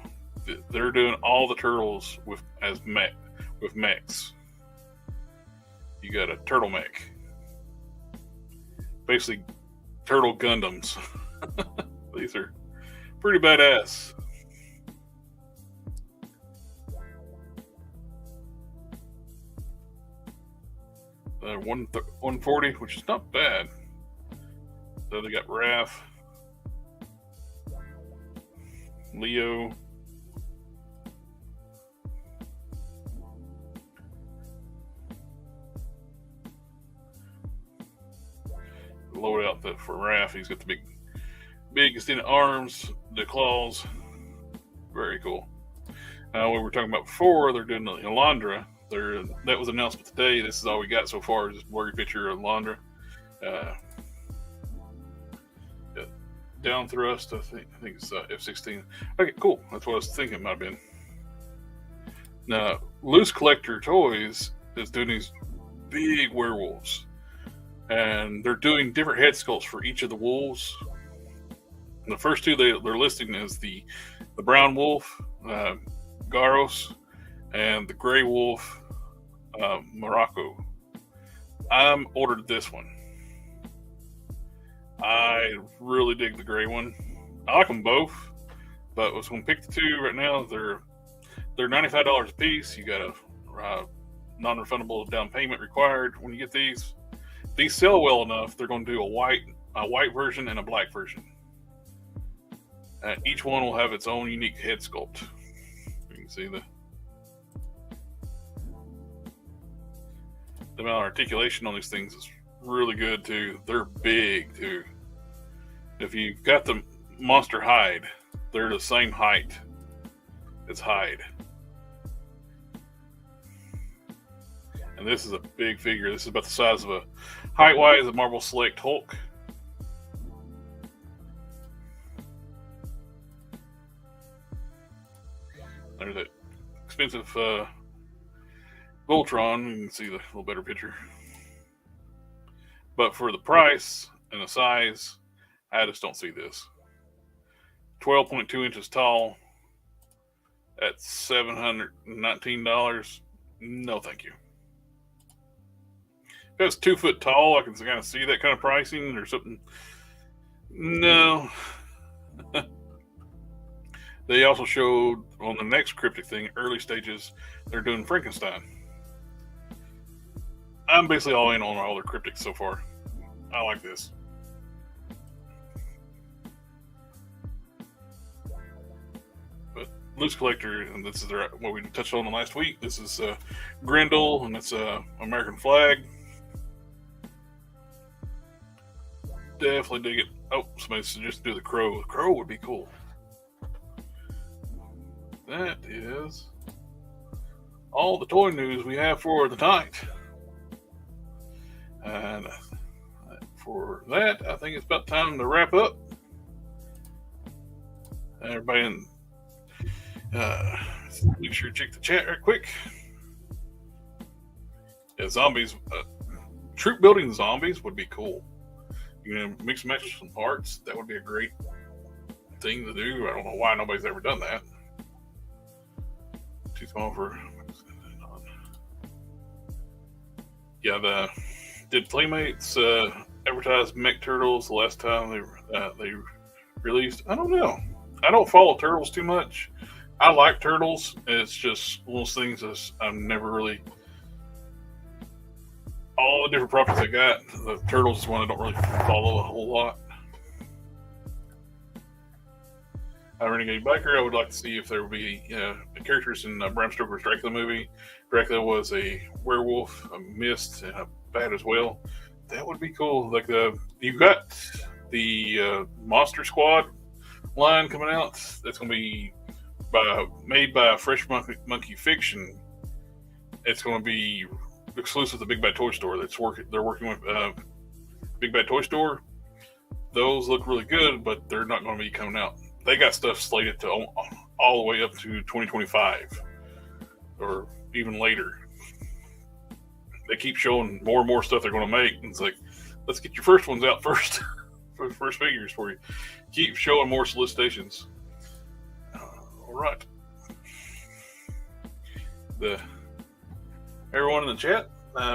They're doing all the turtles with mechs. You got a turtle mech. Basically, turtle Gundams. These are pretty badass. They're 140, which is not bad. So they got Raph, Leo, load outfit for Raph. He's got the big extended arms, the claws. Very cool. We were talking about before, they're doing the Alondra. That was announced today. This is all we got so far, just a blurry picture of Alondra. Down thrust, I think it's F-16. Okay, cool. That's what I was thinking it might have been. Now, Loose Collector Toys is doing these big werewolves. And they're doing different head sculpts for each of the wolves. And the first two they're listing is the brown wolf, Garos, and the gray wolf, Morocco. I'm ordered this one. I really dig the gray one. I like them both, but I was going to pick the two right now. They're $95 a piece. You got a non-refundable down payment required when you get these. These sell well enough. They're going to do a white version and a black version. Each one will have its own unique head sculpt. You can see the amount of articulation on these things is really good too. They're big too. If you've got the monster hide, they're the same height as hide. And this is a big figure. This is about the size of height-wise, a Marvel Select Hulk. There's that expensive Voltron. You can see the little better picture. But for the price and the size, I just don't see this. 12.2 inches tall at $719. No, thank you. If it was 2 foot tall, I can kind of see that kind of pricing or something. No. They also showed on the next cryptic thing, early stages, they're doing Frankenstein. I'm basically all in on all their cryptics so far. I like this. But Loose Collector, and this is what we touched on last week. This is Grendel, and it's American flag. Definitely dig it. Oh, somebody suggested do the crow. The crow would be cool. That is all the toy news we have for the night. And for that, I think it's about time to wrap up. Everybody, make sure you check the chat right quick. Yeah, zombies, troop building zombies would be cool. You know, mix and match some parts. That would be a great thing to do. I don't know why nobody's ever done that. Too small for. Yeah, did Playmates advertise Mech Turtles the last time they released? I don't know. I don't follow Turtles too much. I like Turtles. It's just one of those things that I've never really. All the different properties I got, the Turtles is one I don't really follow a whole lot. Renegade Biker, I would like to see if there would be characters in Bram Stoker's Dracula movie. Dracula was a werewolf, a mist, and a bat as well. That would be cool. Like you've got the Monster Squad line coming out. That's going to be made by Fresh Monkey Fiction. It's going to be exclusive to Big Bad Toy Store. They're working with Big Bad Toy Store. Those look really good, but they're not going to be coming out. They got stuff slated to all the way up to 2025 or even later. They keep showing more and more stuff they're going to make. And it's like, let's get your first ones out first. First figures for you. Keep showing more solicitations. All right. Everyone in the chat,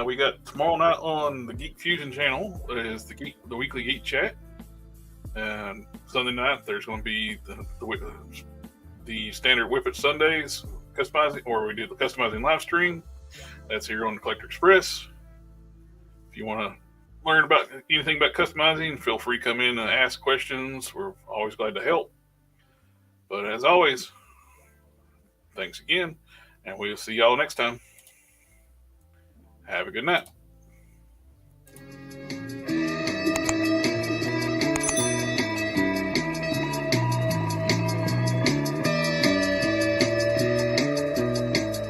We got tomorrow night on the Geek Fusion channel is the weekly Geek Chat, and Sunday night there's going to be the standard Whip It Sundays customizing, or we do the customizing live stream. That's here on the Collector Express. If you want to learn about anything about customizing, feel free to come in and ask questions. We're always glad to help. But as always, thanks again, and we'll see y'all next time. Have a good night.